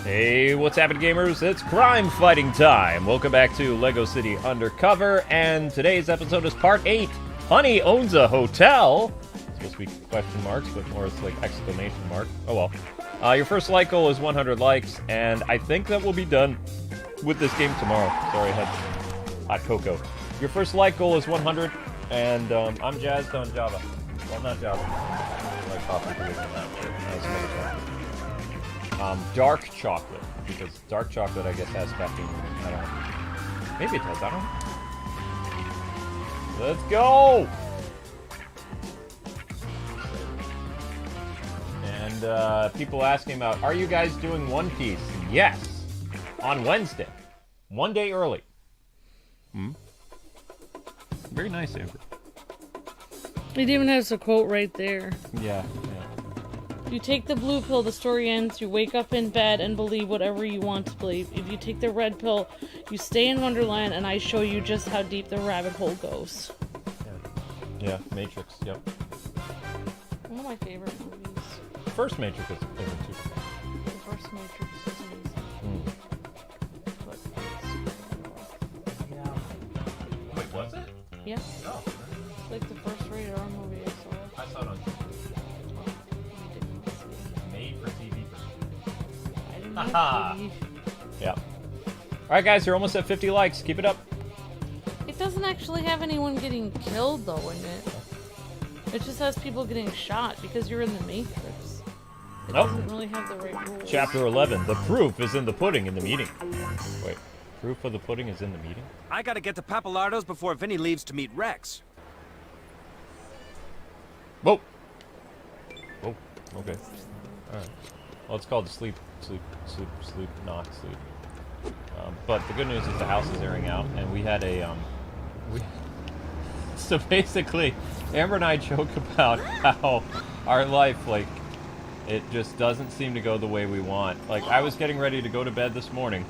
Hey, what's happening, gamers? It's crime fighting time. Welcome back to Lego City Undercover, and today's episode is part 8. Honey owns a hotel. It's supposed to be question marks, but more it's like exclamation mark. Oh well. Your first like goal is 100 likes, and I think that we'll be done with this game tomorrow. Sorry, I had hot cocoa. Your first like goal is 100, and I'm jazzed on Java. Well, not Java. I like coffee than that, but that's another time. Dark chocolate, because dark chocolate, I guess, has caffeine in it. I don't know. Maybe it does, I don't know. Let's go! And, people asking about, are you guys doing One Piece? Yes! On Wednesday. 1 day early. Very nice, Amber. It even has a quote right there. Yeah. You take the blue pill, the story ends, you wake up in bed and believe whatever you want to believe. If you take the red pill, you stay in Wonderland and I show you just how deep the rabbit hole goes. Yeah, Matrix, yep. One of my favorite movies. The first Matrix is amazing too. The first Matrix is amazing. But it's Wait, was it? yeah. Oh. It's like the first rated R movie I saw. I saw it on made for TV. I didn't Haha. have TV. Yeah. Alright guys, you're almost at 50 likes. Keep it up. It doesn't actually have anyone getting killed though in it. It just has people getting shot because you're in the Matrix. It doesn't really have the right rules. Chapter 11. The proof is in the pudding in the meeting. Wait. Proof of the pudding is in the meeting? I gotta get to Papalardo's before Vinnie leaves to meet Rex. Whoa. Whoa. Okay. Alright. Well, it's called sleep, not sleep. But the good news is the house is airing out, and we had a, So basically, Amber and I joke about how our life, like, it just doesn't seem to go the way we want. Like, I was getting ready to go to bed this morning,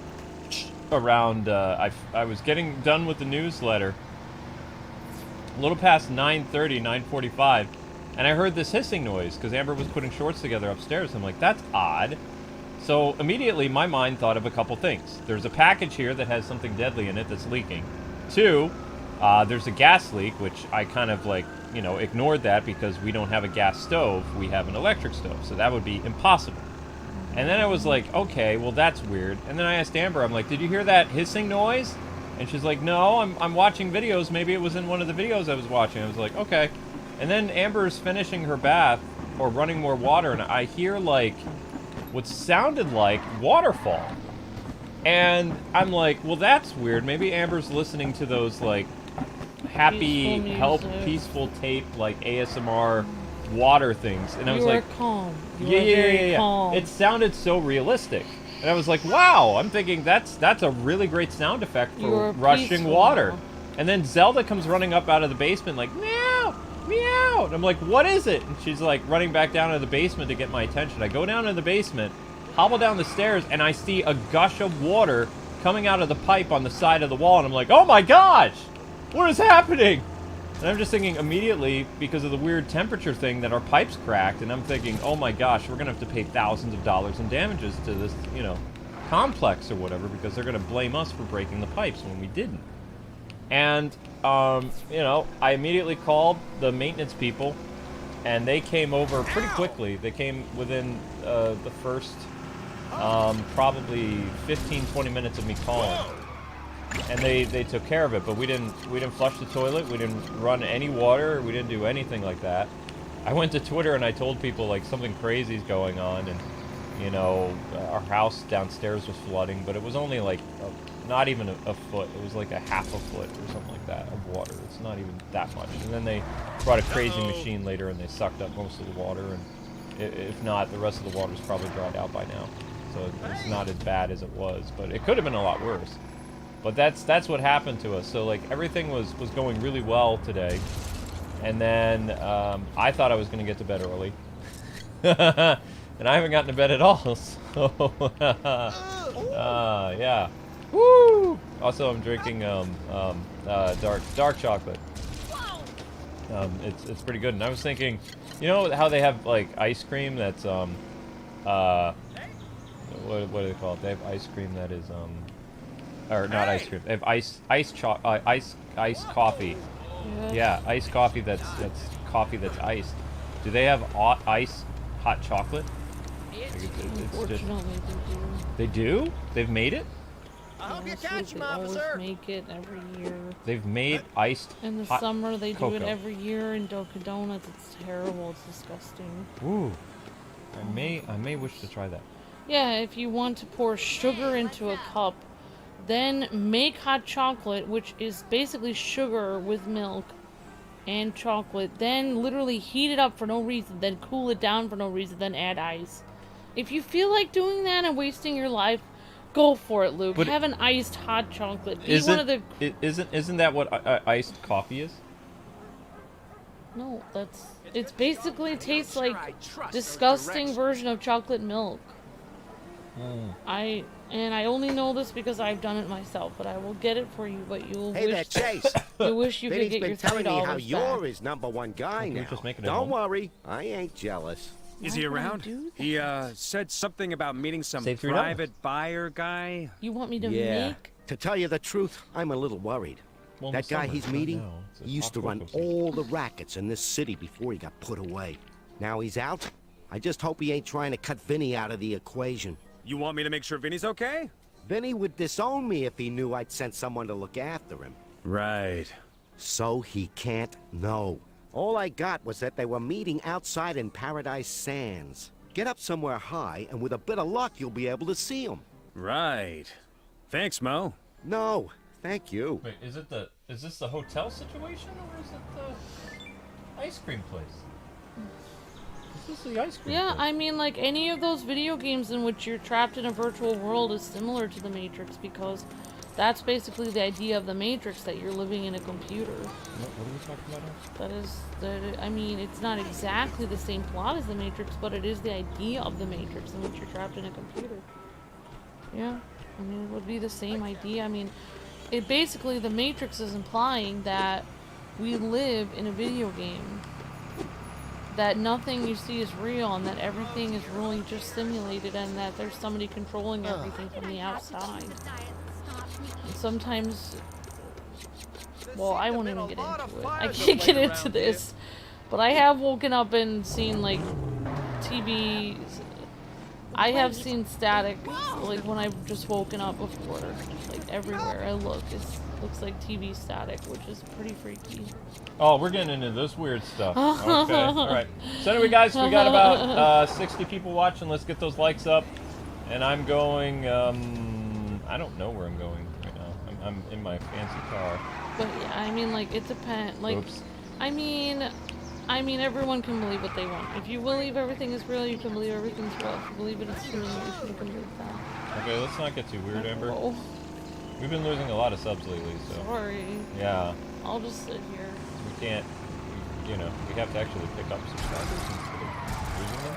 around, I was getting done with the newsletter, a little past 9:30, 9:45, and I heard this hissing noise, because Amber was putting shorts together upstairs. I'm like, that's odd. So immediately my mind thought of a couple things. There's a package here that has something deadly in it that's leaking. 2, there's a gas leak, which I kind of like, you know, ignored that because we don't have a gas stove. We have an electric stove, so that would be impossible. And then I was like, okay, well that's weird. And then I asked Amber, I'm like, did you hear that hissing noise? And she's like, no, I'm watching videos. Maybe it was in one of the videos I was watching. I was like, okay. And then Amber's finishing her bath, or running more water, and I hear, like, what sounded like waterfall. And I'm like, well, that's weird. Maybe Amber's listening to those, like, happy, peaceful tape, like, ASMR water things. And I was like, calm. Yeah. Calm. It sounded so realistic. And I was like, wow, I'm thinking that's a really great sound effect for rushing water. Now. And then Zelda comes running up out of the basement like, meow, meow. And I'm like, what is it? And she's like running back down to the basement to get my attention. I go down to the basement, hobble down the stairs, and I see a gush of water coming out of the pipe on the side of the wall. And I'm like, oh my gosh, what is happening? And I'm just thinking immediately, because of the weird temperature thing, that our pipes cracked. And I'm thinking, oh my gosh, we're going to have to pay thousands of dollars in damages to this, you know, complex or whatever, because they're going to blame us for breaking the pipes when we didn't. And, you know, I immediately called the maintenance people, and they came over pretty quickly. They came within the first probably 15-20 minutes of me calling. And they took care of it, but we didn't flush the toilet, we didn't run any water, we didn't do anything like that. I went to Twitter and I told people like something crazy's going on, and you know, our house downstairs was flooding, but it was only like not even a foot. It was like a half a foot or something like that of water. It's not even that much. And then they brought a crazy machine later and they sucked up most of the water, and if not, the rest of the water's probably dried out by now. So it's not as bad as it was, but it could have been a lot worse. But that's what happened to us. So like everything was going really well today, and then I thought I was going to get to bed early, and I haven't gotten to bed at all. So yeah, woo. Also, I'm drinking dark chocolate. It's pretty good. And I was thinking, you know how they have like ice cream that's what do they call it? They have ice cream that is or not ice cream. They have ice coffee. Yeah, iced coffee that's coffee that's iced. Do they have ice hot chocolate? Like Unfortunately, they do? They've made it? I hope you Yes, catch him, they always officer. make it every year. They've made iced In the hot summer, they do cocoa. it every year in Dunkin' Donuts. It's terrible. It's disgusting. Ooh. I may wish to try that. Yeah, if you want to pour sugar into a cup, then make hot chocolate, which is basically sugar with milk and chocolate, then literally heat it up for no reason, then cool it down for no reason, then add ice. If you feel like doing that and wasting your life, go for it, Luke. But have an iced hot chocolate. Be one of the... Isn't that what iced coffee is? No, it's basically tastes like disgusting version of chocolate milk. I only know this because I've done it myself, but I will get it for you. But you will Hey there, wish Chase. you wish you could Vinny's get been your telling me how $3 you're back. his #1 guy Can we now. just make it at Don't home? worry, I ain't jealous. Is Why he would I around? do that? He said something about meeting some Save $3. private buyer guy. You want me to Yeah. make? To tell you the truth, I'm a little worried. Well, in That the guy summer, he's not meeting, now. It's a he used to hot run cocoa season. all the rackets in this city before he got put away. Now he's out. I just hope he ain't trying to cut Vinny out of the equation. You want me to make sure Vinny's okay? Vinny would disown me if he knew I'd sent someone to look after him. Right. So he can't know. All I got was that they were meeting outside in Paradise Sands. Get up somewhere high, and with a bit of luck, you'll be able to see him. Right. Thanks, Mo. No, thank you. Wait, is this the hotel situation or is it the ice cream place? Is this the ice cream Yeah, place? I mean, like any of those video games in which you're trapped in a virtual world is similar to the Matrix because that's basically the idea of the Matrix, that you're living in a computer. What are we talking about now? That is, I mean, it's not exactly the same plot as the Matrix, but it is the idea of the Matrix in which you're trapped in a computer. Yeah, I mean, it would be the same idea. I mean, it basically, the Matrix is implying that we live in a video game. That nothing you see is real and that everything is really just simulated and that there's somebody controlling everything from the outside. And sometimes, well, I won't even get into it. I can't get into this. But I have woken up and seen, like, TV. I have seen static, like, when I've just woken up before. Like, everywhere I look, it looks like TV static, which is pretty freaky. Oh, we're getting into this weird stuff. Okay, alright. So anyway, guys, we got about 60 people watching. Let's get those likes up. And I'm going, I don't know where I'm going right now. I'm in my fancy car. But yeah, I mean, like, it depends. Like, Oops. I mean, everyone can believe what they want. If you believe everything is real, you can believe everything's real. If you believe it's simulation, you can believe that. Okay, let's not get too weird, Amber. Oh, We've been losing a lot of subs lately, so. sorry. Yeah, I'll just sit here. we can't, you know, we have to actually pick up subscribers instead of losing them,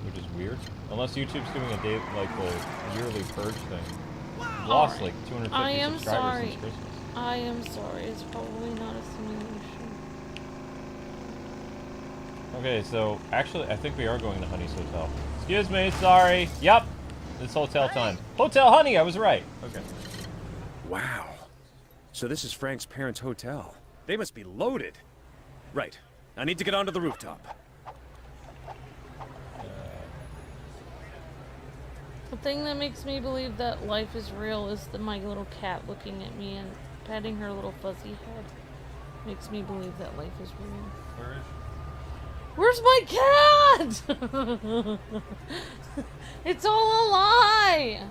which is weird. Unless YouTube's doing a day, like a yearly purge thing. We've lost like 250 I am subscribers sorry. since Christmas. I am sorry. It's probably not a simulation. Okay, so actually, I think we are going to Honey's Hotel. Excuse me, sorry. Yep, it's hotel time. Hotel Honey, I was right. Okay. Wow. So this is Frank's parents' hotel. They must be loaded. Right. I need to get onto the rooftop. The thing that makes me believe that life is real is my little cat looking at me and patting her little fuzzy head. Makes me believe that life is real. Where is Where's my cat? It's all a lie.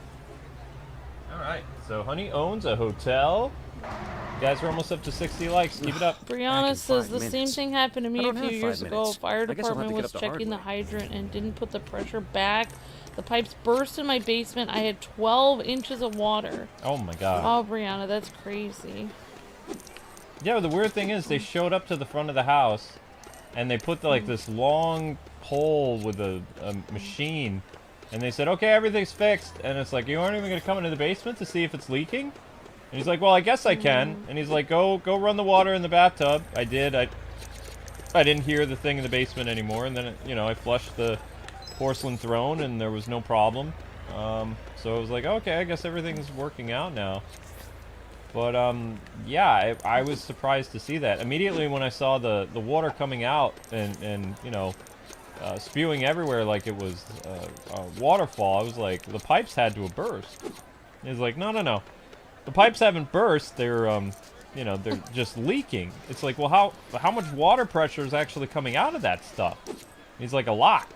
All right, so Honey owns a hotel. You guys are almost up to 60 likes. Keep it up. Brianna in says 5 the same minutes. thing happened to I me a don't few have years 5 ago. minutes. Fire I guess I'll have department to get was up the hard checking the way. hydrant and didn't put the pressure back. The pipes burst in my basement. I had 12 inches of water. Oh my god. Oh, Brianna, that's crazy. Yeah, the weird thing is they showed up to the front of the house and they put like this long pole with a machine and they said, okay, everything's fixed. And it's like, you aren't even going to come into the basement to see if it's leaking? And he's like, well, I guess I can. And he's like, go run the water in the bathtub. I did. I didn't hear the thing in the basement anymore. And then, you know, I flushed the porcelain throne and there was no problem. So I was like, okay, I guess everything's working out now. But, yeah, I was surprised to see that. Immediately when I saw the water coming out and you know, spewing everywhere like it was a waterfall, I was like, the pipes had to have burst. He's like, no, no, no. The pipes haven't burst, they're, you know, they're just leaking. It's like, well, how much water pressure is actually coming out of that stuff? He's like, a lot.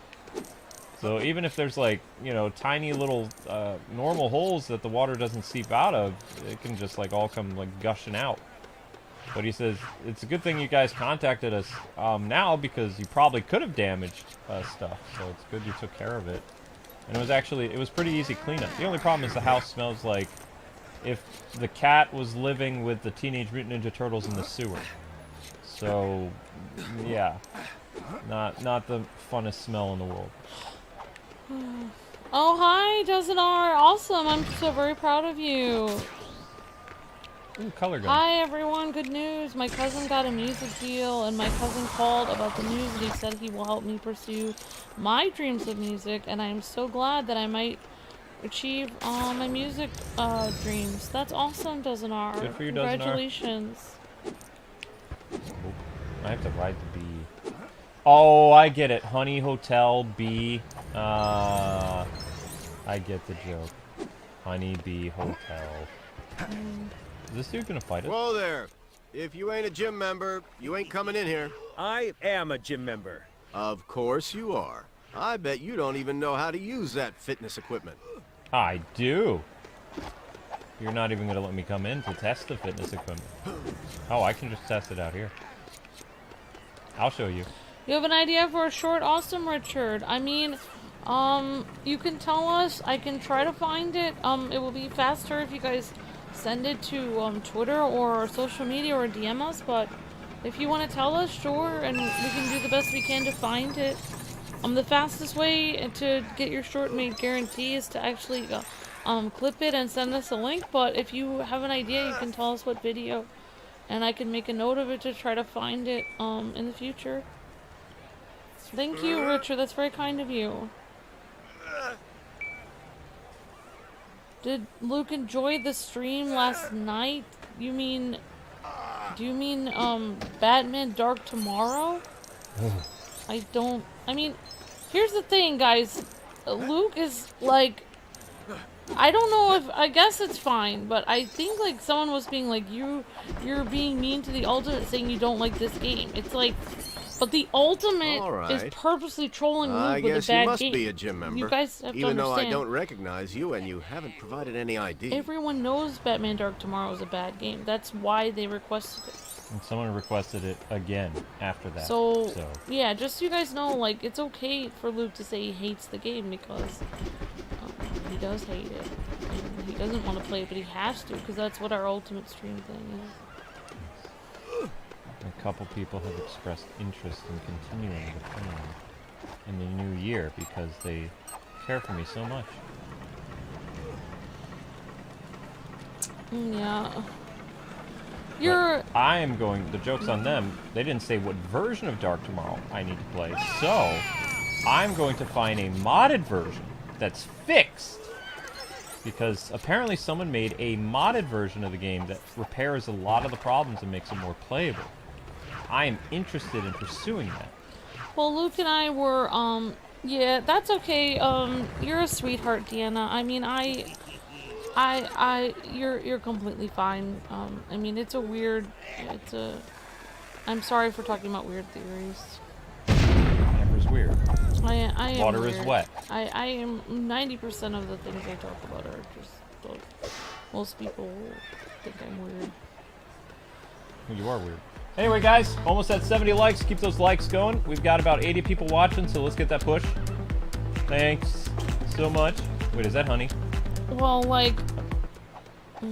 So even if there's like, you know, tiny little normal holes that the water doesn't seep out of, it can just like all come like gushing out. But he says, it's a good thing you guys contacted us now because you probably could have damaged stuff. So it's good you took care of it. And it was pretty easy cleanup. The only problem is the house smells like if the cat was living with the Teenage Mutant Ninja Turtles in the sewer. So, yeah. Not the funnest smell in the world. Oh, hi, Doesn't R. Awesome. I'm so very proud of you. Ooh, color gun. Hi, everyone. Good news. My cousin got a music deal, and my cousin called about the news, and he said he will help me pursue my dreams of music, and I am so glad that I might achieve my music dreams. That's awesome, Doesn't R. Good for you, Doesn't R. Congratulations. I have to ride the bee. Oh, I get it. Honey Hotel Bee. I get the joke. Honey Bee Hotel. Is this dude gonna fight us? Whoa there. If you ain't a gym member, you ain't coming in here. I am a gym member. Of course you are. I bet you don't even know how to use that fitness equipment. I do. You're not even gonna let me come in to test the fitness equipment. Oh, I can just test it out here. I'll show you. You have an idea for a short? Awesome, Richard. I mean, you can tell us. I can try to find it. It will be faster if you guys send it to Twitter or social media or DM us, but if you want to tell us, sure, and we can do the best we can to find it. The fastest way to get your short made guarantee is to actually clip it and send us a link, but if you have an idea, you can tell us what video, and I can make a note of it to try to find it in the future. Thank you, Richard. That's very kind of you. Did Luke enjoy the stream last night? Do you mean Batman Dark Tomorrow? I mean, here's the thing, guys. Luke is like, I don't know if, I guess it's fine, but I think like someone was being like, you're being mean to the Ultimate saying you don't like this game. It's like, but the Ultimate is purposely trolling Luke with a bad game. I guess you must be a gym member. You guys have to even though understand. I don't recognize you and you haven't provided any ID. Everyone knows Batman Dark Tomorrow is a bad game. That's why they requested it. And someone requested it again after that. So, yeah, just so you guys know, like, it's okay for Luke to say he hates the game because he does hate it. And he doesn't want to play it, but he has to because that's what our Ultimate stream thing is. A couple people have expressed interest in continuing the plan in the new year because they care for me so much. Yeah. I am going, the joke's on them, they didn't say what version of Dark Tomorrow I need to play, so I'm going to find a modded version that's fixed. Because apparently someone made a modded version of the game that repairs a lot of the problems and makes it more playable. I am interested in pursuing that. Well, Luke and I were, yeah, that's okay. You're a sweetheart, Deanna. I mean, you're completely fine. I mean, I'm sorry for talking about weird theories. Amber's weird. I am Water weird. is wet. I am 90% of the things I talk about are just, most people think I'm weird. Well, you are weird. Anyway, guys, almost at 70 likes. Keep those likes going. We've got about 80 people watching, so let's get that push. Thanks so much. Wait, is that honey? Well, like...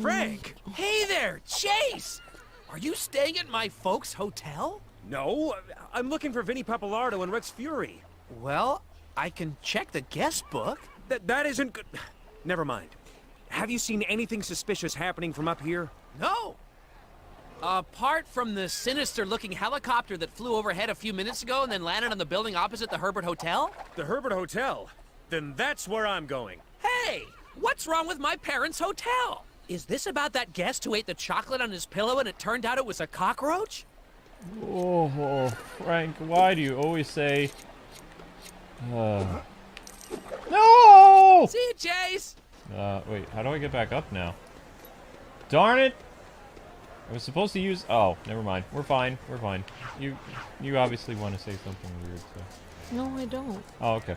Frank! Hey there, Chase! Are you staying at my folks' hotel? No, I'm looking for Vinnie Pappalardo and Rex Fury. Well, I can check the guest book. That isn't good. Never mind. Have you seen anything suspicious happening from up here? No! Apart from the sinister-looking helicopter that flew overhead a few minutes ago and then landed on the building opposite the Herbert Hotel? The Herbert Hotel? Then that's where I'm going. Hey, what's wrong with my parents' hotel? Is this about that guest who ate the chocolate on his pillow and it turned out it was a cockroach? Oh, Frank, why do you always say... No! See you, Chase! Wait, how do I get back up now? Darn it! I was supposed to use... Oh, never mind. We're fine. We're fine. You obviously want to say something weird, so... No, I don't. Oh, okay.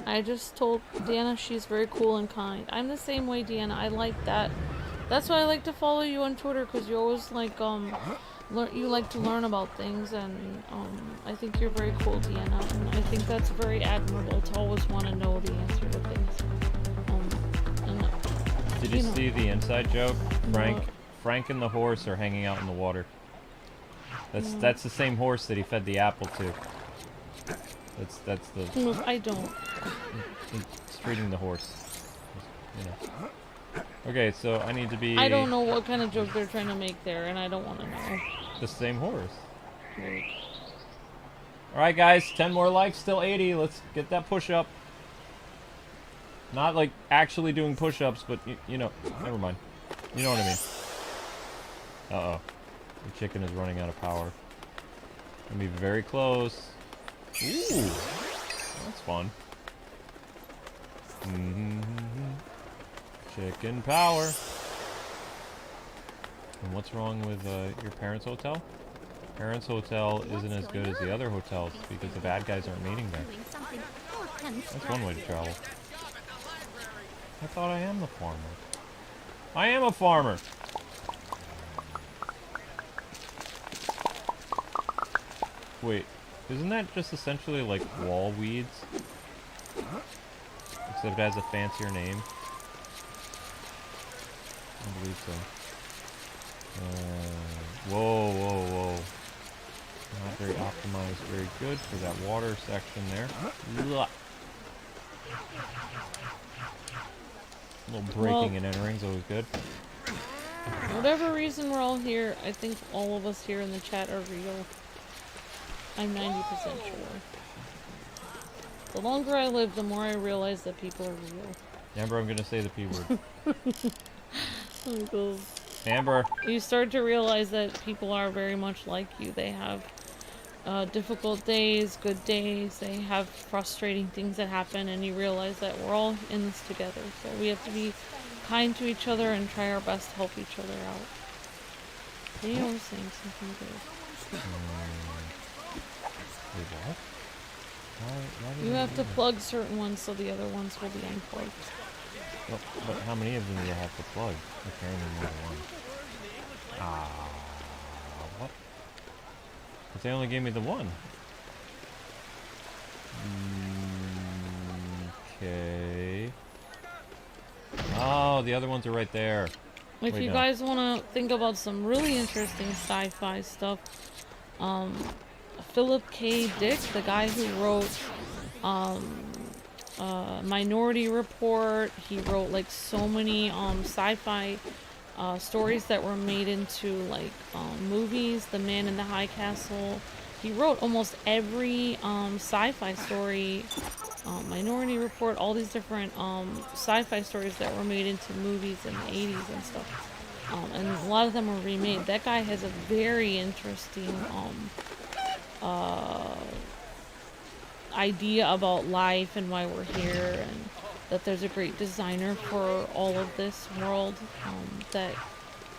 I just told Deanna she's very cool and kind. I'm the same way, Deanna. I like that. That's why I like to follow you on Twitter, because you always like, you like to learn about things, and, I think you're very cool, Deanna, and I think that's very admirable to always want to know the answer to things. Did you see the inside joke? Frank and the horse are hanging out in the water. That's the same horse that he fed the apple to. That's the... No, I don't. He's treating the horse. You know. Okay, so I need to be... I don't know what kind of joke they're trying to make there, and I don't want to know. The same horse. Right. Alright guys, 10 more likes, still 80. Let's get that push-up. Not like actually doing push-ups, but you know, never mind. You know what I mean. Uh-oh. The chicken is running out of power. Gonna be very close. Ooh, that's fun. Chicken power. And what's wrong with your parents' hotel? Parents' hotel isn't as good as the other hotels because the bad guys aren't meeting there. That's one way to travel. I thought I am the farmer. I am a farmer! Wait, isn't that just essentially like wall weeds? Except it has a fancier name. I believe so. Whoa. Not very optimized, very good for that water section there. Ugh. A little breaking and entering is always good. Whatever reason we're all here, I think all of us here in the chat are real. I'm 90% sure. The longer I live, the more I realize that people are real. Amber, I'm gonna say the P word. Because Amber. you start to realize that people are very much like you. They have difficult days, good days, they have frustrating things that happen, and you realize that we're all in this together. So we have to be kind to each other and try our best to help each other out. They always saying something good. Wait, what? Why You have to plug certain ones so the other ones will be unplugged. Well, but how many of them do you have to plug? Apparently more than one. What? But they only gave me the one. Okay. Oh, the other ones are right there. If Wait, you no. guys want to think about some really interesting sci-fi stuff, Philip K. Dick, the guy who wrote Minority Report, he wrote like so many sci-fi stories that were made into like movies. The Man in the High Castle. He wrote almost every sci-fi story, Minority Report, all these different sci-fi stories that were made into movies in the 80s and stuff. And a lot of them were remade. That guy has a very interesting idea about life and why we're here, and that there's a great designer for all of this world, that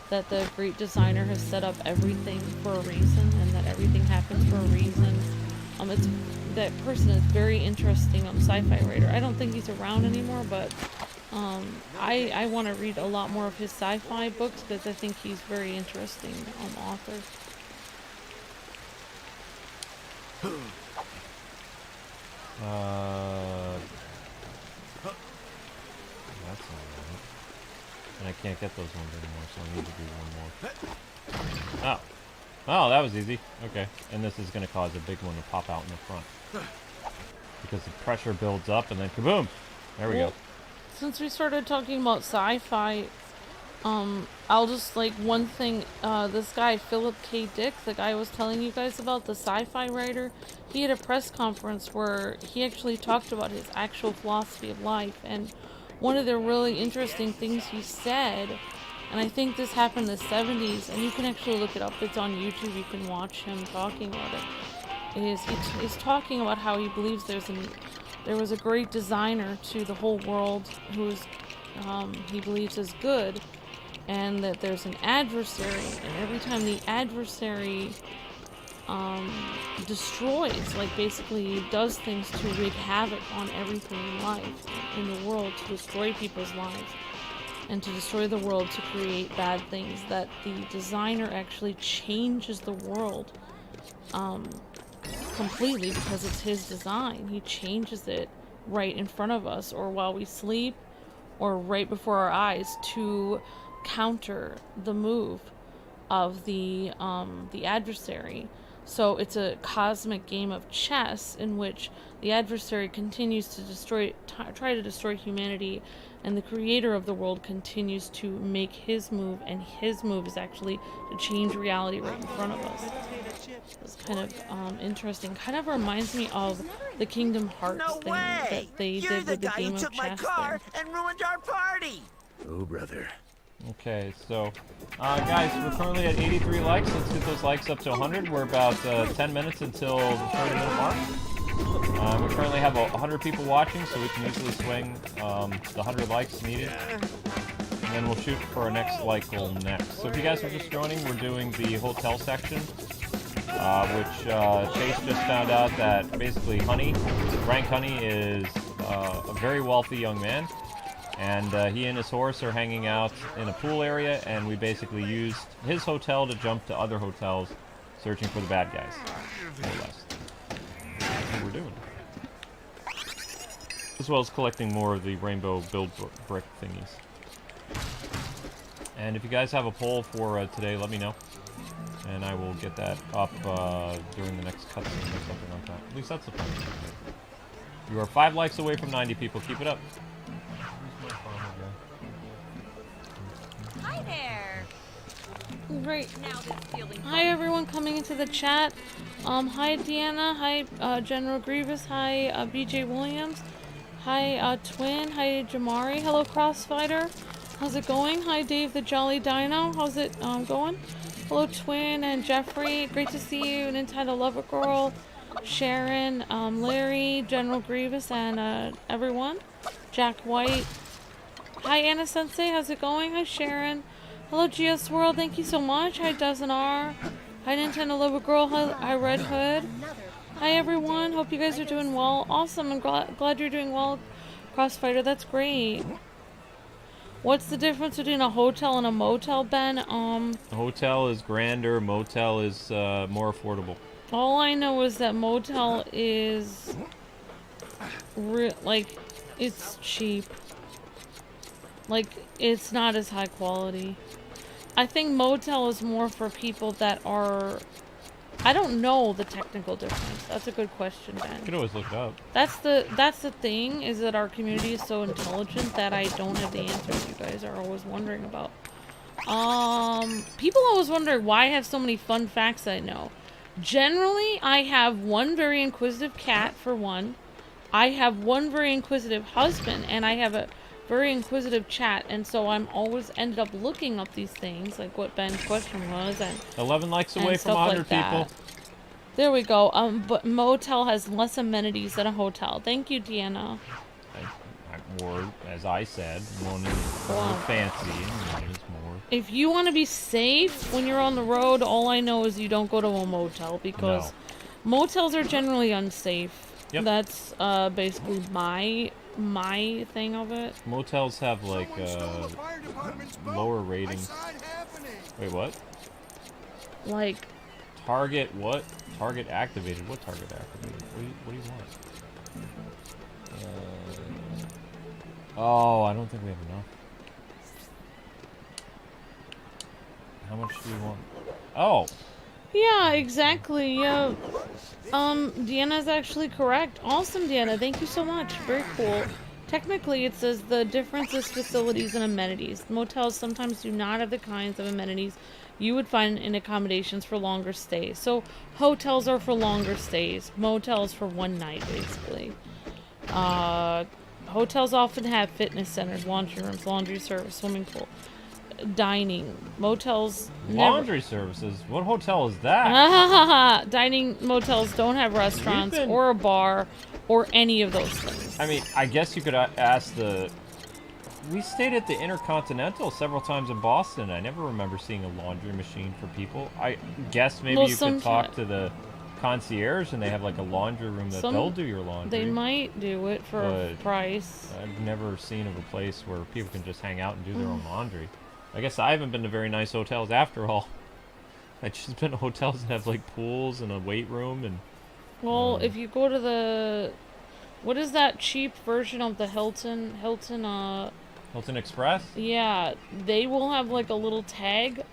the great designer has set up everything for a reason, and that everything happens for a reason. That person is very interesting sci-fi writer. I don't think he's around anymore, but I want to read a lot more of his sci-fi books because I think he's very interesting author. That's not right. And I can't get those ones anymore, so I need to do one more. Oh. Oh, that was easy. Okay. And this is going to cause a big one to pop out in the front. Because the pressure builds up and then kaboom! There we go. Since we started talking about sci-fi, I'll just, like, one thing, this guy, Philip K. Dick, the guy I was telling you guys about, the sci-fi writer, he had a press conference where he actually talked about his actual philosophy of life, and one of the really interesting things he said, and I think this happened in the 70s, and you can actually look it up, it's on YouTube, you can watch him talking about it, is he's talking about how he believes there was a great designer to the whole world who's he believes is good, and that there's an adversary, and every time the adversary destroys, like basically does things to wreak havoc on everything in life, in the world, to destroy people's lives, and to destroy the world to create bad things, that the designer actually changes the world completely because it's his design. He changes it right in front of us, or while we sleep, or right before our eyes, to counter the move of the adversary. So it's a cosmic game of chess in which the adversary continues to try to destroy humanity, and the creator of the world continues to make his move, and his move is actually to change reality right in front of us. It's kind of interesting. Kind of reminds me of the Kingdom Hearts thing that they did with the game of chess there. And ruined our party. Oh, brother. Okay, so, guys, we're currently at 83 likes. Let's get those likes up to 100. We're about 10 minutes until the 30-minute mark. We currently have 100 people watching, so we can easily swing the 100 likes needed. And then we'll shoot for our next like goal next. So if you guys are just joining, we're doing the hotel section, which Chase just found out that basically Frank Honey is a very wealthy young man. And he and his horse are hanging out in a pool area, and we basically used his hotel to jump to other hotels, searching for the bad guys, more or less. That's what we're doing. As well as collecting more of the rainbow build brick thingies. And if you guys have a poll for today, let me know. And I will get that up during the next cutscene or something like that. At least that's the plan. You are 5 likes away from 90 people. Keep it up. Hi there. Great. Now this feeling. Hi everyone coming into the chat. Hi Deanna. Hi General Grievous. Hi BJ Williams. Hi Twin. Hi Jamari. Hello Crossfighter. How's it going? Hi Dave the Jolly Dino. How's it going? Hello Twin and Jeffrey. Great to see you. Nintendo Lover Girl. Sharon. Larry. General Grievous and everyone. Jack White. Hi Anna Sensei, how's it going? Hi Sharon. Hello GS World, thank you so much. Hi Dozen R. Hi Nintendo Lover Girl. Hi Red Hood. Hi everyone, hope you guys are doing well. Awesome, I'm glad you're doing well, Crossfighter, that's great. What's the difference between a hotel and a motel, Ben? A hotel is grander, motel is more affordable. All I know is that motel is like, it's cheap. Like, it's not as high quality. I think motel is more for people that are... I don't know the technical difference. That's a good question, Ben. You can always look it up. That's the thing, is that our community is so intelligent that I don't have the answers you guys are always wondering about. People always wonder why I have so many fun facts I know. Generally, I have one very inquisitive cat, for one. I have one very inquisitive husband, and I have a very inquisitive chat, and so I'm always ended up looking up these things, like what Ben's question was, and 11 likes away from 100 like people. There we go. But motel has less amenities than a hotel. Thank you, Deanna. Or, as I said, one is more fancy and one is more... If you want to be safe when you're on the road, all I know is you don't go to a motel, because motels are generally unsafe. Yep. That's basically my thing of it. Motels have like lower ratings. Wait, what? Like target what? Target activated. What target activated? What do you want? Oh, I don't think we have enough. How much do you want? Oh. Yeah, exactly. Yeah. Deanna's actually correct. Awesome, Deanna. Thank you so much. Very cool. Technically, it says the difference is facilities and amenities. Motels sometimes do not have the kinds of amenities you would find in accommodations for longer stays. So hotels are for longer stays. Motels for one night, basically. Hotels often have fitness centers, laundry rooms, laundry service, swimming pool, dining. Motels Laundry services? What hotel is that? Dining motels don't have restaurants or a bar or any of those things. I mean, I guess you could ask the... We stayed at the Intercontinental several times in Boston. I never remember seeing a laundry machine for people. I guess maybe you could talk to the concierge and they have like a laundry room that they'll do your laundry. They might do it for a price. I've never seen of a place where people can just hang out and do their own laundry. I guess I haven't been to very nice hotels after all. I've just been to hotels that have like pools and a weight room and... Well, if you go to the... What is that cheap version of the Hilton Express? Yeah, they will have like a little tag,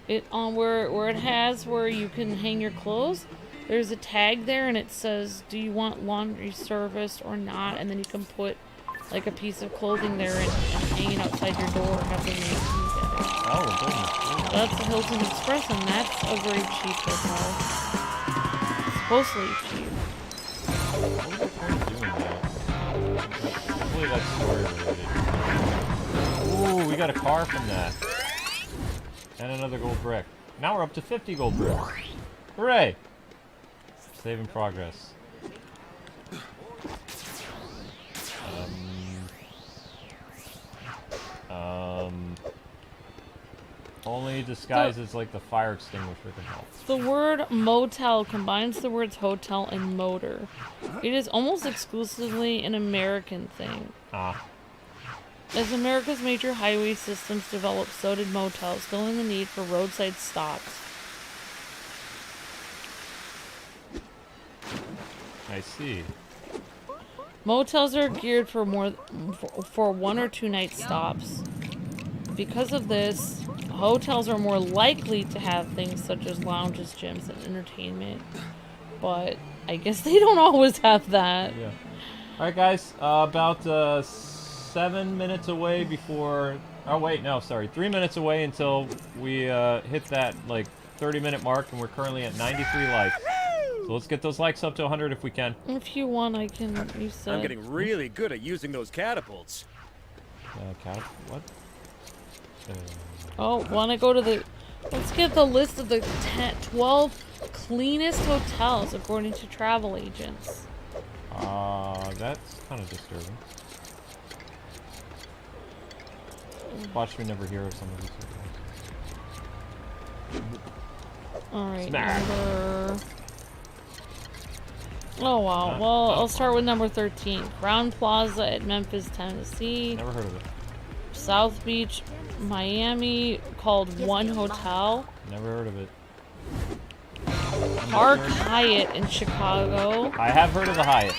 it on where it has where you can hang your clothes. There's a tag there, and it says, "Do you want laundry service or not?" And then you can put like a piece of clothing there and hang it outside your door. Have them make you get it. Oh, goodness. That's the Hilton Express, and that's a very cheap hotel. Supposedly cheap. Hopefully that's story related. Ooh, we got a car from that. And another gold brick. Now we're up to 50 gold bricks. Hooray! Save in progress. Only disguises like the fire extinguisher can help. The word motel combines the words hotel and motor. It is almost exclusively an American thing. Ah. As America's major highway systems developed, so did motels, filling the need for roadside stops. I see. Motels are geared for one or two night stops. Because of this, hotels are more likely to have things such as lounges, gyms, and entertainment. But I guess they don't always have that. Yeah. Alright guys, about 7 minutes away before... Oh wait, no, sorry. 3 minutes away until we hit that like 30-minute mark, and we're currently at 93 likes. So let's get those likes up to 100 if we can. If you want, I can use that. I'm getting really good at using those catapults. What? Oh, want to go to the... Let's get the list of the 12 cleanest hotels according to travel agents. That's kind of disturbing. Watch me never hear of some of these hotels. Alright, Smack. number... Oh wow, well, I'll start with number 13. Crown Plaza at Memphis, Tennessee. Never heard of it. South Beach, Miami, called One Hotel. Never heard of it. Park Hyatt in Chicago. I have heard of the Hyatt.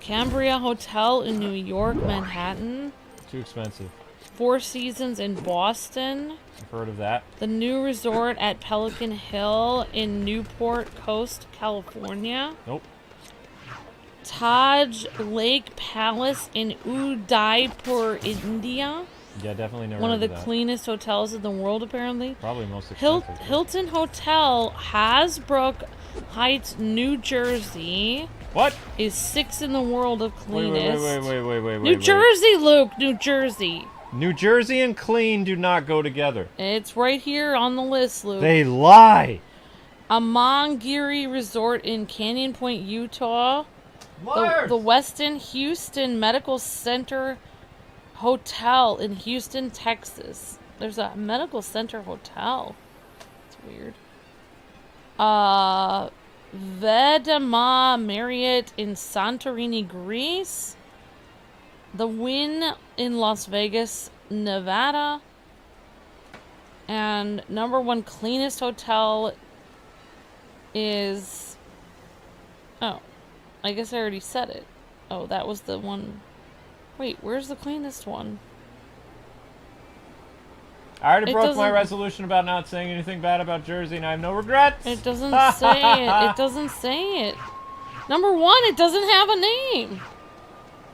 Cambria Hotel in New York, Manhattan. Too expensive. Four Seasons in Boston. I've heard of that. The New Resort at Pelican Hill in Newport Coast, California. Nope. Taj Lake Palace in Udaipur, India. Yeah, definitely never One heard of the that. cleanest hotels in the world, apparently. Probably most expensive. Hilton Hotel, Hasbrook Heights, New Jersey. What? Is 6th in the world of cleanest. Wait. New Jersey, Luke, New Jersey. New Jersey and clean do not go together. It's right here on the list, Luke. They lie. Amangiri Resort in Canyon Point, Utah. The Westin Houston Medical Center Hotel in Houston, Texas. There's a medical center hotel. It's weird. Vedama Marriott in Santorini, Greece. The Wynn in Las Vegas, Nevada. And number one cleanest hotel is... Oh, I guess I already said it. Oh, that was the one... Wait, where's the cleanest one? I already broke my resolution about not saying anything bad about Jersey, and I have no regrets. It doesn't say it. It doesn't say it. Number one, it doesn't have a name.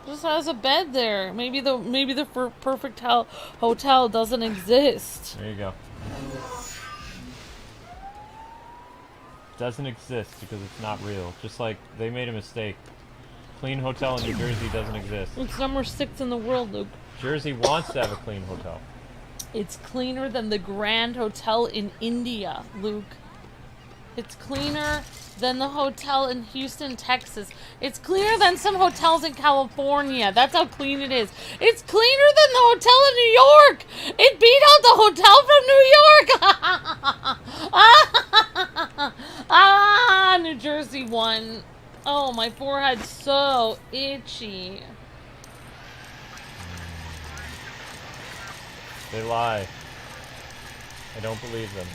Just has a bed there. Maybe the perfect hotel doesn't exist. There you go. Doesn't exist because it's not real. Just like they made a mistake. Clean hotel in New Jersey doesn't exist. It's number 6 in the world, Luke. Jersey wants to have a clean hotel. It's cleaner than the Grand Hotel in India, Luke. It's cleaner than the hotel in Houston, Texas. It's cleaner than some hotels in California. That's how clean it is. It's cleaner than the hotel in New York. It beat out the hotel from New York. Ah, New Jersey won. Oh, my forehead's so itchy. They lie. I don't believe them.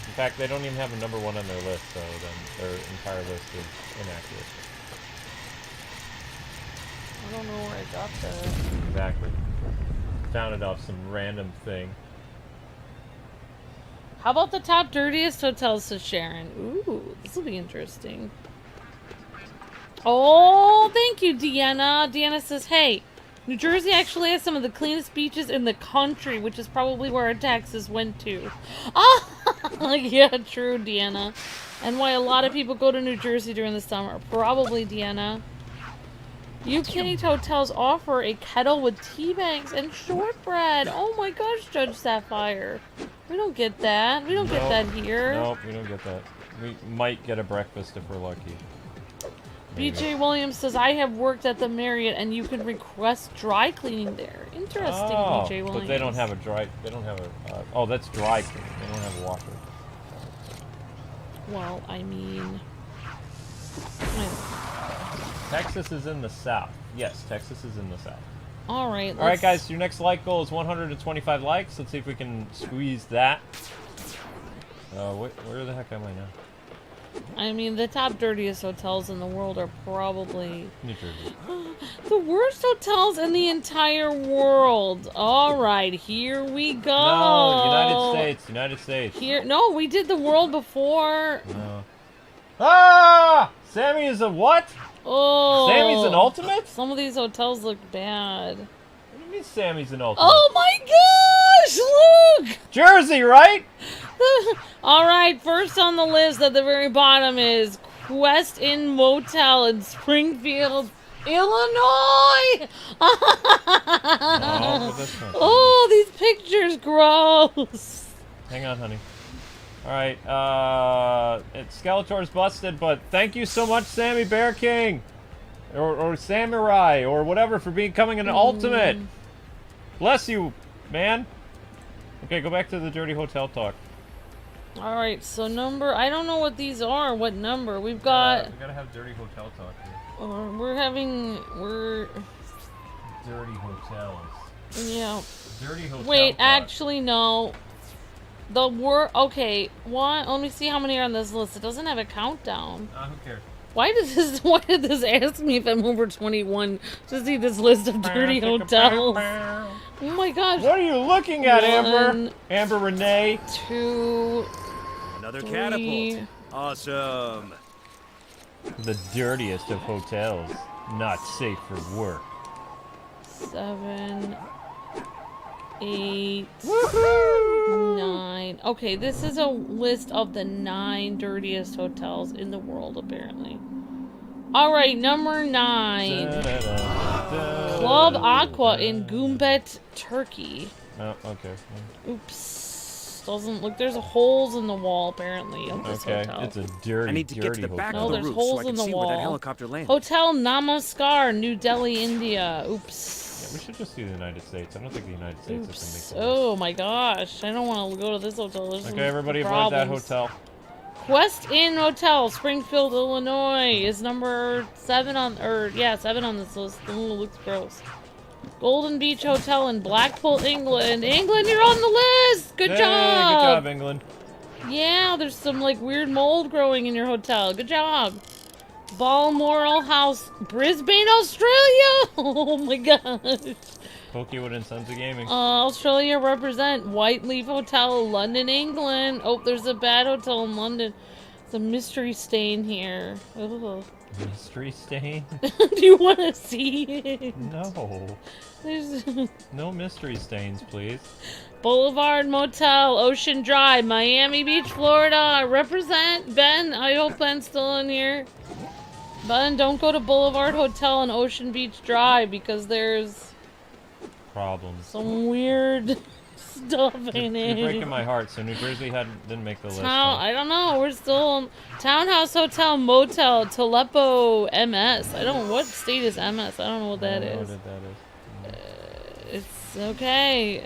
In fact, they don't even have a number 1 on their list, so then their entire list is inaccurate. I don't know where I got that. Exactly. Found it off some random thing. How about the top dirtiest hotels, says Sharon? Ooh, this will be interesting. Oh, thank you, Deanna. Deanna says, hey, New Jersey actually has some of the cleanest beaches in the country, which is probably where our taxes went to. Ah, yeah, true, Deanna. And why a lot of people go to New Jersey during the summer. Probably, Deanna. UK hotels offer a kettle with tea bags and shortbread. Oh my gosh, Judge Sapphire. We don't get that. We don't get that here. Nope, we don't get that. We might get a breakfast if we're lucky. BJ Williams says, I have worked at the Marriott and you can request dry cleaning there. Interesting, BJ Williams. But they don't have a dry, they don't have a, oh, that's dry cleaning. They don't have a washer. Well, I mean... Texas is in the south. Yes, Texas is in the south. Alright, Alright guys, your next like goal is 125 likes. Let's see if we can squeeze that. Where the heck am I now? I mean, the top dirtiest hotels in the world are probably... New Jersey. the worst hotels in the entire world. Alright, here we go. No, United States, United States. Here, no, we did the world before. No. Ah! Sammy is a what? Oh. Sammy's an ultimate? Some of these hotels look bad. What do you mean Sammy's an ultimate? Oh my gosh, Luke! Jersey, right? Alright, first on the list at the very bottom is Quest Inn Motel in Springfield, Illinois! Oh, these pictures, gross! Hang on, honey. Alright, Skeletor's busted, but thank you so much, Sammy Bear King! Or Samurai, or whatever, for becoming an ultimate! Bless you, man! Okay, go back to the dirty hotel talk. Alright, so number... I don't know what these are, what number. We've got... we gotta have dirty hotel talk here. We're... Dirty hotels. Yeah. Dirty hotel Wait, talk. actually, no. Okay, let me see how many are on this list. It doesn't have a countdown. Who cares? Why did this ask me if I'm over 21 to see this list of dirty hotels? Oh my gosh. What are you looking at, Amber? One, Amber Renee. 2, Another 3. catapult. Awesome. The dirtiest of hotels. Not safe for work. 7, 8, Woohoo! 9. Okay, this is a list of the 9 dirtiest hotels in the world, apparently. Alright, number 9. Club Aqua in Gumbet, Turkey. Oh, okay. Oops. Doesn't look, there's holes in the wall, apparently, of this Okay, hotel. it's a dirty, I need to get to the back No, of the there's roof holes so I in can the see where that wall. helicopter landed. Hotel Namaskar, New Delhi, India. Oops. Yeah, we should just do the United States. I don't think the United States Oops. is going to Oh my gosh. I don't want to go to this hotel. There's Okay, everybody avoid problems. that hotel. Quest Inn Hotel, Springfield, Illinois is number 7 on, 7 on this list. Ooh, looks gross. Golden Beach Hotel in Blackpool, England. England, you're on the list! Good Hey, job! Good job, England. Yeah, there's some like weird mold growing in your hotel. Good job. Balmoral House, Brisbane, Australia! Oh my gosh. Pokewood and Sons of Gaming. Australia represent Whiteleaf Hotel, London, England. Oh, there's a bad hotel in London. It's a mystery stain here. Ugh. Mystery stain? Do you want to see it? No. There's No mystery stains, please. Boulevard Motel, Ocean Drive, Miami Beach, Florida. Represent. Ben, I hope Ben's still in here. Ben, don't go to Boulevard Hotel and Ocean Beach Drive because there's Problems. some weird stuff in You're it. breaking my heart, so New Jersey didn't make the list. I don't know. We're still Townhouse Hotel Motel Telepo MS. I don't. What state is MS? I don't know what that is. What that is. It's okay.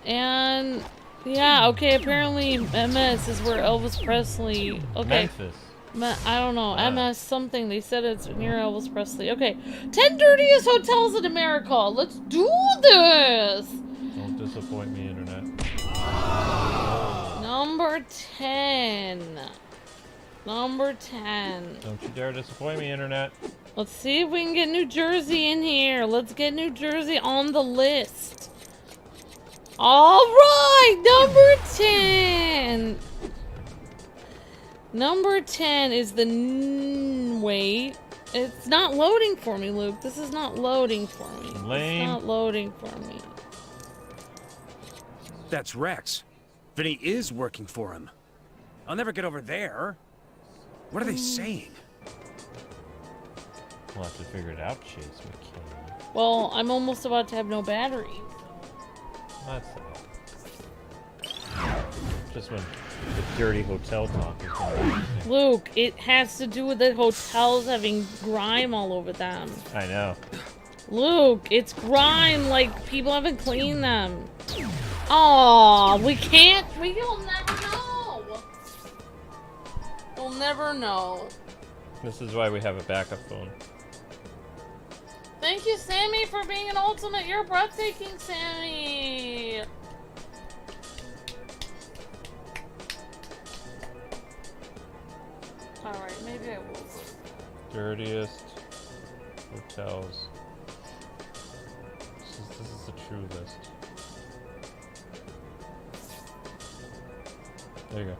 And yeah, okay. Apparently MS is where Elvis Presley. Okay. Memphis. I don't know. MS something. They said it's near Elvis Presley. Okay. 10 dirtiest hotels in America. Let's do this. Don't disappoint me, internet. Number 10. Number 10. Don't you dare disappoint me, internet. Let's see if we can get New Jersey in here. Let's get New Jersey on the list. All right, number 10. Number 10 is the... Wait. It's not loading for me, Luke. This is not loading for me. Lame. It's not loading for me. That's Rex. Vinnie is working for him. I'll never get over there. What are they saying? We'll have to figure it out, Chase Macain. Well, I'm almost about to have no batteries. That's sad. Just when the dirty hotel talk is going. Luke, it has to do with the hotels having grime all over them. I know. Luke, it's grime, like people haven't cleaned them. Oh, we can't. We'll never know. We'll never know. This is why we have a backup phone. Thank you, Sammy, for being an ultimate. You're breathtaking, Sammy. Alright, maybe I will. Dirtiest hotels. This is a true list. There you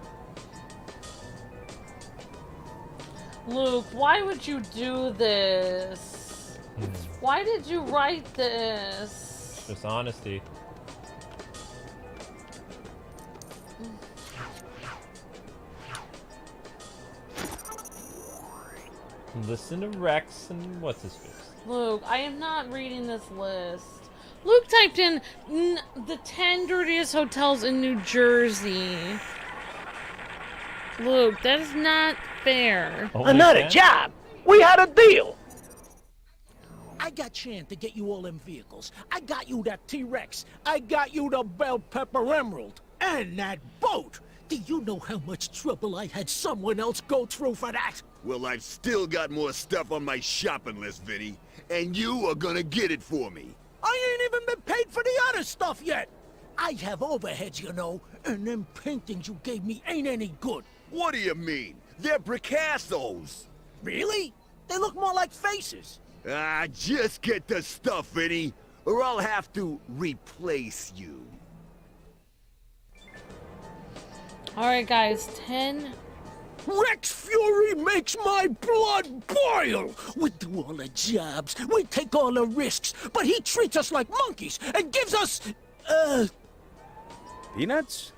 go. Luke, why would you do this? Why did you write this? Just honesty. Listen to Rex and what's his face. Luke, I am not reading this list. Luke typed in the 10 dirtiest hotels in New Jersey. Luke, that is not fair. Only Another 10? job. We had a deal. I got Chan to get you all them vehicles. I got you that T-Rex. I got you the Bell Pepper Emerald. And that boat. Do you know how much trouble I had someone else go through for that? Well, I've still got more stuff on my shopping list, Vinnie. And you are gonna get it for me. I ain't even been paid for the other stuff yet. I have overheads, you know, and them paintings you gave me ain't any good. What do you mean? They're Picassos. Really? They look more like faces. Ah, just get the stuff, Vinnie, or I'll have to replace you. Alright, guys, 10. Rex Fury makes my blood boil! We do all the jobs, we take all the risks, but he treats us like monkeys and gives us, Peanuts?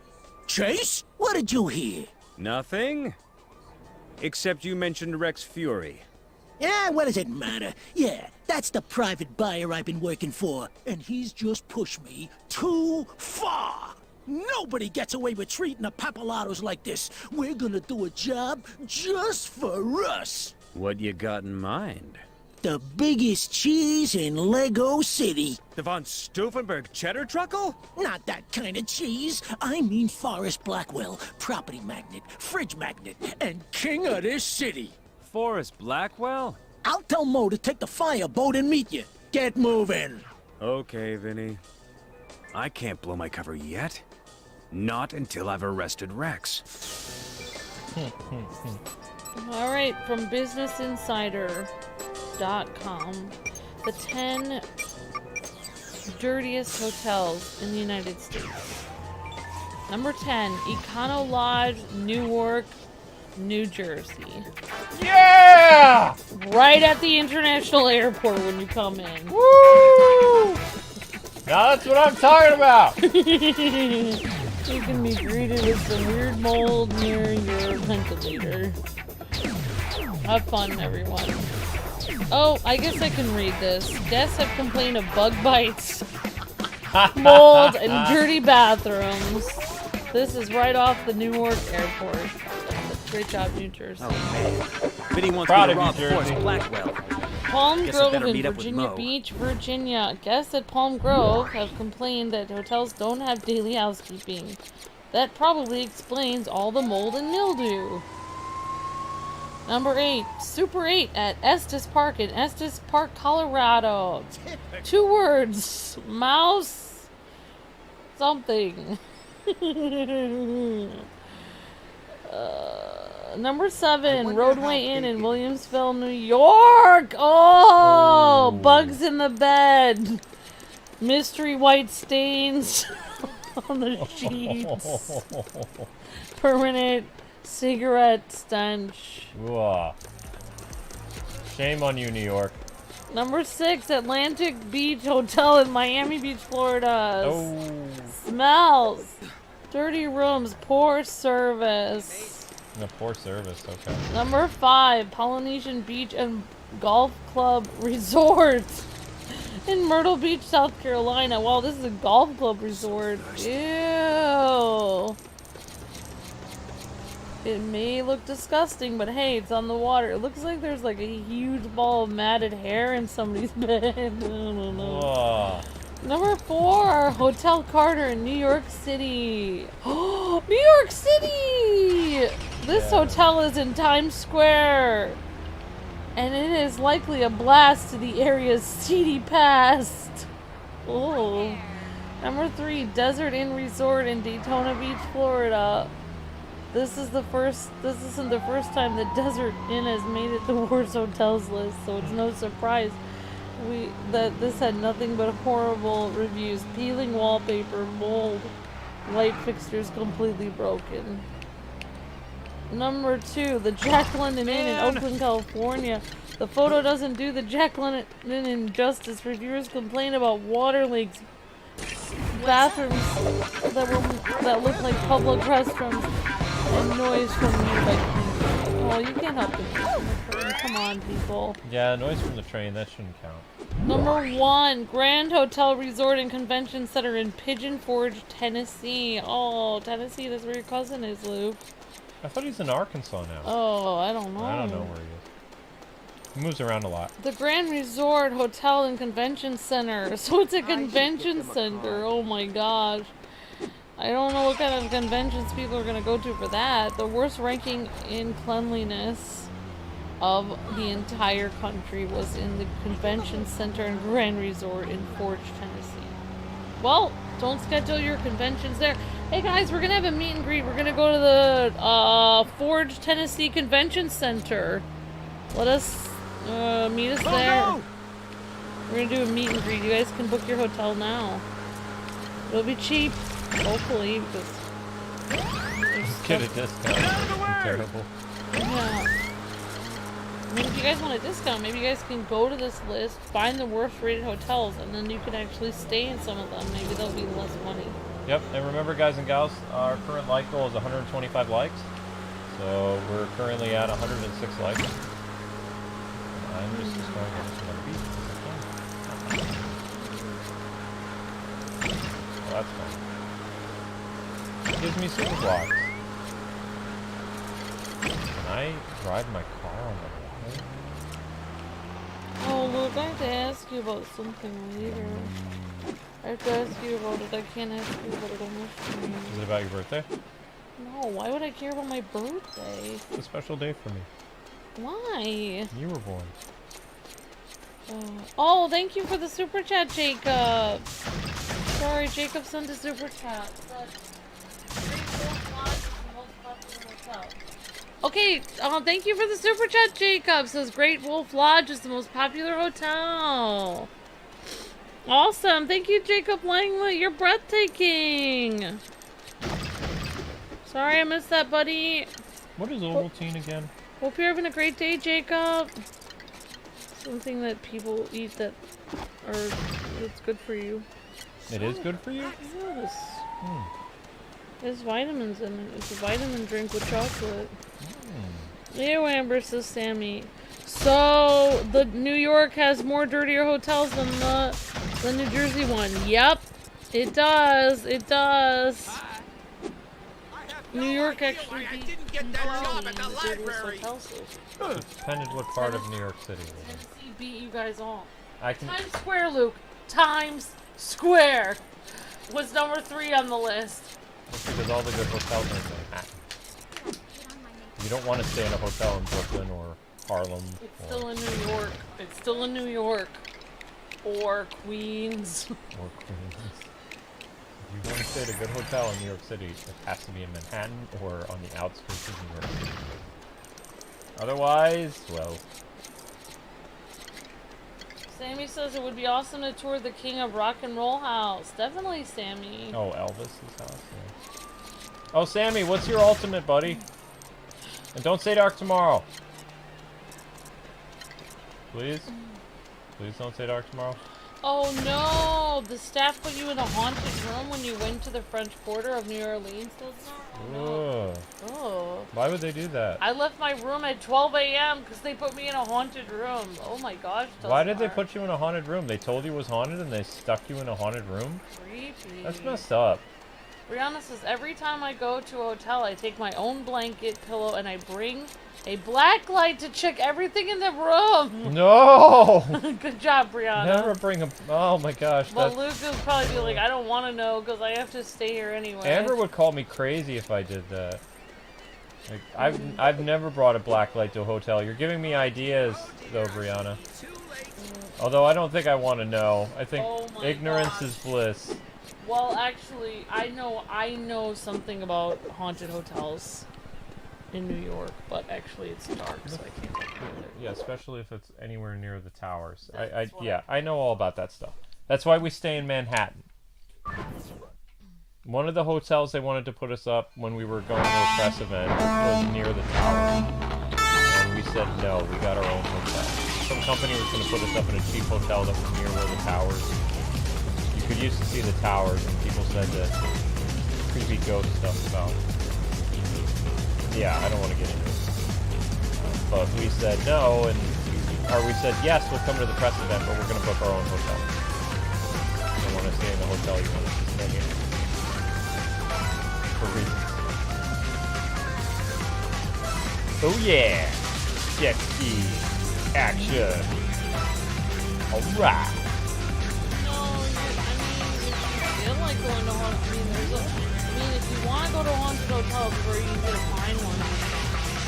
Chase? What did you hear? Nothing. Except you mentioned Rex Fury. Yeah, what does it matter? Yeah, that's the private buyer I've been working for, and he's just pushed me too far. Nobody gets away with treating the Papalatos like this. We're gonna do a job just for us. What you got in mind? The biggest cheese in Lego City. The von Stauffenberg cheddar truckle? Not that kind of cheese. I mean Forrest Blackwell, property magnate, fridge magnate, and king of this city. Forrest Blackwell? I'll tell Mo to take the fireboat and meet you. Get moving. Okay, Vinnie. I can't blow my cover yet. Not until I've arrested Rex. Alright, from BusinessInsider.com. The 10 dirtiest hotels in the United States. Number 10, Econo Lodge, Newark, New Jersey. Yeah! Right at the international airport when you come in. Woo! Now that's what I'm talking about! You can be greeted with some weird mold near your ventilator. Have fun, everyone. Oh, I guess I can read this. Guests have complained of bug bites, mold, and dirty bathrooms. This is right off the Newark airport. Great job, New Jersey. Oh, man. Vinnie wants Proud me to of rob you, Fort Jersey. Blackwell. Palm Guess I Grove better in meet up with Virginia Mo. Beach, Virginia. Guests at Palm Grove have complained that hotels don't have daily housekeeping. That probably explains all the mold and mildew. Number 8, Super 8 at Estes Park in Estes Park, Colorado. 2 words, mouse, something. Number 7, Roadway Inn in Williamsville, New York. Oh, bugs in the bed. Mystery white stains on the sheets. Permanent cigarette stench. Ooh. Shame on you, New York. Number 6, Atlantic Beach Hotel in Miami Beach, Florida. Oh. Smells. Dirty rooms, poor service. No, poor service, okay. Number 5, Polynesian Beach and Golf Club Resort in Myrtle Beach, South Carolina. Wow, this is a golf club resort. Ew. It may look disgusting, but hey, it's on the water. It looks like there's like a huge ball of matted hair in somebody's bed. I don't know. Oh. Number 4, Hotel Carter in New York City. Oh, New York City! This hotel is in Times Square. And it is likely a blast to the area's seedy past. Oh. Number 3, Desert Inn Resort in Daytona Beach, Florida. This isn't the first time the Desert Inn has made it to the worst hotels list, so it's no surprise that this had nothing but horrible reviews. Peeling wallpaper, mold, light fixtures completely broken. Number 2, the Jack London Inn in Oakland, California. The photo doesn't do the Jack London Inn justice. Reviewers complain about water leaks, bathrooms that look like public restrooms, and noise from nearby cleaners. Oh, you can't help it. Come on, people. Yeah, noise from the train, that shouldn't count. Number 1, Grand Hotel Resort and Convention Center in Pigeon Forge, Tennessee. Oh, Tennessee, that's where your cousin is, Luke. I thought he's in Arkansas now. Oh, I don't know. I don't know where he is. He moves around a lot. The Grand Resort Hotel and Convention Center. So it's a convention center. Oh my gosh. I don't know what kind of conventions people are going to go to for that. The worst ranking in cleanliness of the entire country was in the Convention Center and Grand Resort in Forge, Tennessee. Well, don't schedule your conventions there. Hey guys, we're going to have a meet and greet. We're going to go to the Forge, Tennessee Convention Center. Let us meet us there. We're going to do a meet and greet. You guys can book your hotel now. It'll be cheap. Hopefully, because Get a discount. Terrible. yeah. I mean, if you guys want a discount, maybe you guys can go to this list, find the worst rated hotels, and then you can actually stay in some of them. Maybe they'll be less money. Yep, and remember, guys and gals, our current like goal is 125 likes. So we're currently at 106 likes. I'm just going to get this another beat. Oh, that's fun. It gives me super blocks. Can I drive my car on the water? Oh, look, I have to ask you about something later. I have to ask you about it. I can't ask you about it on this stream. Is it about your birthday? No, why would I care about my birthday? It's a special day for me. Why? You were born. Oh, thank you for the super chat, Jacob. Sorry, Jacob sent a super chat. Okay, thank you for the super chat, Jacob. Says Great Wolf Lodge is the most popular hotel. Awesome. Thank you, Jacob Langley. You're breathtaking. Sorry I missed that, buddy. What is Ovaltine again? Hope you're having a great day, Jacob. Something that people eat that it's good for you. It is good for you? Yes. There's vitamins in it. It's a vitamin drink with chocolate. Ew, Amber, says Sammy. So, the New York has more dirtier hotels than the New Jersey one. Yep, it does. It does. New York actually didn't get that job at the library. Depended what part of New York City it was in. Tennessee beat you guys all. I can. Times Square, Luke. Times Square was number 3 on the list. That's because all the good hotels are in Manhattan. You don't want to stay in a hotel in Brooklyn or Harlem. It's still in New York. It's still in New York. Or Queens. Or Queens. If you want to stay at a good hotel in New York City, it has to be in Manhattan or on the outskirts of New York City. Otherwise, well... Sammy says it would be awesome to tour the King of Rock and Roll house. Definitely, Sammy. Oh, Elvis's house? Yeah. Oh, Sammy, what's your ultimate, buddy? And don't say Dark Tomorrow. Please? Please don't say Dark Tomorrow. Oh no! The staff put you in a haunted room when you went to the French Quarter of New Orleans. Oh. Oh. Why would they do that? I left my room at 12 a.m. because they put me in a haunted room. Oh my gosh. Why did they put you in a haunted room? They told you it was haunted and they stuck you in a haunted room? Creepy. That's messed up. Brianna says, every time I go to a hotel, I take my own blanket, pillow, and I bring a black light to check everything in the room. No! Good job, Brianna. Never bring a... Oh my gosh. Well, Luke would probably be like, I don't want to know because I have to stay here anyway. Amber would call me crazy if I did that. Like, I've never brought a black light to a hotel. You're giving me ideas, though, Brianna. Although I don't think I want to know. I think ignorance is bliss. Well, actually, I know something about haunted hotels in New York, but actually it's dark, so I can't go there. Yeah, especially if it's anywhere near the towers. Yeah, I know all about that stuff. That's why we stay in Manhattan. One of the hotels they wanted to put us up when we were going to a press event was near the towers. And we said no, we got our own hotel. Some company was going to put us up in a cheap hotel that was near where the towers. You could used to see the towers, and people said that creepy ghost stuff about. Yeah, I don't want to get into it. But we said no, or we said yes, we'll come to the press event, but we're going to book our own hotel. You don't want to stay in the hotel, you want to stay in. For reasons. Oh yeah! Sexy action. Alright. I feel like going to haunted. If you want to go to a haunted hotel, it's very easy to find one.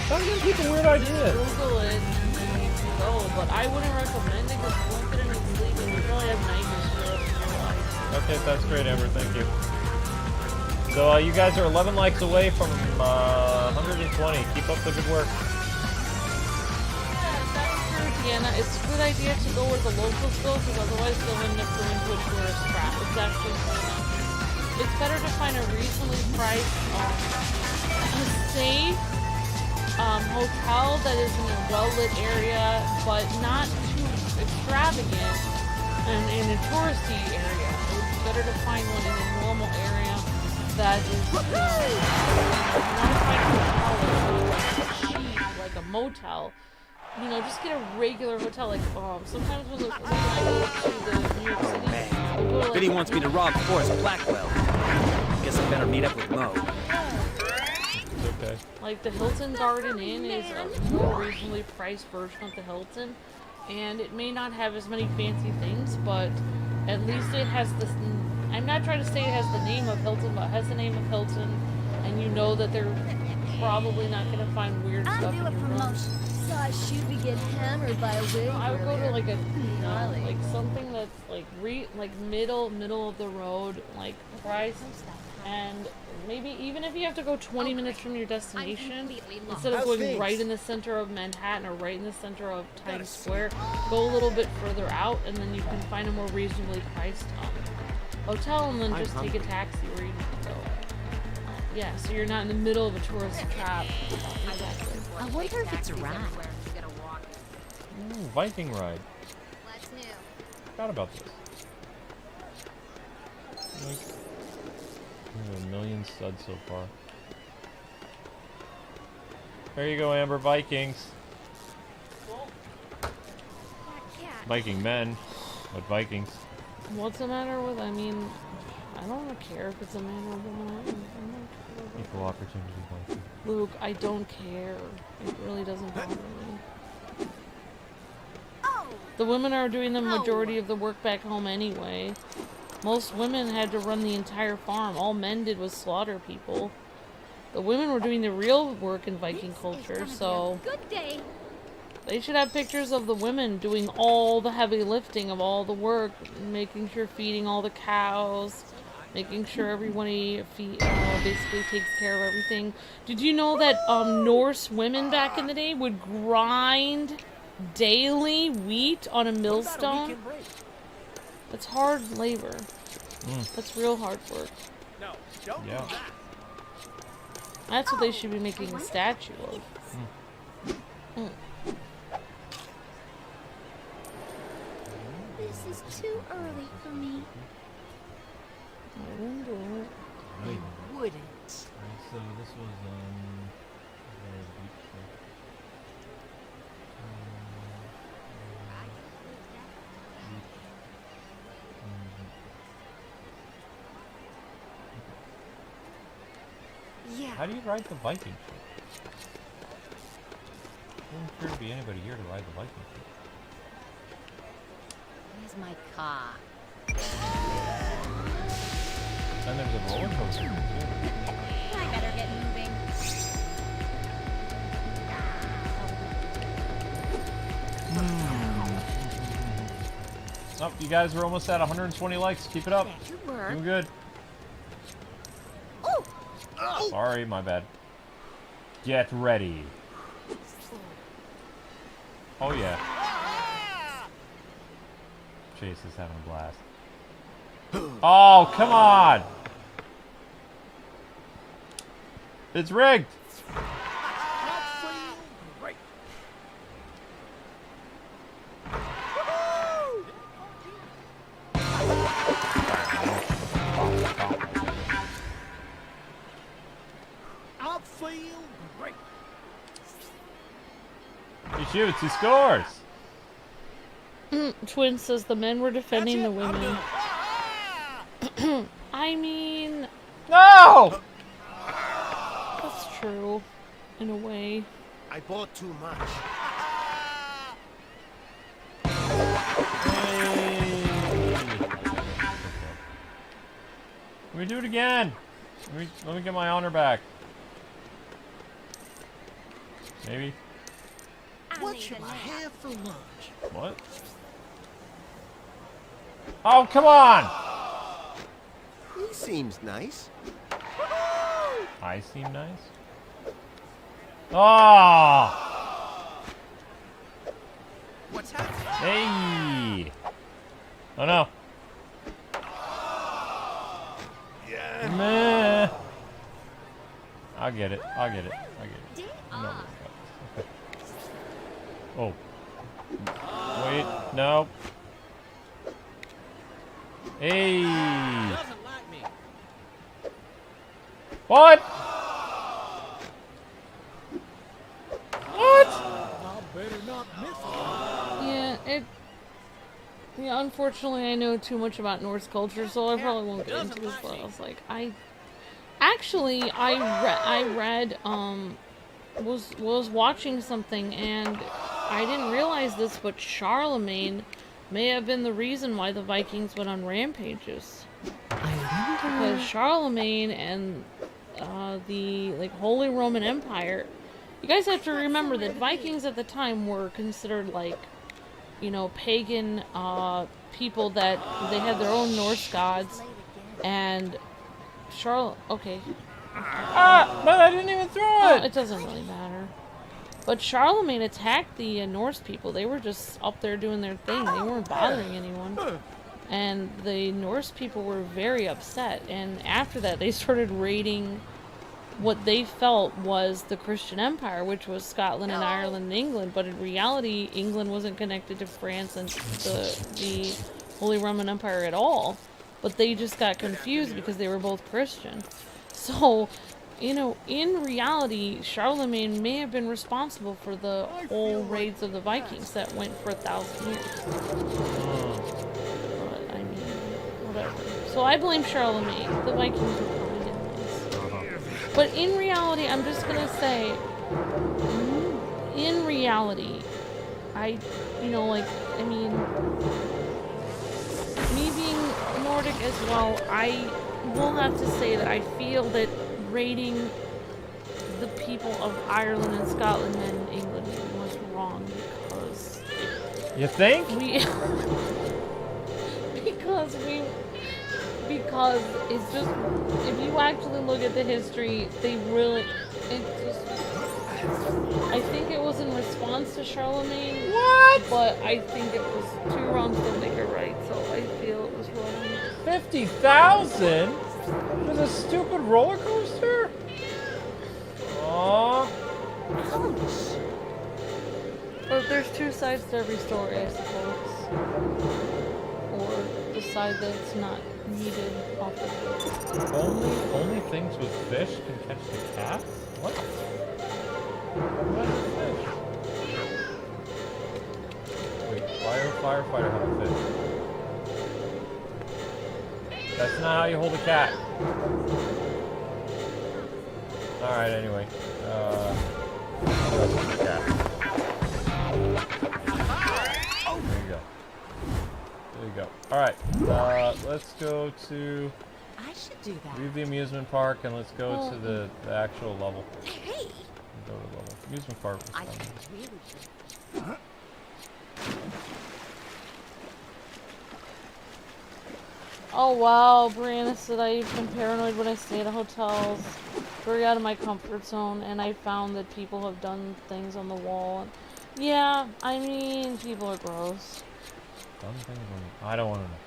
Don't give people weird ideas. Google it and you can go, but I wouldn't recommend it because you won't get any sleep and you probably have nightmares for the rest of your life. Okay, that's great, Amber. Thank you. So you guys are 11 likes away from 120. Keep up the good work. Deanna, it's a good idea to go where the locals go because otherwise they'll end up going to a tourist trap. It's actually it's better to find a reasonably priced, safe hotel that is in a well-lit area, but not too extravagant and in a touristy area. It's better to find one in a normal area that is, you want to find a hotel that's cheap, like a motel. You know, just get a regular hotel. Like, sometimes when I go to the New York City, I'll go to, like, Vinnie wants me to rob Forrest Blackwell. Guess I better meet up with Mo. Okay. Like, the Hilton Garden Inn is a more reasonably priced version of the Hilton. And it may not have as many fancy things, but at least it has this... I'm not trying to say it has the name of Hilton, but it has the name of Hilton. And you know that they're probably not going to find weird stuff in your room. So I should we get hammered by a wig? I would go to like a like something that's like middle of the road, like price, and maybe even if you have to go 20 minutes from your destination, instead of going right in the center of Manhattan or right in the center of Times Square, go a little bit further out, and then you can find a more reasonably priced hotel, and then just take a taxi where you need to go. Yeah, so you're not in the middle of a tourist trap. Exactly. I wonder if it's a ride. Ooh, Viking ride. What's new? Forgot about this. Like, we have a million studs so far. There you go, Amber. Vikings. Viking men, but Vikings. What's the matter with? I mean, I don't care if it's a man or a woman. I don't care. Equal opportunity Viking. Luke, I don't care. It really doesn't bother me. The women are doing the majority of the work back home anyway. Most women had to run the entire farm. All men did was slaughter people. The women were doing the real work in Viking culture, so Good day. they should have pictures of the women doing all the heavy lifting of all the work, making sure feeding all the cows, making sure everybody basically takes care of everything. Did you know that Norse women back in the day would grind daily wheat on a millstone? That's hard labor. That's real hard work. No, don't Yeah. do that. That's what they should be making a statue of. This is too early for me. I wouldn't do it. Right. Wouldn't. So this was where the beach was. Yeah. How do you ride the Viking ship? There doesn't appear to be anybody here to ride the Viking ship. Where's my car? And there's a roller coaster here too. I better get moving. Oh, you guys are almost at 120 likes. Keep it up. That should work. Doing good. Oh! Sorry, my bad. Get ready. Oh yeah. Chase is having a blast. Oh, come on! It's rigged! I feel great. He shoots, he scores! Twin says the men were defending the women. I mean, No! that's true, in a way. I bought too much. Can we do it again? Let me get my honor back. Maybe? What should I have for lunch? What? Oh, come on! He seems nice. I seem nice. Oh! What's happening? Hey! Oh no. Yeah. Meh. I'll get it. I'll get it. I'll get it. No, okay. Oh. Wait. No. Hey! Doesn't like me. What? What? I better not miss it. Yeah, unfortunately I know too much about Norse culture, so I probably won't get into this, but I was like, I was watching something, and I didn't realize this, but Charlemagne may have been the reason why the Vikings went on rampages. Because Charlemagne and the Holy Roman Empire, you guys have to remember that Vikings at the time were considered pagan people, that they had their own Norse gods, and okay. Ah! But I didn't even throw it! It doesn't really matter. But Charlemagne attacked the Norse people. They were just up there doing their thing. They weren't bothering anyone. And the Norse people were very upset. And after that, they started raiding what they felt was the Christian Empire, which was Scotland and Ireland and England. But in reality, England wasn't connected to France and the Holy Roman Empire at all. But they just got confused because they were both Christian. So, you know, in reality, Charlemagne may have been responsible for the whole raids of the Vikings that went for 1,000 years. But, I mean, whatever. So I blame Charlemagne. The Vikings were probably enemies. But in reality, I'm just gonna say, in reality, me being Nordic as well, I will have to say that I feel that raiding the people of Ireland and Scotland and England was wrong because... You think? Because it's just, if you actually look at the history, I think it was in response to Charlemagne. What? But I think it was two wrongs don't make it right, so I feel it was wrong. 50,000 for the stupid roller coaster? Aww. But there's two sides to every story, I suppose. Or the side that's not needed off the boat. Only things with fish can catch the cat? What? What is fish? Wait, why would a firefighter have a fish? That's not how you hold a cat. Alright, anyway. Cat. There you go. There you go. Alright, let's go to... I should do that. Leave the amusement park and let's go to the actual level. Hey! Go to the level. Amusement park was fun. Really... Oh wow, Brianna said I've been paranoid when I stay at hotels. Very out of my comfort zone, and I found that people have done things on the wall. Yeah, I mean, people are gross. Done things on... I don't want to know.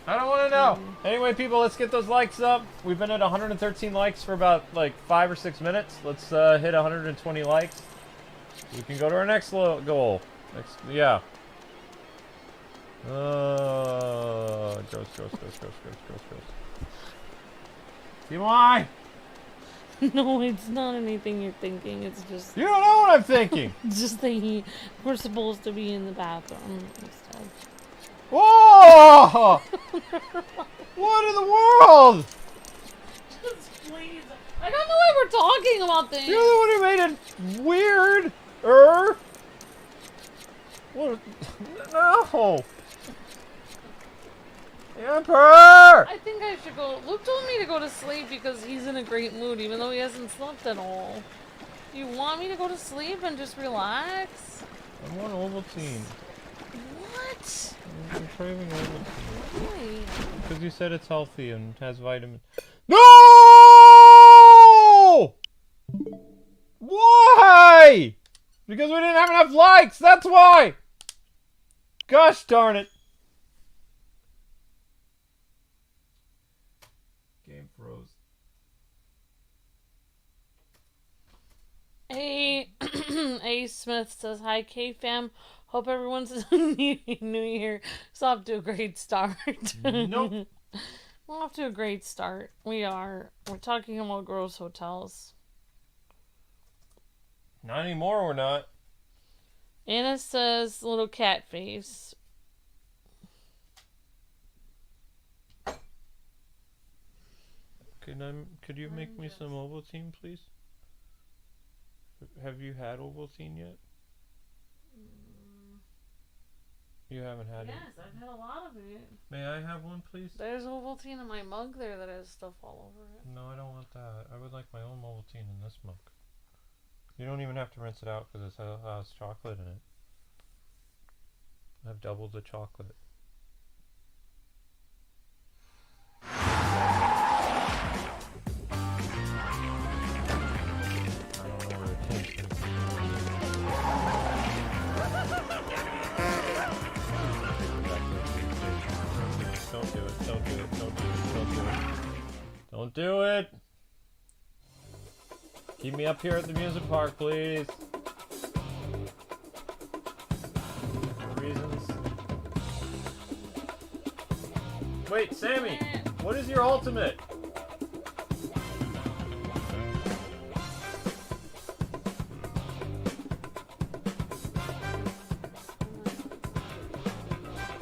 I don't want to know! Anyway, people, let's get those likes up. We've been at 113 likes for about, like, 5 or 6 minutes. Let's hit 120 likes. We can go to our next goal. Yeah. Gross. TMI! No, it's not anything you're thinking. It's just... You don't know what I'm thinking! just thinking we're supposed to be in the bathroom instead. Whoa! What in the world? Just please. I don't know why we're talking about things. You're the one who made it weird. What? No. Emperor! I think I should go. Luke told me to go to sleep because he's in a great mood, even though he hasn't slept at all. You want me to go to sleep and just relax? I want Ovaltine. What? I'm craving Ovaltine. Why? Because you said it's healthy and has vitamin. No! Why? Because we didn't have enough likes. That's why. Gosh darn it. Game froze. Hey, A. Smith says, hi, K-Fam. Hope everyone's New Year is off to a great start. Nope. We're off to a great start. We are. We're talking about gross hotels. Not anymore, we're not. Anna says, little cat face. Could you make me some Ovaltine, please? Have you had Ovaltine yet? You haven't had it? Yes, I've had a lot of it. May I have one, please? There's Ovaltine in my mug there that has stuff all over it. No, I don't want that. I would like my own Ovaltine in this mug. You don't even have to rinse it out because it has chocolate in it. I've doubled the chocolate. I don't know where it came from. Don't do it. Don't do it. Don't do it. Don't do it. Don't do it. Keep me up here at the amusement park, please. Reasons. Wait, Sammy, what is your ultimate?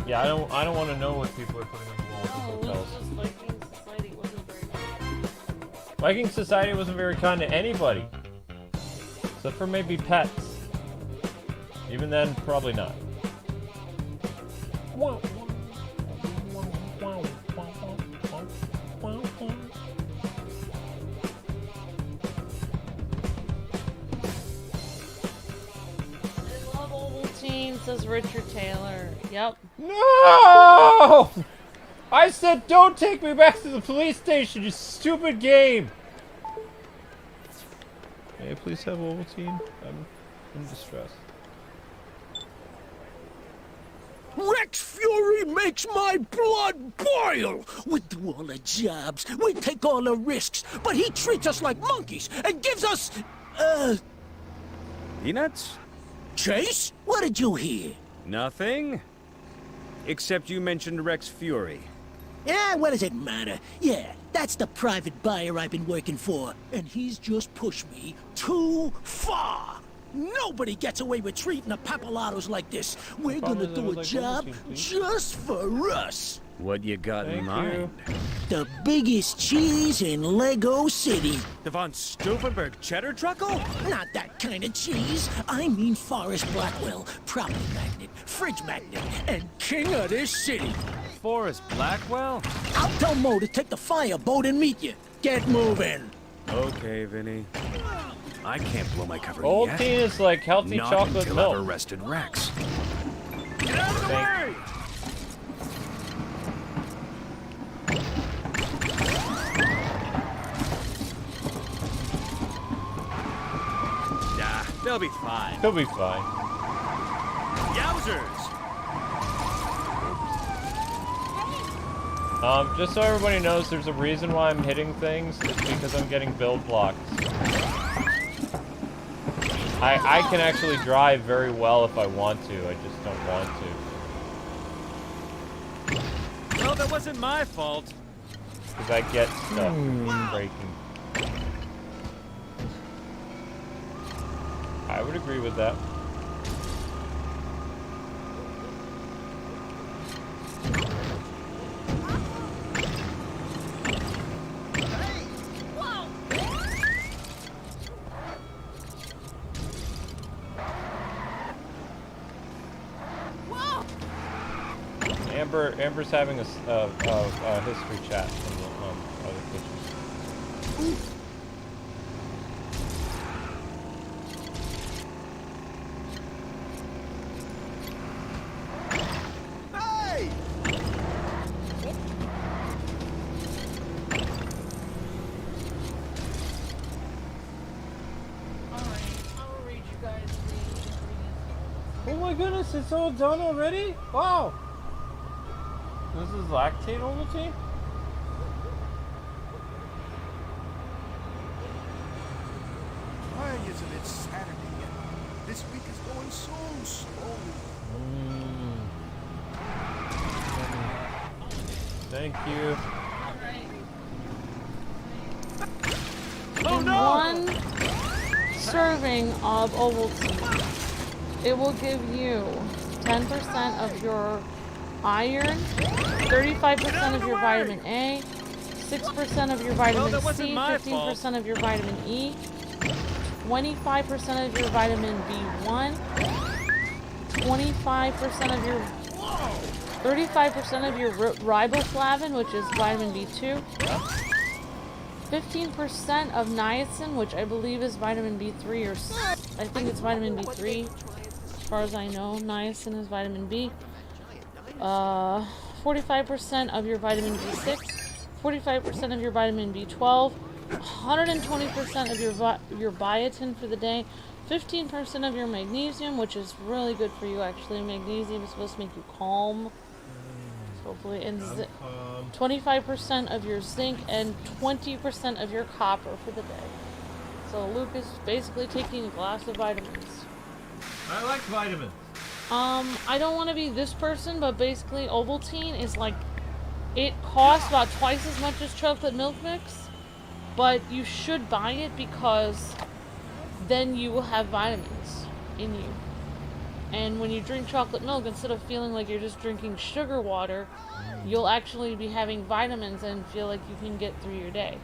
Yeah, I don't want to know what people are putting on the walls of No, it hotels. was just Viking Society wasn't very good. Viking Society wasn't very kind to anybody. Except for maybe pets. Even then, probably not. I love Ovaltine, says Richard Taylor. Yep. No! I said don't take me back to the police station, you stupid game! May I please have Ovaltine? I'm in distress. Rex Fury makes my blood boil! We do all the jobs, we take all the risks, but he treats us like monkeys and gives us, Peanuts? Chase? What did you hear? Nothing. Except you mentioned Rex Fury. Yeah, what does it matter? Yeah, that's the private buyer I've been working for, and he's just pushed me too far. Nobody gets away with treating the papalatos like this. We're gonna do a job just for us. What you got in Thank mind? The biggest cheese in Lego City. The Von Stauffenberg cheddar truckle? Not that kind of cheese. I mean Forrest Blackwell, property magnate, fridge magnate, and king of this city. Forrest Blackwell? I'll tell Mo to take the fireboat and meet you. Get moving. Okay, Vinny. I can't blow my cover Old yet. tea is like healthy Not chocolate until milk. I've arrested Rex. Get out of the way! Nah, they'll be fine. He'll be fine. Yowzers! Just so everybody knows, there's a reason why I'm hitting things. It's because I'm getting build blocks. I can actually drive very well if I want to. I just don't want to. Well, that wasn't my fault. Because I get stuff breaking. I would agree with that. Amber's having a history chat from the other kitchen. Hey! Alright, I'll read you guys the Oh my goodness, it's all done already? Wow! This is lactate Ovaltine? Why isn't it Saturday yet? This week is going so slowly. Thank you. In one serving of Ovaltine, it will give you 10% of your iron, 35% of your vitamin A, 6% of your vitamin C, 15% of your vitamin E, 25% of your vitamin B1, 25% of your 35% of your riboflavin, which is vitamin B2, 15% of niacin, which I believe is vitamin B3, or I think it's vitamin B3. As far as I know, niacin is vitamin B. 45% of your vitamin B6, 45% of your vitamin B12, 120% of your biotin for the day, 15% of your magnesium, which is really good for you actually. Magnesium is supposed to make you calm. So hopefully, and 25% of your zinc and 20% of your copper for the day. So Luke is basically taking a glass of vitamins. I like vitamins. I don't want to be this person, but basically Ovaltine is like, it costs about twice as much as chocolate milk mix, but you should buy it because then you will have vitamins in you. And when you drink chocolate milk, instead of feeling like you're just drinking sugar water, you'll actually be having vitamins and feel like you can get through your day.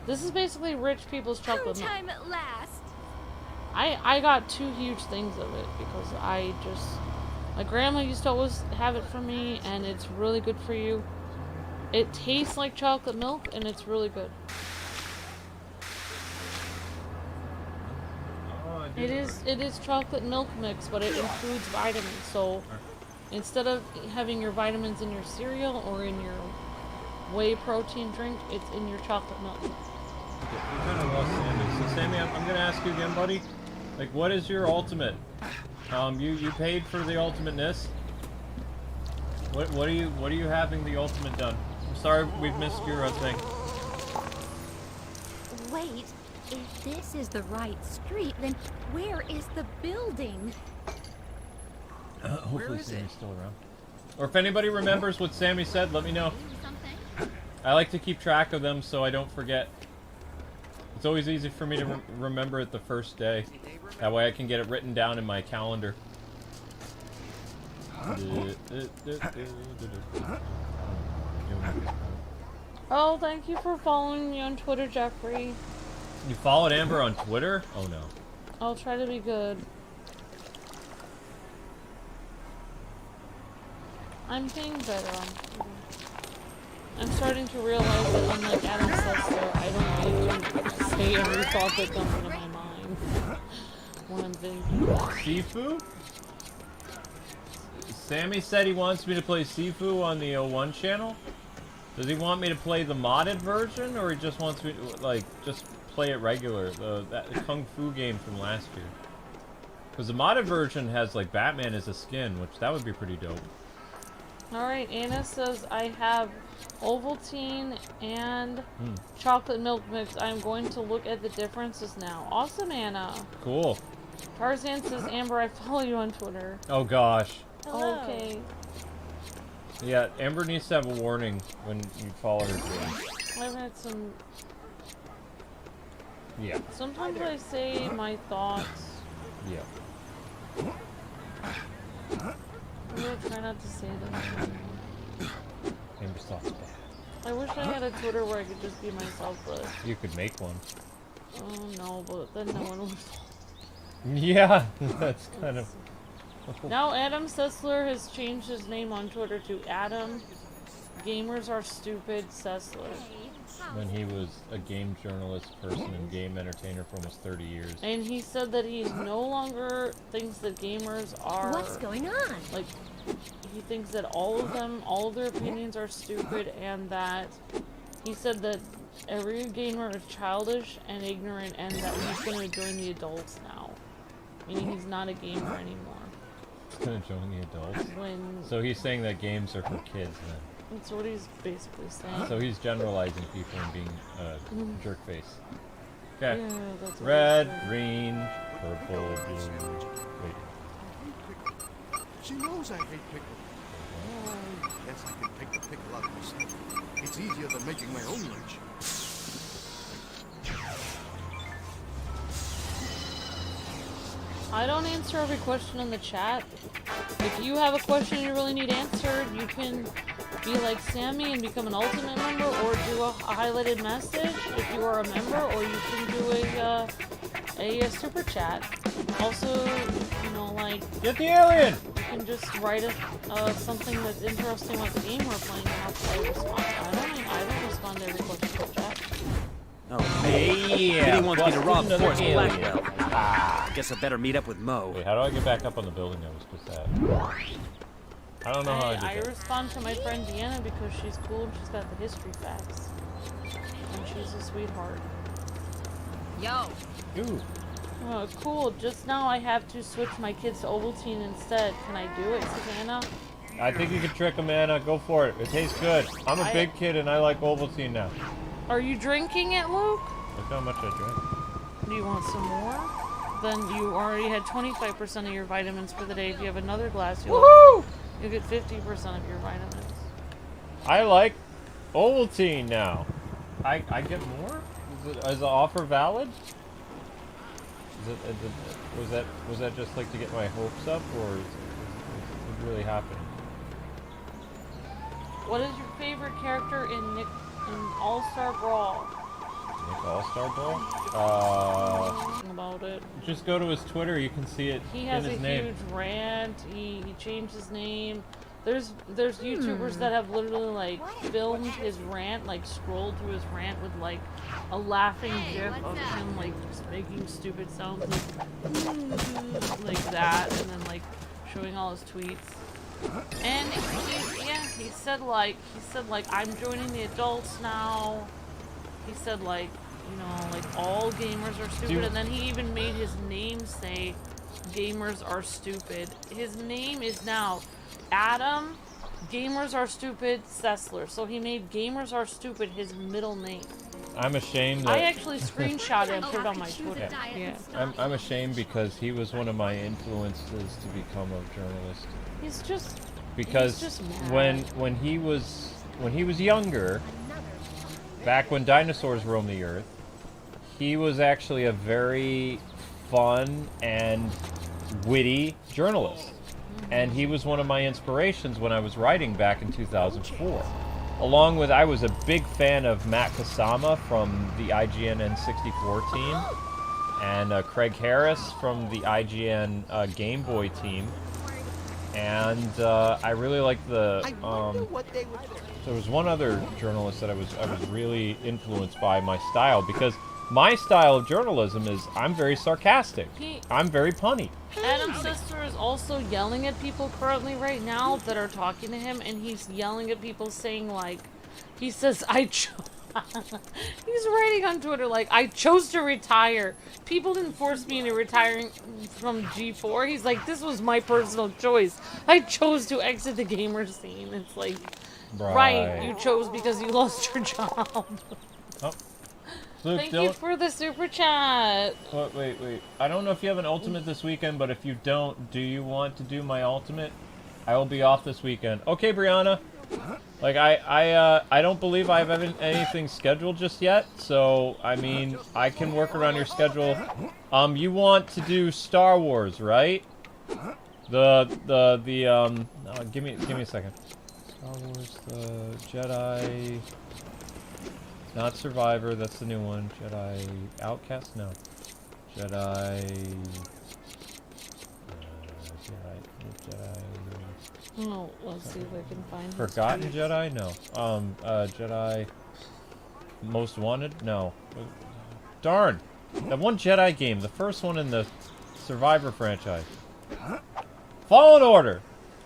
This is basically rich people's chocolate milk. Time at last. I got 2 huge things of it because my grandma used to always have it for me, and it's really good for you. It tastes like chocolate milk, and it's really good. It is chocolate milk mix, but it includes vitamins. So instead of having your vitamins in your cereal or in your whey protein drink, it's in your chocolate milk. Okay, we kind of lost Sammy. So Sammy, I'm gonna ask you again, buddy. Like, what is your ultimate? You paid for the ultimateness. What are you having the ultimate done? I'm sorry we've missed your thing. Wait, if this is the right street, then where is the building? Hopefully Sammy's still around. Or if anybody remembers what Sammy said, let me know. I like to keep track of them so I don't forget. It's always easy for me to remember it the first day. That way I can get it written down in my calendar. Oh, thank you for following me on Twitter, Jeffrey. You followed Amber on Twitter? Oh no. I'll try to be good. I'm getting better on Twitter. I'm starting to realize that unlike Adam Sessler, I don't need to say every thought that comes into my mind when I'm thinking. Sifu? Sammy said he wants me to play Sifu on the 01 channel. Does he want me to play the modded version, or he just wants me to, like, just play it regular, that Kung Fu game from last year? Because the modded version has, like, Batman as a skin, which that would be pretty dope. Alright, Anna says I have Ovaltine and chocolate milk mix. I'm going to look at the differences now. Awesome, Anna. Cool. Tarzan says, Amber, I follow you on Twitter. Oh gosh. Hello. Okay. Yeah, Amber needs to have a warning when you follow her Twitter. I've had some... Yeah. Sometimes I say my thoughts. Yeah. I'm gonna try not to say them. Amber's thoughts bad. I wish I had a Twitter where I could just be myself, but... You could make one. Oh no, but then no one would... Yeah, that's kind of... Now Adam Sessler has changed his name on Twitter to Adam Gamers Are Stupid Sessler. When he was a game journalist person and game entertainer for almost 30 years. And he said that he no longer thinks that gamers are... What's going on? Like, he thinks that all of their opinions are stupid, and that he said that every gamer is childish and ignorant, and that he's going to join the adults now. Meaning he's not a gamer anymore. He's going to join the adults? When... So he's saying that games are for kids then? That's what he's basically saying. So he's generalizing people and being a jerk face. Okay. Yeah, that's what red, green, purple, blue. Wait. She knows I hate pickle. Guess I can pick the pickle out myself. It's easier than making my own lunch. I don't answer every question in the chat. If you have a question you really need answered, you can be like Sammy and become an ultimate member, or do a highlighted message if you are a member, or you can do a super chat. Also, you know, like, get the alien! You can just write something that's interesting about the game we're playing, and I'll play respond. I don't respond to every question in the chat. Oh, hey, Vinnie wants me to rob Forrest Blackwell. Guess I better meet up with Mo. Wait, how do I get back up on the building I was just at? I don't know how I did I that. respond to my friend Deanna because she's cool and she's got the history facts. And she's a sweetheart. Yo. Ooh. Oh, cool. Just now I have to switch my kids to Ovaltine instead. Can I do it, Savannah? I think you can trick them, Anna. Go for it. It tastes good. I'm a big kid and I like Ovaltine now. Are you drinking it, Luke? Look how much I drank. Do you want some more? Then you already had 25% of your vitamins for the day. If you have another glass, you'll get 50% of your vitamins. I like Ovaltine now. I get more? Is the offer valid? Was that just like to get my hopes up, or is it really happening? What is your favorite character in All-Star Brawl? Nick All-Star Brawl? About it. Just go to his Twitter, you can see it He has in his a name. huge rant. He changed his name. There's YouTubers that have literally like filmed his rant, like scrolled through his rant with like a laughing gif of him like just making stupid sounds like that, and then like showing all his tweets. And he said like I'm joining the adults now. He said like, you know, like all gamers are stupid, and then he even made his name say gamers are stupid. His name is now Adam Gamers Are Stupid Sessler. So he made Gamers Are Stupid his middle name. I'm ashamed that... I actually screenshot it and put it on my Twitter. Yeah. I'm ashamed because he was one of my influences to become a journalist. He's just... Because he's just mad. when he was younger, back when dinosaurs roamed the earth, he was actually a very fun and witty journalist. And he was one of my inspirations when I was writing back in 2004. Along with, I was a big fan of Matt Kasama from the IGN N64 team, and Craig Harris from the IGN Game Boy team. And I really liked the, there was one other journalist that I was really influenced by my style, because my style of journalism is I'm very sarcastic. I'm very punny. Adam Sessler is also yelling at people currently right now that are talking to him, and he's yelling at people saying like, he says, he's writing on Twitter like, I chose to retire. People didn't force me into retiring from G4. He's like, this was my personal choice. I chose to exit the gamer scene. It's like, right, you chose because you lost your job. Oh. Luke, Thank you for the super chat. Wait. I don't know if you have an ultimate this weekend, but if you don't, do you want to do my ultimate? I will be off this weekend. Okay, Brianna. Like, I don't believe I have anything scheduled just yet, so, I mean, I can work around your schedule. You want to do Star Wars, right? No, give me a second. Star Wars, the Jedi... Not Survivor, that's the new one. Jedi Outcast? No. Jedi... Oh, let's see if I can find Forgotten Jedi? No. Jedi... Most Wanted? No. Darn! That one Jedi game, the first one in the Survivor franchise. Fallen Order!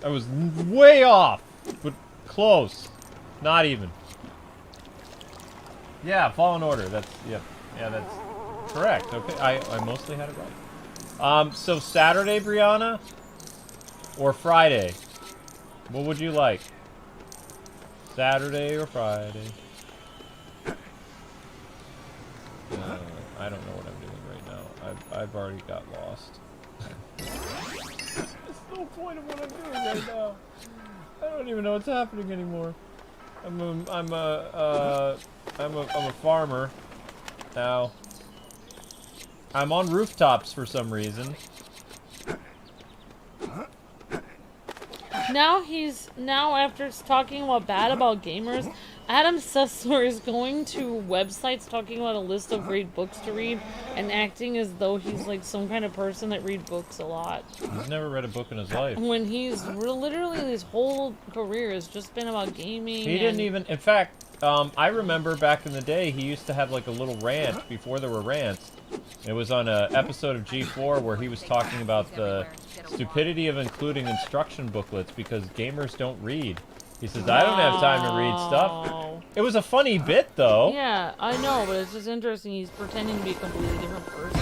I was way off! But close. Not even. Yeah, Fallen Order. That's, yeah, that's correct. Okay, I mostly had it right. So Saturday, Brianna? Or Friday? What would you like? Saturday or Friday? I don't know what I'm doing right now. I've already got lost. There's no point of what I'm doing right now. I don't even know what's happening anymore. I'm a farmer now. I'm on rooftops for some reason. Now after talking bad about gamers, Adam Sessler is going to websites talking about a list of great books to read and acting as though he's like some kind of person that reads books a lot. He's never read a book in his life. When he's literally his whole career has just been about gaming. He didn't even, in fact, I remember back in the day he used to have like a little rant before there were rants. It was on an episode of G4 where he was talking about the stupidity of including instruction booklets because gamers don't read. He says, I don't have time to read stuff. It was a funny bit, though. Yeah, I know, but it's just interesting. He's pretending to be a completely different person.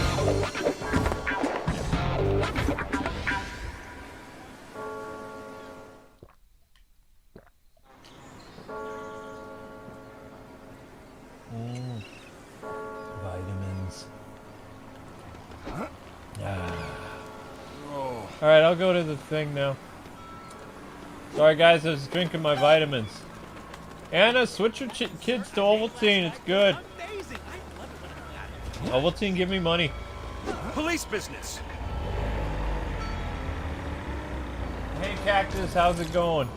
Vitamins. Alright, I'll go to the thing now. Sorry guys, I was drinking my vitamins. Anna, switch your kids to Ovaltine, it's good. Ovaltine, give me money. Police business. Hey Cactus, how's it going?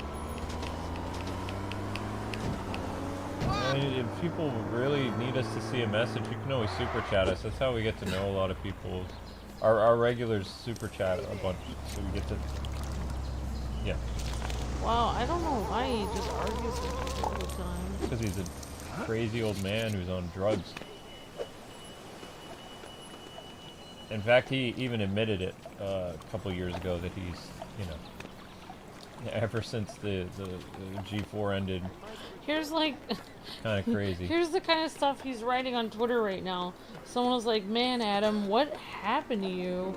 If people really need us to see a message, you can always super chat us. That's how we get to know a lot of people. Our regulars super chat a bunch, so we get to... Yeah. Wow, I don't know why he just argues with people all the time. Because he's a crazy old man who's on drugs. In fact, he even admitted it a couple years ago that he's, you know, ever since the G4 ended. Here's like... kind of crazy. Here's the kind of stuff he's writing on Twitter right now. Someone was like, man, Adam, what happened to you?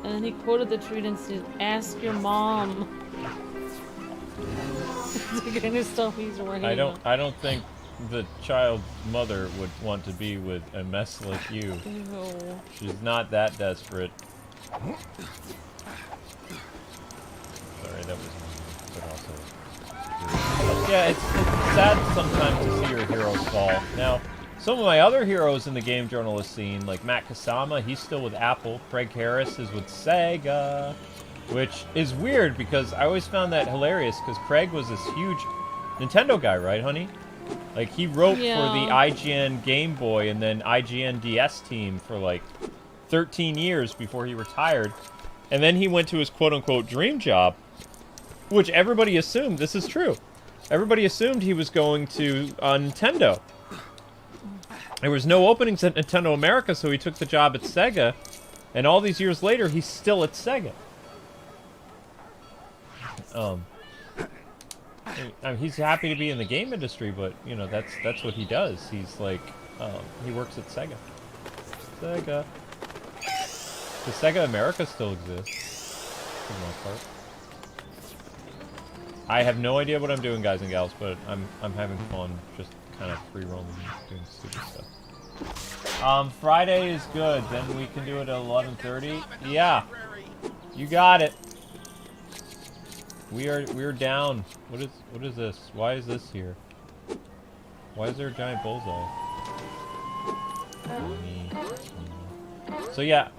And then he quoted the tweet and said, ask your mom. The kind of stuff he's writing. I don't think the child's mother would want to be with a mess like you. No. She's not that desperate. Sorry, that was but also... Yeah, it's sad sometimes to see your heroes fall. Now, some of my other heroes in the game journalist scene, like Matt Kasama, he's still with Apple. Craig Harris is with Sega. Which is weird because I always found that hilarious because Craig was this huge Nintendo guy, right, honey? Like, he wrote for the IGN Game Boy and then IGN DS team for like 13 years before he retired. And then he went to his quote-unquote dream job, which everybody assumed, this is true, everybody assumed he was going to Nintendo. There was no openings at Nintendo America, so he took the job at Sega. And all these years later, he's still at Sega. I mean, he's happy to be in the game industry, but you know that's what he does. He's like, he works at Sega. Sega. The Sega America still exists, for the most part. I have no idea what I'm doing, guys and gals, but I'm having fun, just kind of free roaming, doing stupid stuff. Friday is good. Then we can do it at 11:30. Yeah, you got it. We're down. What is this? Why is this here? Why is there a giant bullseye? So yeah,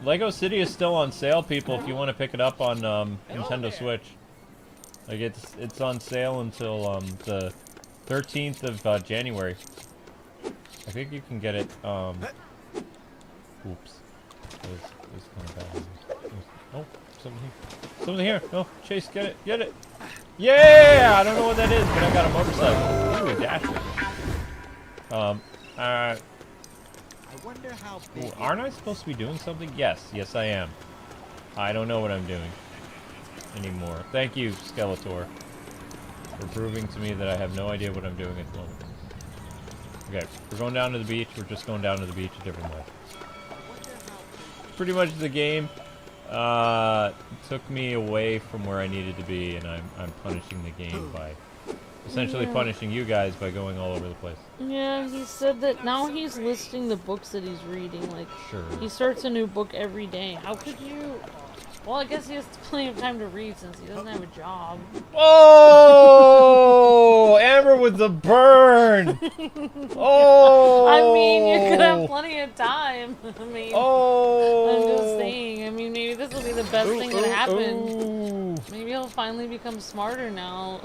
Lego City is still on sale, people. If you want to pick it up on Nintendo Switch, like it's on sale until the 13th of January. I think you can get it. Oops, that was kind of bad. Oh. Something here. No, Chase, get it. Get it. Yeah! I don't know what that is, but I got a motorcycle. Ooh, a dasher. I wonder how big aren't I supposed to be doing something? Yes, I am. I don't know what I'm doing anymore. Thank you, Skeletor, for proving to me that I have no idea what I'm doing at the moment. Okay, we're going down to the beach. We're just going down to the beach a different way. Pretty much the game. Took me away from where I needed to be, and I'm punishing the game by essentially punishing you guys by going all over the place. Yeah, he said that now he's listing the books that he's reading. Like, he starts a new book every day. How could you? Well, I guess he has plenty of time to read since he doesn't have a job. Oh, Amber with the burn. Oh, I mean, you could have plenty of time. I mean, I'm just saying. I mean, maybe this will be the best thing that happened. Maybe he'll finally become smarter now.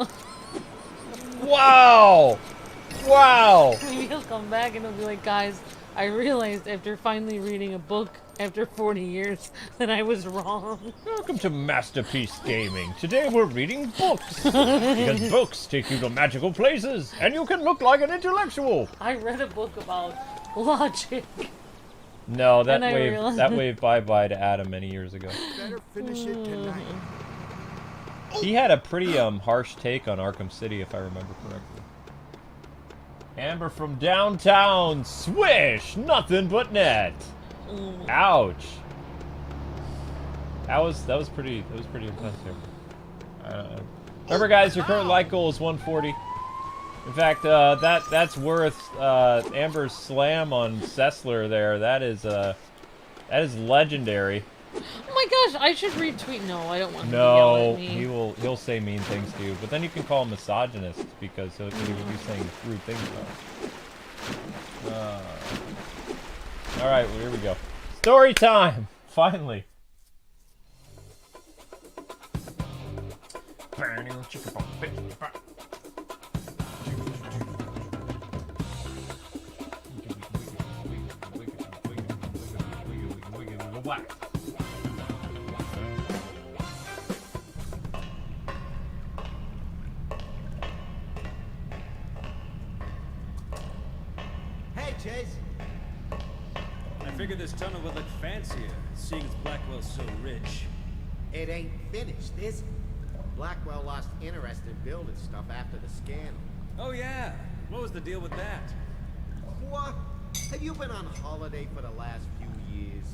Wow. Wow. Maybe he'll come back and he'll be like, guys, I realized after finally reading a book after 40 years that I was wrong. Welcome to Masterpiece Gaming. Today we're reading books. Because books take you to magical places, and you can look like an intellectual. I read a book about logic. No, that waved bye-bye to Adam many years ago. Better finish it tonight. He had a pretty harsh take on Arkham City, if I remember correctly. Amber from downtown, swish, nothing but net. Ouch. That was pretty impressive. Remember, guys, your current like goal is 140. In fact, that's worth Amber's slam on Sessler there. That is legendary. my gosh, I should retweet. No, I don't want him to No, yell at me. he'll say mean things to you, but then you can call him misogynist because he will be saying rude things about you. All right, well, here we go. Story time, finally. Hey, Chase. I figured this tunnel would look fancier, seeing as Blackwell's so rich. It ain't finished, is it? Blackwell lost interest in building stuff after the scandal. Oh yeah, what was the deal with that? What? Have you been on holiday for the last few years?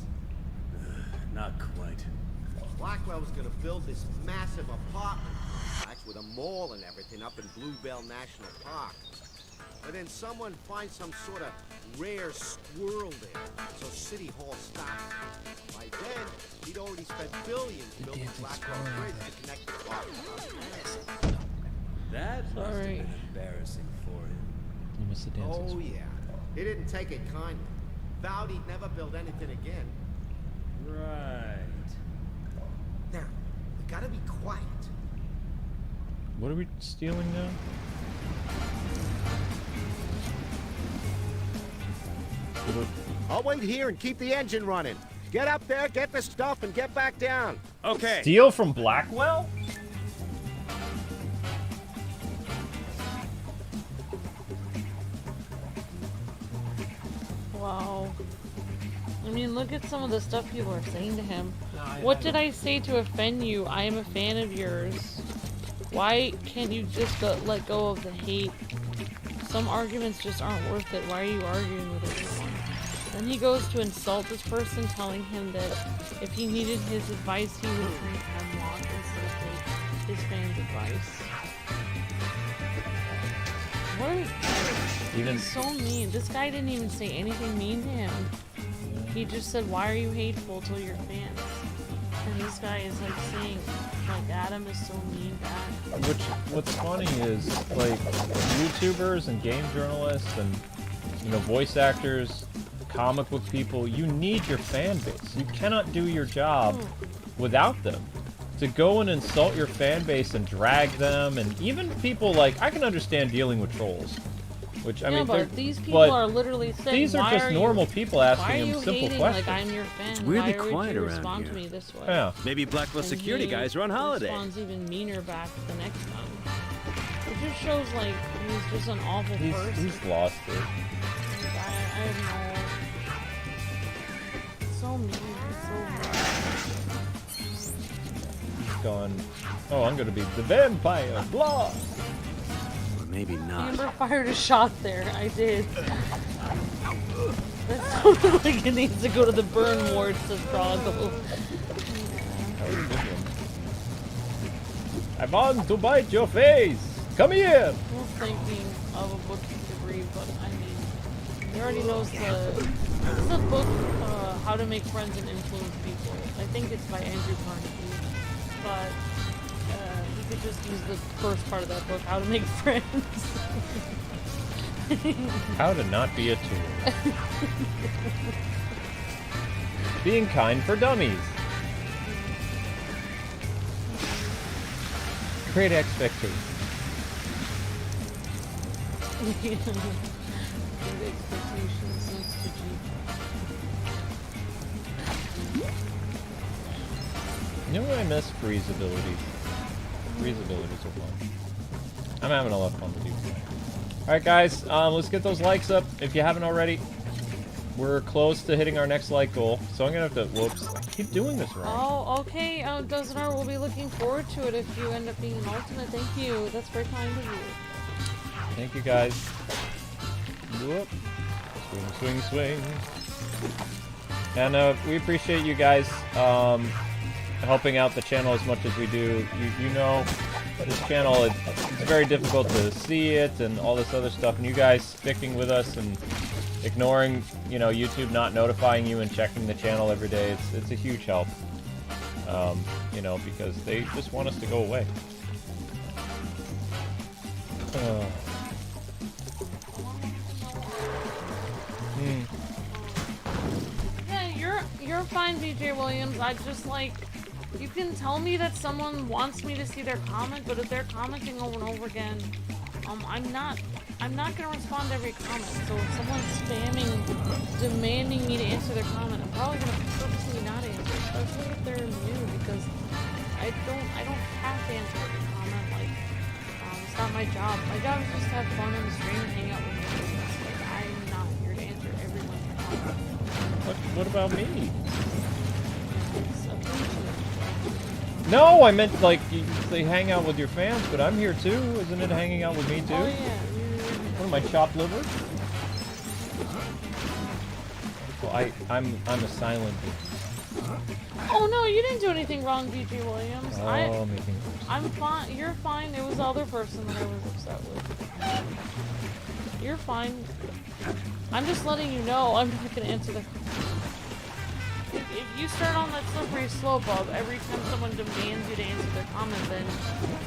Not quite. Blackwell was gonna build this massive apartment complex with a mall and everything up in Bluebell National Park. But then someone finds some sort of rare squirrel there, so City Hall stops it. By then, he'd already spent billions building Blackwell Bridge to connect the park. That must have Sorry. been embarrassing for him. You missed the dancing Oh square. yeah, he didn't take it kindly. Vowed he'd never build anything again. Right. Now, we gotta be quiet. What are we stealing now? I'll wait here and keep the engine running. Get up there, get the stuff, and get back down. Okay. Steal from Blackwell? Wow. I mean, look at some of the stuff people are saying to him. What did I say to offend you? I am a fan of yours. Why can't you just let go of the hate? Some arguments just aren't worth it. Why are you arguing with everyone? Then he goes to insult this person, telling him that if he needed his advice, he would drink hemlock instead of take his fans' advice. What are Even He's so mean. This guy didn't even say anything mean to him. He just said, "Why are you hateful to your fans?" And this guy is like saying, like, Adam is so mean back. what's funny is like YouTubers and game journalists and voice actors, comic book people, you need your fan base. You cannot do your job without them. To go and insult your fan base and drag them, and even people like, I can understand dealing with trolls. Which, I mean, but these people are literally saying, these are just normal people asking him simple hating? questions. Like, I'm your fan. It's weirdly Why would quiet you around respond here. to me this way? Yeah. Maybe Blackwell And security he guys are on holiday. responds even meaner back the next time. It just shows like he's just an awful person. He's lost it. Like, I have no. So mean. He's gone. Oh, I'm gonna be the vampire. Blah. Or maybe not. Amber fired a shot there. I did. That sounded like it needs to go to the burn ward, says Froggle. That was a good one. I want to bite your face. Come here. I was thinking of a book you could read, but I mean, he already knows the. It's a book, How to Make Friends and Influence People. I think it's by Andrew Carnegie, but you could just use the first part of that book, How to Make Friends. How to not be a tool. Being kind for dummies. Create expectations. Good expectations next to G. You know what I miss? Freeze abilities. Freeze abilities are fun. I'm having a lot of fun with you tonight. Alright guys, let's get those likes up if you haven't already. We're close to hitting our next like goal, so I'm gonna have to, whoops, I keep doing this wrong. Oh, okay, doesn't matter, we'll be looking forward to it if you end up being an alternate. Thank you, that's very kind of you. Thank you guys. Whoop. Swing, swing, swing. And we appreciate you guys helping out the channel as much as we do. You know, this channel, it's very difficult to see it and all this other stuff, and you guys sticking with us and ignoring, YouTube not notifying you and checking the channel every day, it's a huge help. You know, because they just want us to go away. Yeah, you're fine, BJ Williams. I just like, you can tell me that someone wants me to see their comment, but if they're commenting over and over again, I'm not gonna respond to every comment. So if someone's spamming, demanding me to answer their comment, I'm probably gonna purposely not answer, especially if they're new, because I don't have to answer every comment. Like, it's not my job. My job is just to have fun on the stream and hang out with my business. Like, I'm not here to answer everyone's comment. What about me? It's up to you. No, I meant like they hang out with your fans, but I'm here too. Isn't it hanging out with me too? Oh yeah. What am I, chopped liver? Well, I'm a silent. Oh no, you didn't do anything wrong, BJ Williams. Oh, I'm fine. You're fine. It was the other person that I was upset with. You're fine. I'm just letting you know I'm not gonna answer the. If you start on that slippery slope of every time someone demands you to answer their comment, then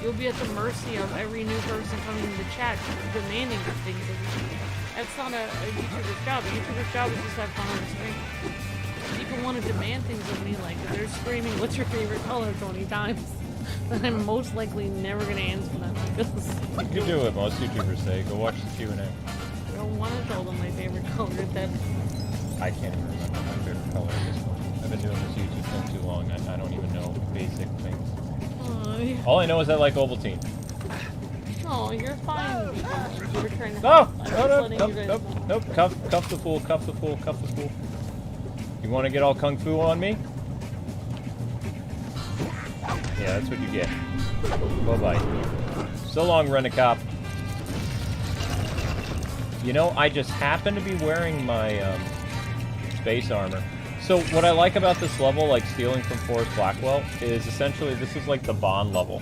you'll be at the mercy of every new person coming into the chat demanding things of you. That's not a YouTuber's job. A YouTuber's job is just to have fun on the screen. People want to demand things of me, like if they're screaming, "What's your favorite color?" 20 times, then I'm most likely never gonna answer them because you can do what most YouTubers say. Go watch the Q&A. I don't want to tell them my favorite color. That I can't even remember my favorite color at this point. I've been doing this YouTube thing too long. I don't even know basic things. All I know is I like Ovaltine. Oh, you're fine. You were trying to. Nope. Cuff the fool. Cuff the fool. You want to get all kung fu on me? Yeah, that's what you get. Bye-bye. So long, Rent-A-Cop. You know, I just happen to be wearing my space armor. So what I like about this level, like stealing from Forrest Blackwell, is essentially this is like the Bond level.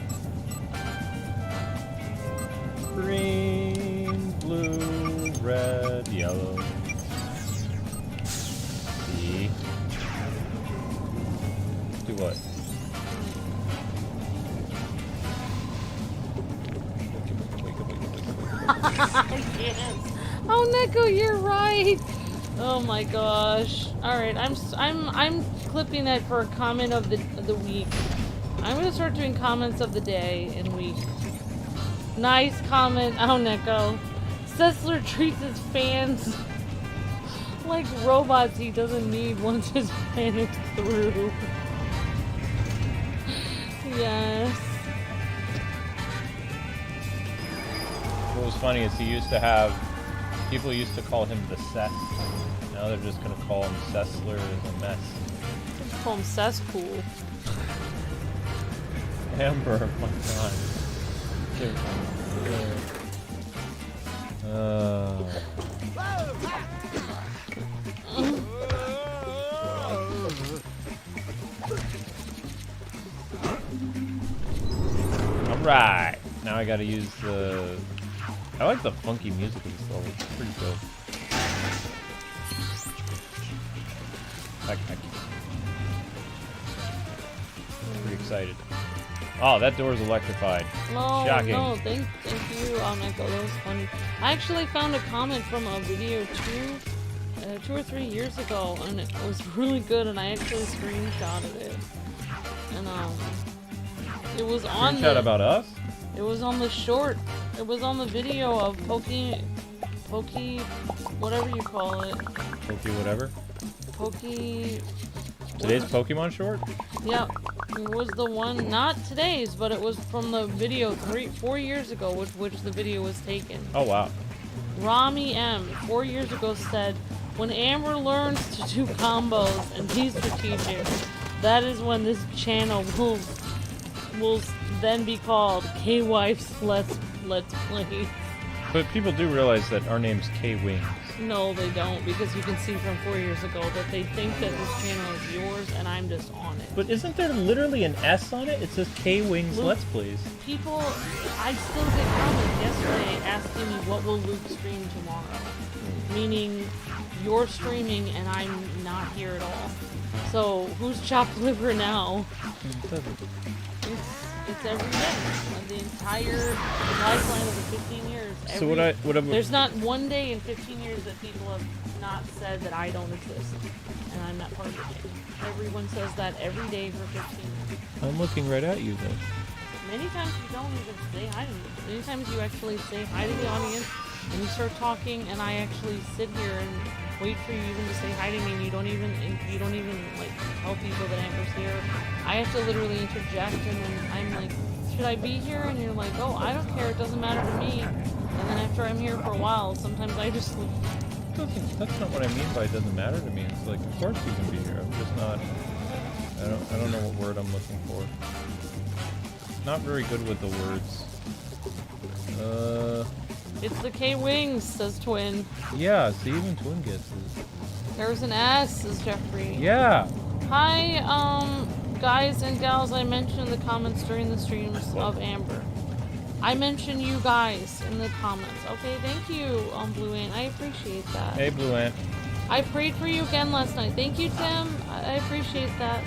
Green, blue, red, yellow. See? Do what? Yes. Oh, Neko, you're right. Oh my gosh. All right, I'm clipping that for a comment of the week. I'm gonna start doing comments of the day and week. Nice comment. Oh, Neko. Sessler treats his fans like robots he doesn't need once his plan is through. Yes. What was funny is he used to have, people used to call him the Cess. Now they're just gonna call him Sessler is a mess. Just call him Cesspool. Amber, my god. Alright, now I gotta use the... I like the funky music of this level, it's pretty dope. I'm pretty excited. Oh, that door is electrified. No, shocking. No, thank you. Oh my god, that was funny. I actually found a comment from a video 2 or 3 years ago, and it was really good, and I actually screenshotted it. And it was on Screenshot about us? It was on the short. It was on the video of Pokey, whatever you call it. Pokey whatever? Pokey... Today's Pokemon short? Yep. It was the one, not today's, but it was from the video 4 years ago, which the video was taken. Oh, wow. Rami M, 4 years ago said, when Amber learns to do combos and be strategic, that is when this channel will then be called K-Wife's Let's Play. But people do realize that our name's Kwings. No, they don't, because you can see from 4 years ago that they think that this channel is yours and I'm just on it. But isn't there literally an S on it? It says Kwingsletsplays. People, I still get comments yesterday asking me what will Luke stream tomorrow. Meaning, you're streaming and I'm not here at all. So, who's chopped liver now? It's every day. The entire lifeline of the 15 years. So what I'm... There's not one day in 15 years that people have not said that I don't exist. And I'm not part of it. Everyone says that every day for 15 years. I'm looking right at you, then. Many times you don't even say hi to me. Many times you actually say hi to the audience and you start talking and I actually sit here and wait for you even to say hi to me and you don't even like tell people that Amber's here. I have to literally interject and then I'm like, should I be here? And you're like, oh, I don't care, it doesn't matter to me. And then after I'm here for a while, sometimes I just leave. That's not what I mean by it doesn't matter to me. It's like, of course you can be here. I'm just not... I don't know what word I'm looking for. Not very good with the words. It's the Kwings, says Twin. Yeah, see, even Twin gets it. There's an S, says Jeffrey. Yeah. Hi, guys and gals I mentioned in the comments during the streams of Amber. I mentioned you guys in the comments. Okay, thank you, Blue Ant. I appreciate that. Hey, Blue Ant. I prayed for you again last night. Thank you, Tim. I appreciate that.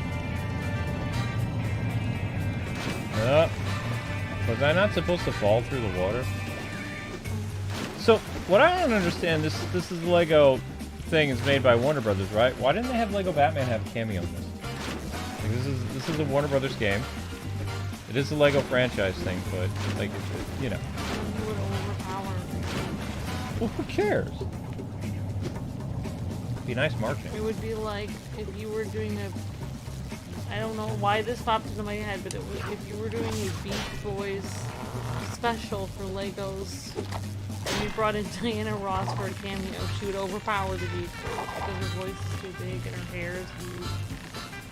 Was I not supposed to fall through the water? So, what I don't understand, this is the Lego thing is made by Warner Brothers, right? Why didn't they have Lego Batman have a cameo in this? Like, this is a Warner Brothers game. It is a Lego franchise thing, but, like, you know. Well, who cares? It'd be nice marching. It would be like if you were doing a... I don't know why this popped into my head, but if you were doing a Beach Boys special for Legos, and you brought in Diana Ross for a cameo, she would overpower the Beach Boys because her voice is too big and her hair is huge,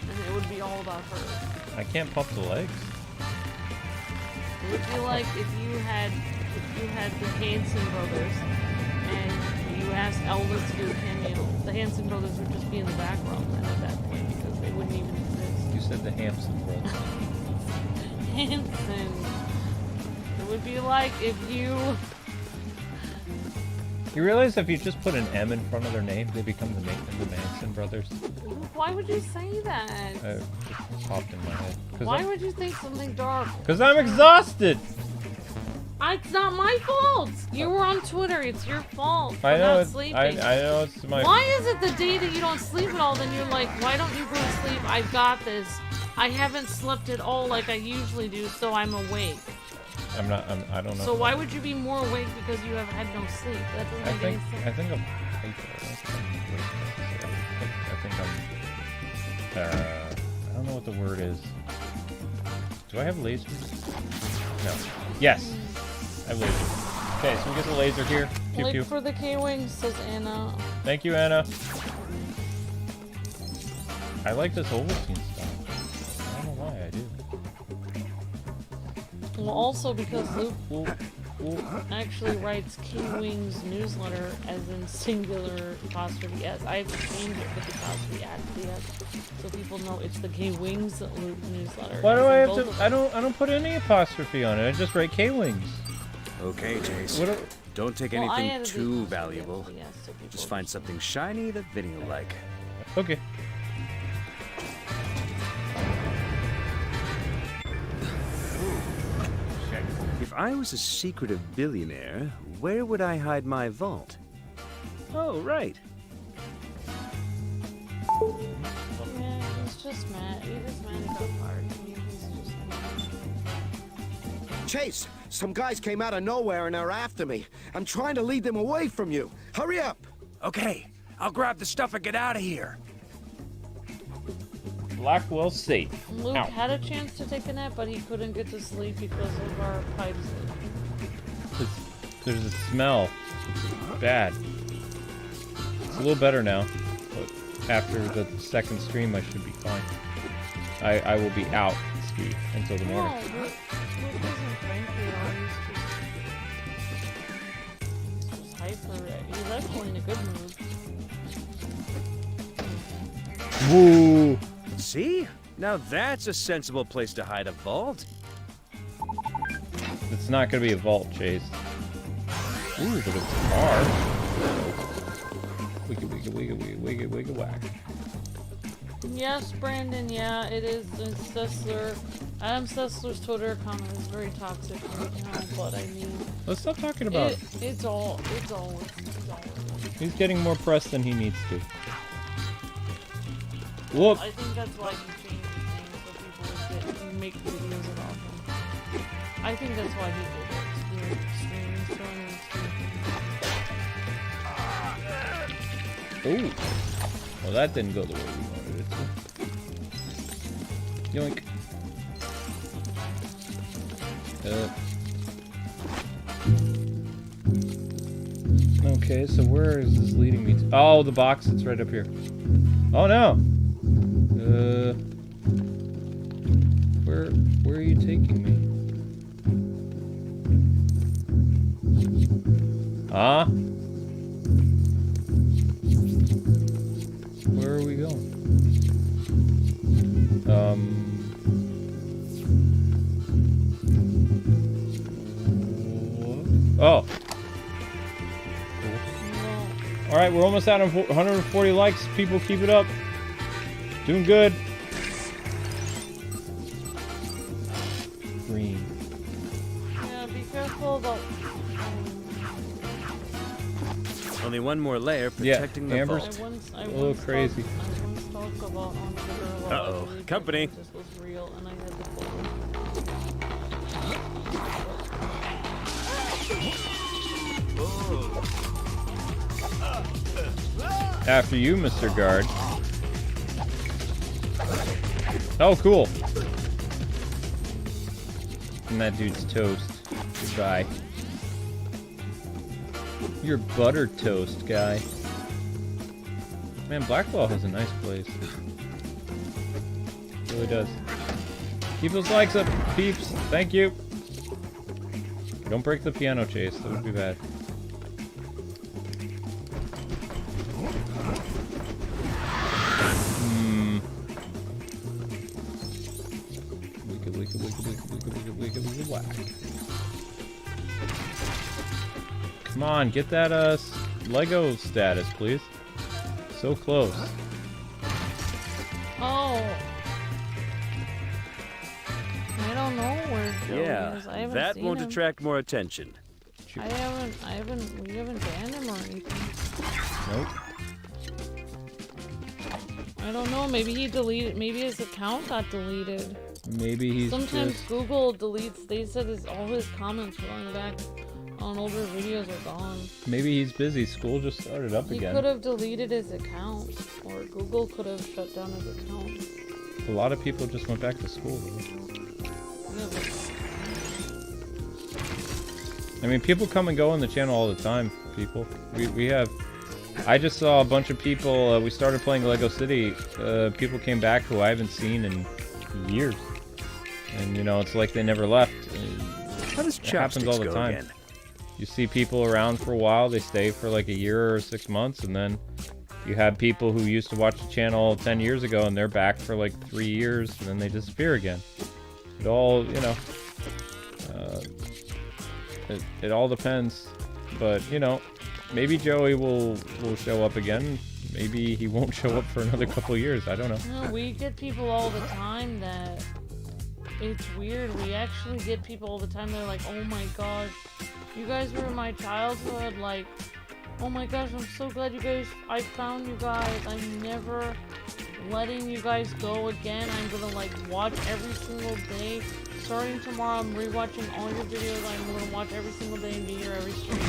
and it would be all about her. I can't pump the legs. It would be like if you had the Hanson brothers, and you asked Elvis to do a cameo. The Hanson brothers would just be in the background then at that point because they wouldn't even exist. You said the Hampson brothers. Hanson. It would be like if you... You realize if you just put an M in front of their name, they become the Manson brothers? Why would you say that? It just popped in my head. Why would you think something dark? Because I'm exhausted! It's not my fault! You were on Twitter, it's your fault for I know not sleeping. I know it's my... Why is it the day that you don't sleep at all, then you're like, why don't you go to sleep? I've got this. I haven't slept at all like I usually do, so I'm awake. I don't know. So why would you be more awake because you have had no sleep? That doesn't make any sense. I think I'm hyper. I don't know what the word is. Do I have lasers? No. Yes. I have lasers. Okay, so we get the laser here. Pew, Wait pew. for the Kwings, says Anna. Thank you, Anna. I like this Ovaltine stuff. I don't know why I do. Well, also because Luke actually writes Kwings newsletter as in singular apostrophe S. I have to change it with the apostrophe at the S so people know it's the Kwings newsletter. Why do I have to? I don't put any apostrophe on it. I just write Kwings. Okay, Chase. Don't take anything too valuable. Just find something shiny that Vinnie will like. Okay. If I was a secretive billionaire, where would I hide my vault? Oh, right. Yeah, he's just mad. He's just mad he got fired. He's just mad. Chase, some guys came out of nowhere and are after me. I'm trying to lead them away from you. Hurry up! Okay, I'll grab the stuff and get out of here. Blackwell Safe. Luke had a chance to take a nap, but he couldn't get to sleep because of our pipes. There's a smell. It's bad. It's a little better now. But after the second stream, I should be fine. I will be out ski until the morning. No, Luke isn't cranky at all. hyper. He's actually in a good mood. Woo! See? Now that's a sensible place to hide a vault. It's not gonna be a vault, Chase. Ooh, but it's a car. Wigga, whack. Yes, Brandon, yeah, it is. It's Sessler. Adam Sessler's Twitter account is very toxic right now, but I mean... Let's stop talking about it. It's all. He's getting more press than he needs to. Whoop! I think that's why he changed his name so people would make videos about him. I think that's why he did it. Weird streaming, Ooh. Well, that didn't go the way we wanted it to. Yoink. Okay, so where is this leading me to? Oh, the box that's right up here. Oh no! Where are you taking me? Ah? Where are we going? Oh. Alright, we're almost out of 140 likes. People, keep it up. Doing good. Green. Yeah, be careful about... Only one more layer protecting the Amber's vault. I a little crazy. I once talked about on Twitter about Uh-oh, company. this was real, and I had the photo. After you, Mr. Guard. Oh, cool. And that dude's toast. Goodbye. You're butter toast, guy. Man, Blackwell has a nice place. It really does. Keep those likes up, peeps. Thank you. Don't break the piano, Chase. That would be bad. Whack. Come on, get that Lego status, please. So close. Oh. I don't know where Joe is. I haven't that seen won't him. attract more attention. We haven't banned him or anything. Nope. I don't know, maybe he deleted, maybe his account got deleted. Maybe he's Sometimes just... Google deletes, they said all his comments going back on older videos are gone. Maybe he's busy. School just started up He again. could have deleted his account, or Google could have shut down his account. A lot of people just went back to school. Yeah, but... I mean, people come and go on the channel all the time, people. We have... I just saw a bunch of people, we started playing Lego City, people came back who I haven't seen in years. And, you know, it's like they never left. How does it happens all the time. Again? You see people around for a while, they stay for like a year or 6 months, and then you have people who used to watch the channel 10 years ago, and they're back for like 3 years, and then they disappear again. It all, you know, it all depends. But, you know, maybe Joey will show up again. Maybe he won't show up for another couple of years. I don't know. No, we get people all the time that... It's weird. We actually get people all the time that are like, oh my gosh, you guys were in my childhood. Like, oh my gosh, I'm so glad you guys... I found you guys. I'm never letting you guys go again. I'm gonna, like, watch every single day. Starting tomorrow, I'm rewatching all your videos. I'm gonna watch every single day and be here every stream.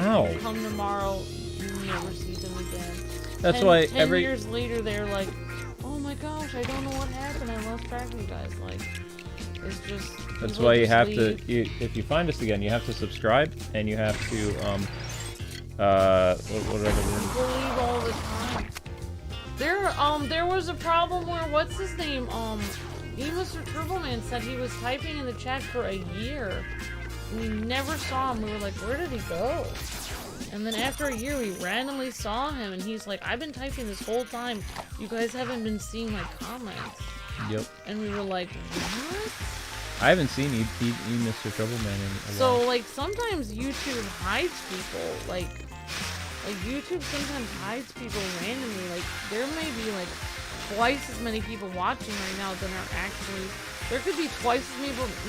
Ow. Come tomorrow, you never see them again. That's and why 10 years later, they're like, oh my gosh, I don't know what happened. I lost track of you guys. Like, it's just... That's why you have to... if you find us again, you have to subscribe, and you have to, what are the words? Believe all the time. There was a problem where, what's his name? Mr. Turboman said he was typing in the chat for a year. We never saw him. We were like, where did he go? And then after a year, we randomly saw him, and he's like, I've been typing this whole time. You guys haven't been seeing my comments. Yep. And we were like, what? I haven't seen Mr. Troubleman in a while. So, like, sometimes YouTube hides people. Like YouTube sometimes hides people randomly. Like, there may be, like, twice as many people watching right now than are actually... There could be twice as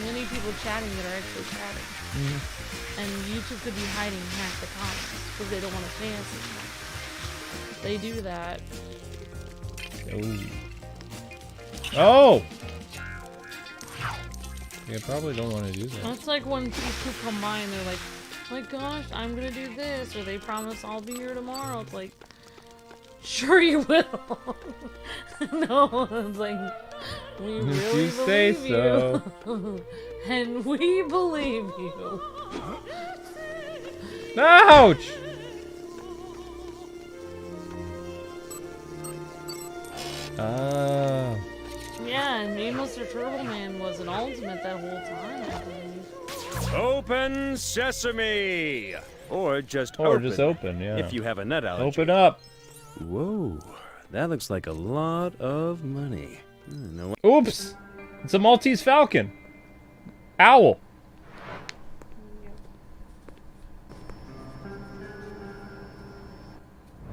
many people chatting that are actually chatting. Mm-hmm. And YouTube could be hiding half the comments because they don't want to pay us anymore. They do that. Oh! You probably don't want to do that. That's like when people come by and they're like, oh my gosh, I'm gonna do this, or they promise I'll be here tomorrow. It's like, sure you will. No, it's like, we really believe you. And we believe you. Ouch! Yeah, and me, Mr. Turtleman was an ultimate that whole time, I believe. Open sesame! Or just open, yeah. If you have a nut allergy. Open up! Whoa, that looks like a lot of money. No. Oops! It's a Maltese Falcon. Owl.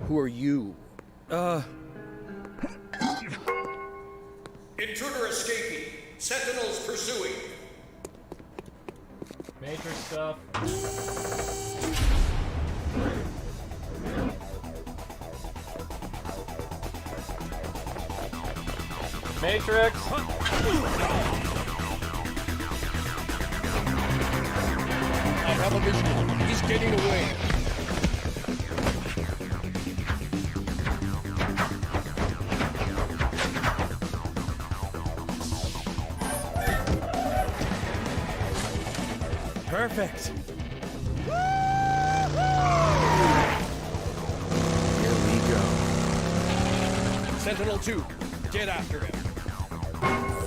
Who are you? Intruder escaping. Sentinels pursuing. Matrix stuff. Matrix. I have a visual. He's getting away. Perfect. Here we go. Sentinel 2, get after him.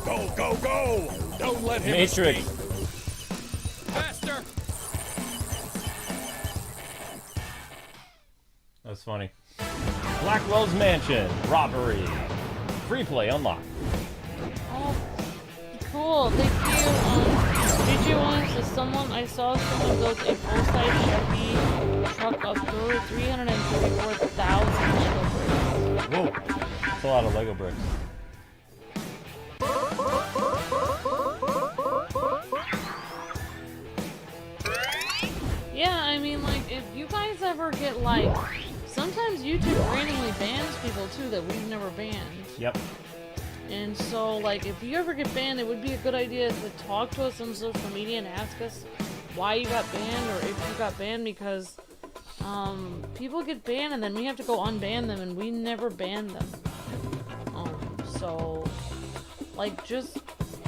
Go, go, go! Don't let him Matrix. escape. Faster! That's funny. Blackwell's Mansion. Robbery. Free play unlocked. Oh, cool. Thank you. Did you want to someone? I saw someone built a full-size Chevy truck of 334,000 Lego bricks. Whoa. That's a lot of Lego bricks. Yeah, I mean, like, if you guys ever get, like, sometimes YouTube randomly bans people, too, that we've never banned. Yep. And so, like, if you ever get banned, it would be a good idea to talk to us on social media and ask us why you got banned, or if you got banned, because, people get banned and then we have to go unban them, and we never ban them. So, like, just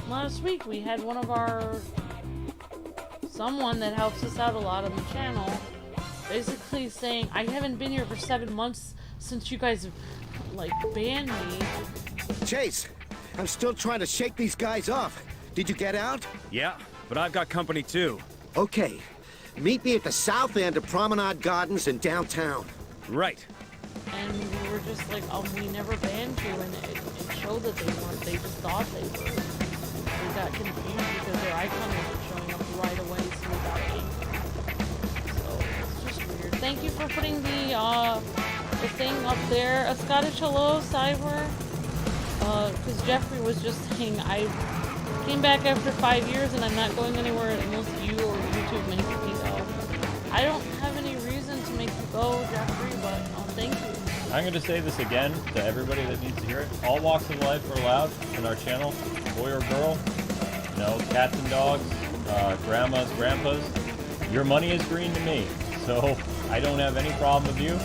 last week we had one of our... someone that helps us out a lot on the channel basically saying, I haven't been here for 7 months since you guys have, like, banned me. Chase, I'm still trying to shake these guys off. Did you get out? Yeah, but I've got company too. Okay. Meet me at the south end of Promenade Gardens in downtown. Right. And we were just like, we never banned you, and it showed that they weren't. They just thought they were. We got confused because their icon wasn't showing up right away, so we got angry. So, it's just weird. Thank you for putting the thing up there. A Scottish hello, Cyber. Because Jeffrey was just saying, I came back after 5 years and I'm not going anywhere unless you or YouTube make me go. I don't have any reason to make you go, Jeffrey, but thank you. I'm going to say this again to everybody that needs to hear it. All walks of life are allowed in our channel, boy or girl. You know, cats and dogs, grandmas, grandpas. Your money is green to me, so I don't have any problem with you.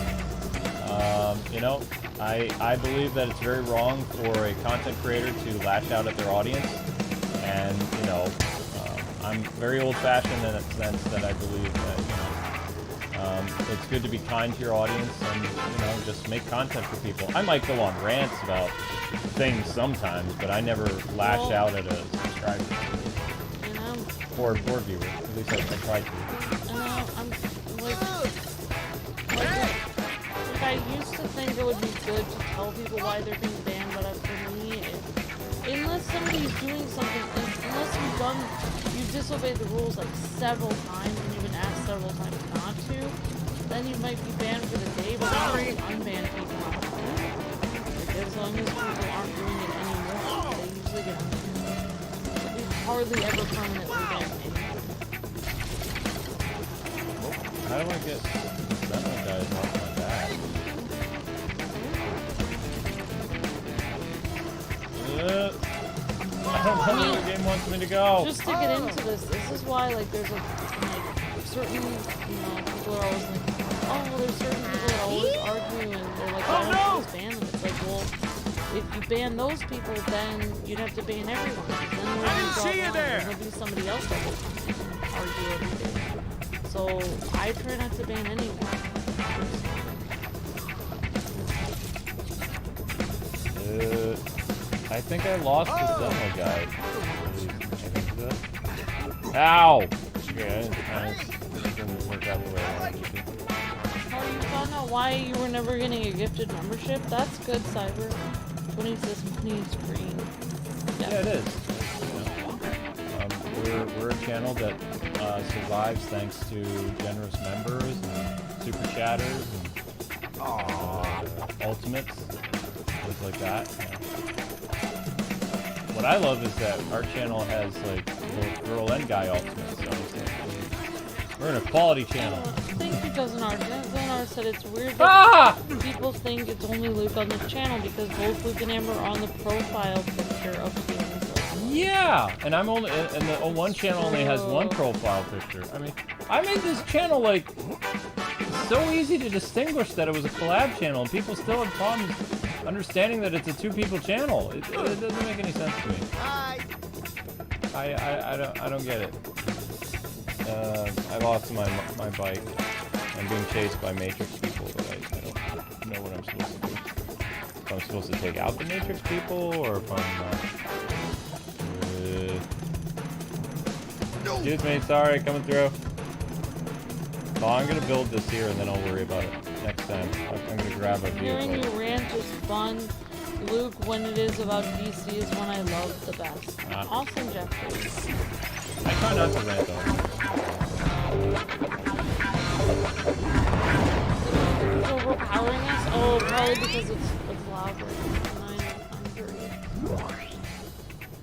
You know, I believe that it's very wrong for a content creator to lash out at their audience, and you know, I'm very old-fashioned in that sense that I believe that it's good to be kind to your audience and you know just make content for people. I might go on rants about things sometimes, but I never lash out at a subscriber or viewer. At least I try to. I'm like, think it would be good to tell people why they're being banned, but for me, unless somebody's doing something, unless you've disobeyed the rules like several times and you've been asked several times not to, then you might be banned for the day, but then you can unban people. Like, as long as people aren't doing it anymore, they usually get unbanned. We hardly ever permanently ban anyone. How do I get that guys off my back? I don't know where the game wants me to go. Just to get into this is why like there's certain people are always like, oh well, there's certain people that always argue and they're like, why don't you just ban them? It's like, well, if you ban those people, then you'd have to ban everyone. Then I didn't see you there. There'll be somebody else that will argue every day. So I try not to ban anyone. I think I lost the demo guide. Ow! Yeah, it didn't work out the way I wanted it to. Oh, you found out why you were never getting a gifted membership? That's good, Cyber. 20 says please green. Yeah, it is. We're a channel that survives thanks to generous members and super chatters and ultimates, things like that. Yeah. What I love is that our channel has like both girl and guy ultimates. So we're an equality channel. Thank you, Dozenar. Dozenar said it's weird that people think it's only Luke on this channel because both Luke and Amber are on the profile picture of Kwings. Yeah, and I'm only, and the one channel only has one profile picture. I mean, I made this channel like so easy to distinguish that it was a collab channel, and people still have problems understanding that it's a two-people channel. It doesn't make any sense to me. I don't get it. I lost my bike. I'm being chased by Matrix people, but I don't know what I'm supposed to do. If I'm supposed to take out the Matrix people, or if I'm excuse me, sorry, coming through. Oh, I'm gonna build this here and then I'll worry about it next time. I'm gonna grab a vehicle. Hearing you rant is fun. Luke, when it is about DC, is when I love the best. Awesome, Jeffrey. I try not to rant though. It's overpowering us? Oh, probably because it's louder. I'm curious.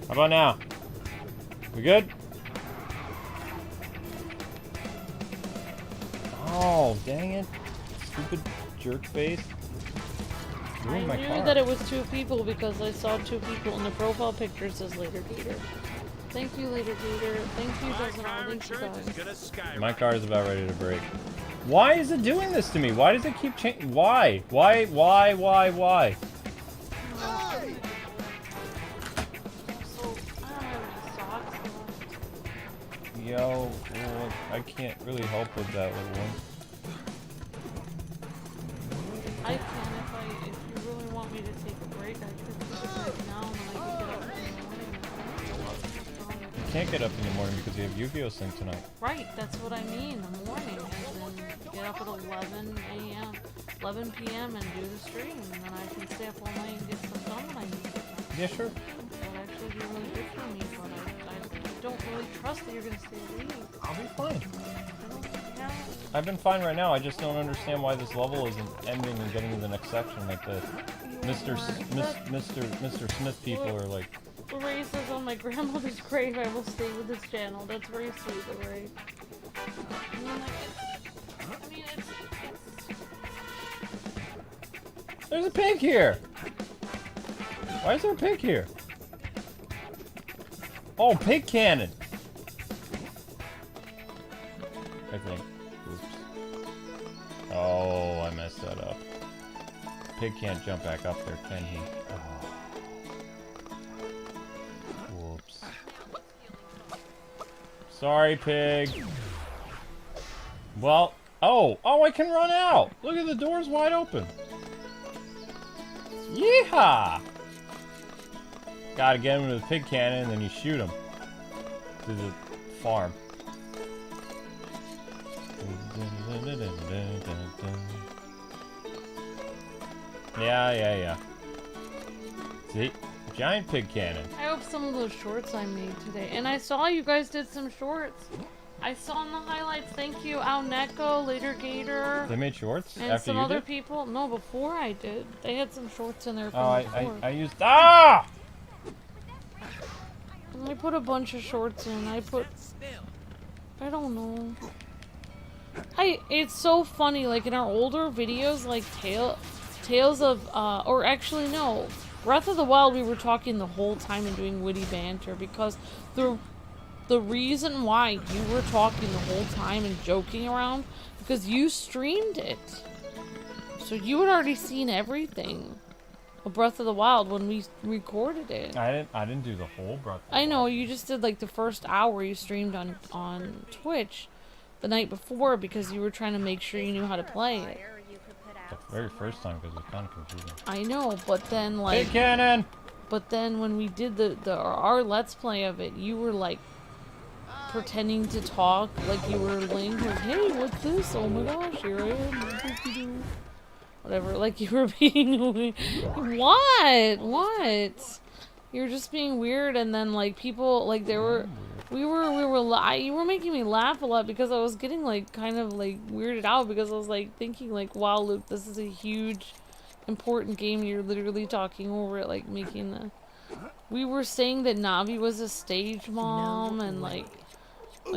How about now? We good? Oh, dang it. Stupid jerk face. I knew that it was two people because I saw two people in the profile pictures as Later Gator. Thank you, Later Gator. Thank you, Dozenar. Thank you, guys. My car is about ready to break. Why is it doing this to me? Why does it keep changing? Why? Why? Yo, well, I can't really help with that little one. I can if you really want me to take a break, I could do it right now and then I can get up in the morning. You can't get up in the morning because you have Yu-Gi-Oh! Sync tonight. Right, that's what I mean, the morning, and then get up at 11 a.m., 11 p.m. and do the stream, and then I can stay up all night and get stuff done when I need it. Yeah, sure. That would actually be really good for me, but I don't really trust that you're going to stay awake. I'll be fine. Yeah. I've been fine right now. I just don't understand why this level isn't ending and getting to the next section. Like the Mr. Smith people are like. Ray says on my grandmother's grave I will stay with this channel. That's very sweet of Ray. There's a pig here. Why is there a pig here? Oh, pig cannon. I think. Oops. Oh, I messed that up. Pig can't jump back up there, can he? Oh. Whoops. Sorry, pig. Well, oh, I can run out. Look at the doors wide open. Yeehaw! Gotta get him with a pig cannon and then you shoot him to the farm. Yeah. See? Giant pig cannon. I hope some of those shorts I made today. And I saw you guys did some shorts. I saw in the highlights. Thank you, Al Neko, Later Gator. They made shorts and after some you other did? people. No, before I did. They had some shorts in there from Oh, before. I used... Ah! I put a bunch of shorts in. I don't know. It's so funny, like in our older videos, like Tales of, or actually no, Breath of the Wild, we were talking the whole time and doing witty banter because the reason why you were talking the whole time and joking around, because you streamed it. So you had already seen everything of Breath of the Wild when we recorded it. I didn't do the whole Breath of the I know, you just did like the first hour you streamed on Twitch the night before because you were trying to make sure you knew how to play it. The very first time because it was kind of confusing. I know, but then like... Pig cannon! But then when we did our Let's Play of it, you were like pretending to talk like you were Link, like, hey, what's this? Oh my gosh, here I am. Whatever, like you were being what? You were just being weird, and then like people like you were making me laugh a lot because I was getting like kind of like weirded out because I was like thinking like, wow, Luke, this is a huge important game. You're literally talking over it, like making the. We were saying that Navi was a stage mom, and like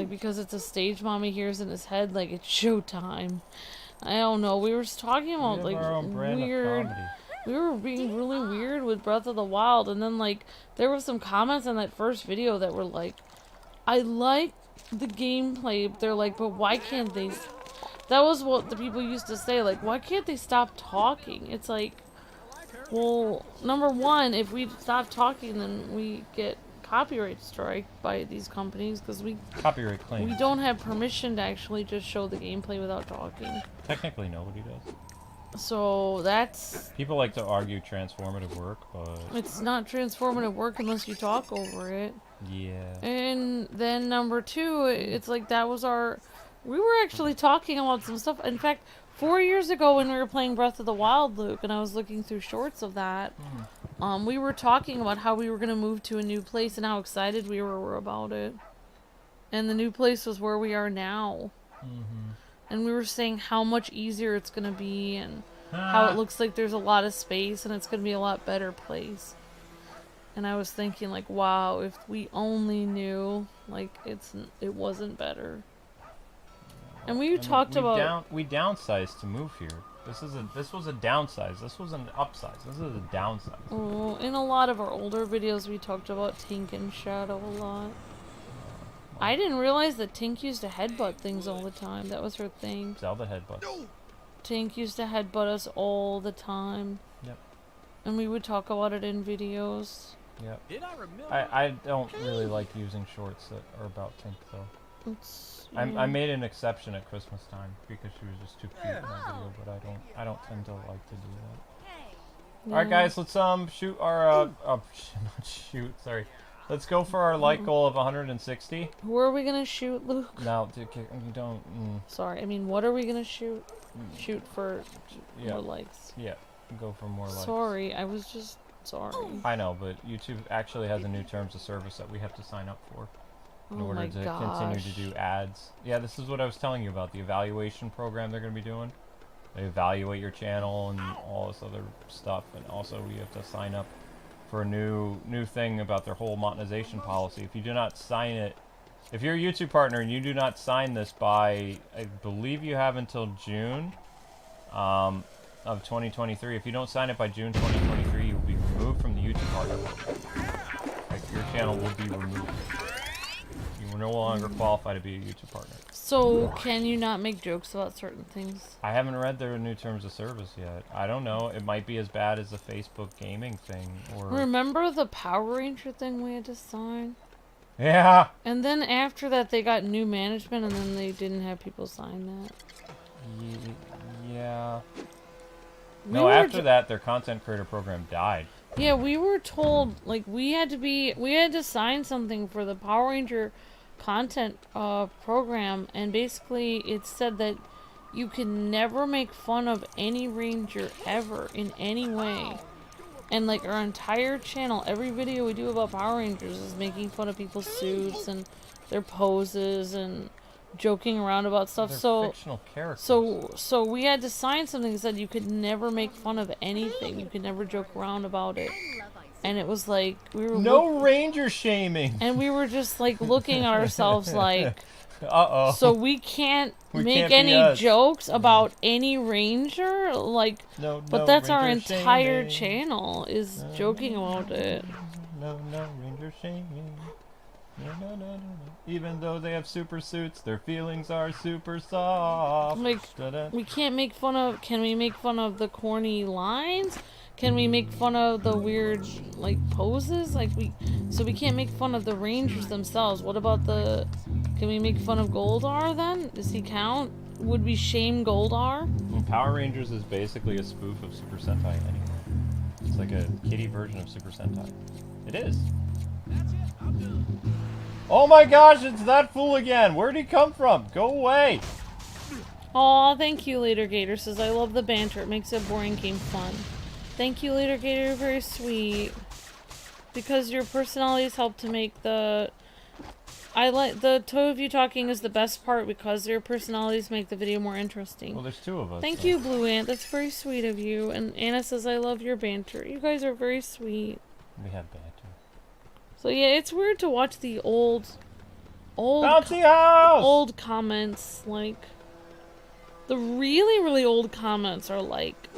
because it's a stage mom he hears in his head, like it's showtime. I don't know. We were just talking about like weird. We were being really weird with Breath of the Wild, and then like there were some comments on that first video that were like, I like the gameplay. They're like, but why can't they? That was what the people used to say, like, why can't they stop talking? It's like, well, number one, if we stop talking, then we get copyright strike by these companies because copyright claims. We don't have permission to actually just show the gameplay without talking. Technically, nobody does. So that's... People like to argue transformative work, but... It's not transformative work unless you talk over it. Yeah. And then number two, it's like that was our... We were actually talking about some stuff. In fact, 4 years ago when we were playing Breath of the Wild, Luke, and I was looking through shorts of that, we were talking about how we were going to move to a new place and how excited we were about it. And the new place was where we are now. And we were saying how much easier it's going to be and how it looks like there's a lot of space and it's going to be a lot better place. And I was thinking like, wow, if we only knew, like it wasn't better. And we talked about we downsized to move here. This was a downsize. This was an upsize. This is a downsize. Oh, in a lot of our older videos we talked about Tink and Shadow a lot. I didn't realize that Tink used to headbutt things all the time. That was her thing. Zelda headbutt. Tink used to headbutt us all the time. Yep. And we would talk about it in videos. Yep. I don't really like using shorts that are about Tink though. I made an exception at Christmas time because she was just too cute in that video, but I don't tend to like to do that. Alright guys, let's shoot our let's go for our like goal of 160. Who are we gonna shoot, Luke? No, you don't. Sorry, I mean, what are we gonna shoot? Shoot for more likes. Yeah, go for more likes. Sorry, I was just sorry. I know, but YouTube actually has a new terms of service that we have to sign up for in order to continue to do ads. Yeah, this is what I was telling you about the evaluation program they're going to be doing. They evaluate your channel and all this other stuff, and also we have to sign up for a new thing about their whole monetization policy. If you do not sign it, if you're a YouTube partner and you do not sign this by, I believe you have until June of 2023. If you don't sign it by June 2023, you will be removed from the YouTube partner program. Like, your channel will be removed. You will no longer qualify to be a YouTube partner. So, can you not make jokes about certain things? I haven't read their new terms of service yet. I don't know. It might be as bad as the Facebook gaming thing. Or remember the Power Ranger thing we had to sign? Yeah. And then after that, they got new management, and then they didn't have people sign that. Yeah. No, after that, their content creator program died. Yeah, we were told, like, we had to sign something for the Power Ranger content program, and basically it said that you can never make fun of any ranger ever in any way. And like our entire channel, every video we do about Power Rangers is making fun of people's suits and their poses and joking around about stuff. They're fictional characters. So we had to sign something that said you could never make fun of anything. You could never joke around about it. And it was like we were no ranger shaming. And we were just like looking at ourselves like, uh-oh. So we can't make any jokes about any ranger, like. But that's our entire channel is joking about it. No ranger shaming. No. Even though they have super suits, their feelings are super soft. Like, we can't make fun of. Can we make fun of the corny lines? Can we make fun of the weird, like, poses? Like, so we can't make fun of the rangers themselves. What about the... Can we make fun of Goldar, then? Does he count? Would we shame Goldar? Well, Power Rangers is basically a spoof of Super Sentai anyway. It's like a kiddie version of Super Sentai. It is. Oh my gosh, it's that fool again! Where'd he come from? Go away! Aw, thank you, Later Gator. Says, I love the banter. It makes a boring game fun. Thank you, Later Gator. You're very sweet. Because your personalities help to make the... I like the two of you talking is the best part because your personalities make the video more interesting. Well, there's two of us. Thank you, Blue Ant. That's very sweet of you. And Anna says, I love your banter. You guys are very sweet. We have banter. So yeah, it's weird to watch the old Bouncy house! Old comments. Like, the really, really old comments are like,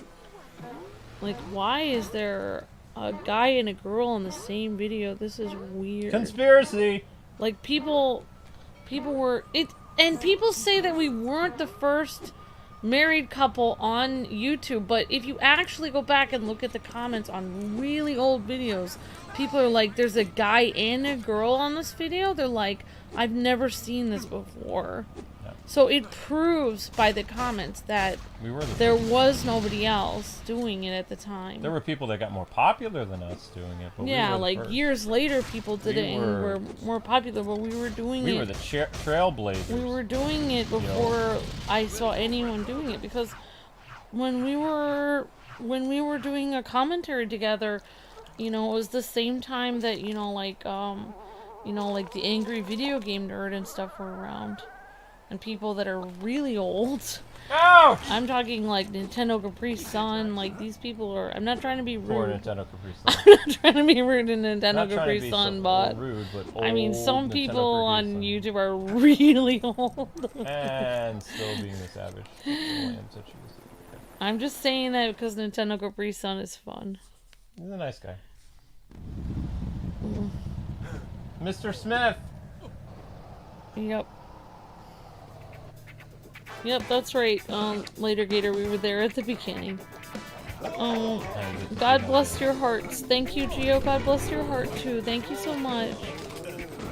why is there a guy and a girl in the same video? This is weird. Conspiracy! Like, people were... And people say that we weren't the first married couple on YouTube, but if you actually go back and look at the comments on really old videos, people are like, there's a guy and a girl on this video? They're like, I've never seen this before. Yeah. So it proves by the comments that there was nobody else doing it at the time. There were people that got more popular than us doing it. But yeah, we were like years later people did it and were more popular, but we were doing it. We were the trailblazers. We were doing it before I saw anyone doing it, because when we were doing a commentary together, you know, it was the same time that, like the angry video game nerd and stuff were around. And people that are really old. Ouch! I'm talking like Nintendo Capri Sun. Like, these people are... I'm not trying to be rude. Poor Nintendo Capri Sun. I'm not trying to be rude to Nintendo Capri Sun, but... Rude, but I mean, some Nintendo people on Sun. YouTube are really old. And still being a savage. I'm just saying that because Nintendo Capri Sun is fun. He's a nice guy. Mr. Smith! Yep. Yep, that's right. Later Gator, we were there at the beginning. God bless your hearts. Thank you, Gio. God bless your heart, too. Thank you so much.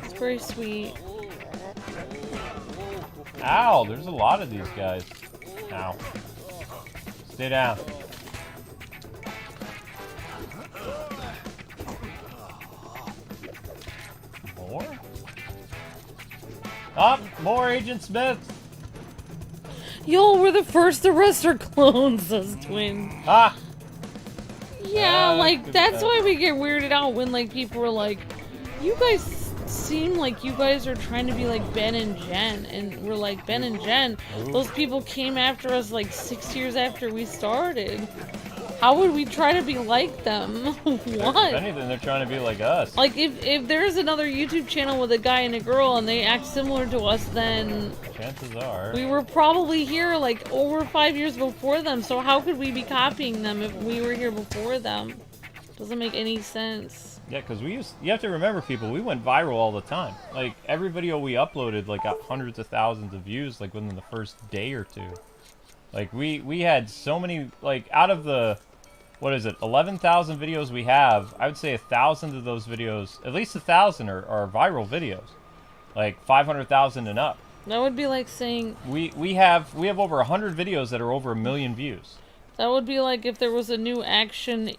It's very sweet. Ow, there's a lot of these guys. Ow. Stay down. More? Up! More Agent Smith! Y'all were the first to arrest our clones, says Twin. Ah! Yeah, like, that's why we get weirded out when, like, people are like, you guys seem like you guys are trying to be like Ben and Jen. And we're like, Ben and Jen, those people came after us like 6 years after we started. How would we try to be like them? What? If anything, they're trying to be like us. Like, if there's another YouTube channel with a guy and a girl and they act similar to us, then... Chances are... We were probably here, like, over 5 years before them, so how could we be copying them if we were here before them? Doesn't make any sense. Yeah, because you have to remember, people, we went viral all the time. Like, every video we uploaded, like, got hundreds of thousands of views, like, within the first day or two. Like, we had so many, like, out of the, what is it, 11,000 videos we have, I would say 1,000 of those videos, at least 1,000 are viral videos. Like, 500,000 and up. That would be like saying... We have over 100 videos that are over 1 million views. That would be like if there was a new action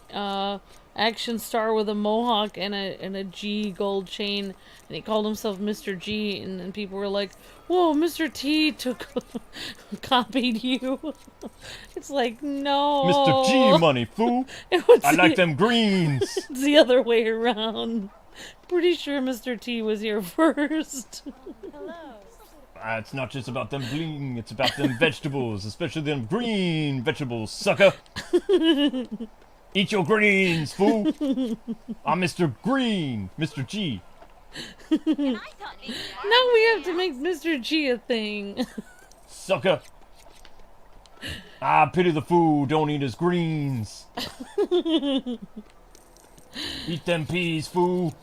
star with a mohawk and a G gold chain, and he called himself Mr. G, and then people were like, "Whoa, Mr. T copied you." It's like, no. Mr. G money, fool. I like them greens. It's the other way around. Pretty sure Mr. T was here first. Hello. It's not just about them bling, it's about them vegetables, especially them green vegetables, sucker. Eat your greens, fool. I'm Mr. Green, Mr. G. Now we have to make Mr. G a thing. Sucker. I pity the fool, don't eat his greens. Eat them peas, fool.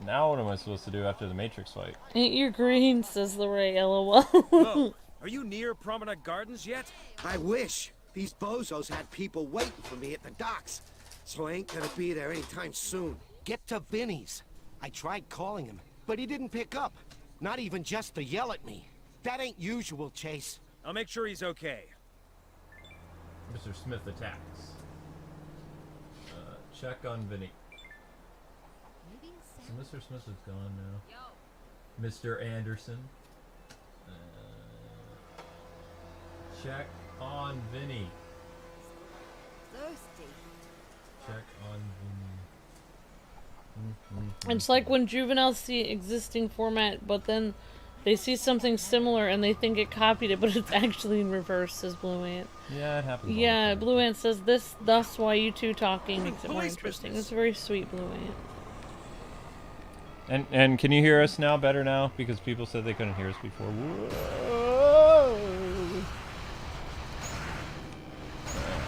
Now what am I supposed to do after the Matrix fight? Eat your greens, says Lorray, LOL. Whoa, are you near Promenade Gardens yet? I wish. These bozos had people waiting for me at the docks. So I ain't gonna be there anytime soon. Get to Vinnie's. I tried calling him, but he didn't pick up. Not even just to yell at me. That ain't usual, Chase. I'll make sure he's okay. Mr. Smith attacks. Check on Vinnie. So Mr. Smith is gone now. Mr. Anderson. Check on Vinnie. Thirsty. Check on Vinnie. It's like when juveniles see existing format, but then they see something similar and they think it copied it, but it's actually in reverse, says Blue Ant. Yeah, it happens. Yeah, Blue Ant says thus why you two talking makes it more interesting. It's very sweet, Blue Ant. And can you hear us now better now? Because people said they couldn't hear us before.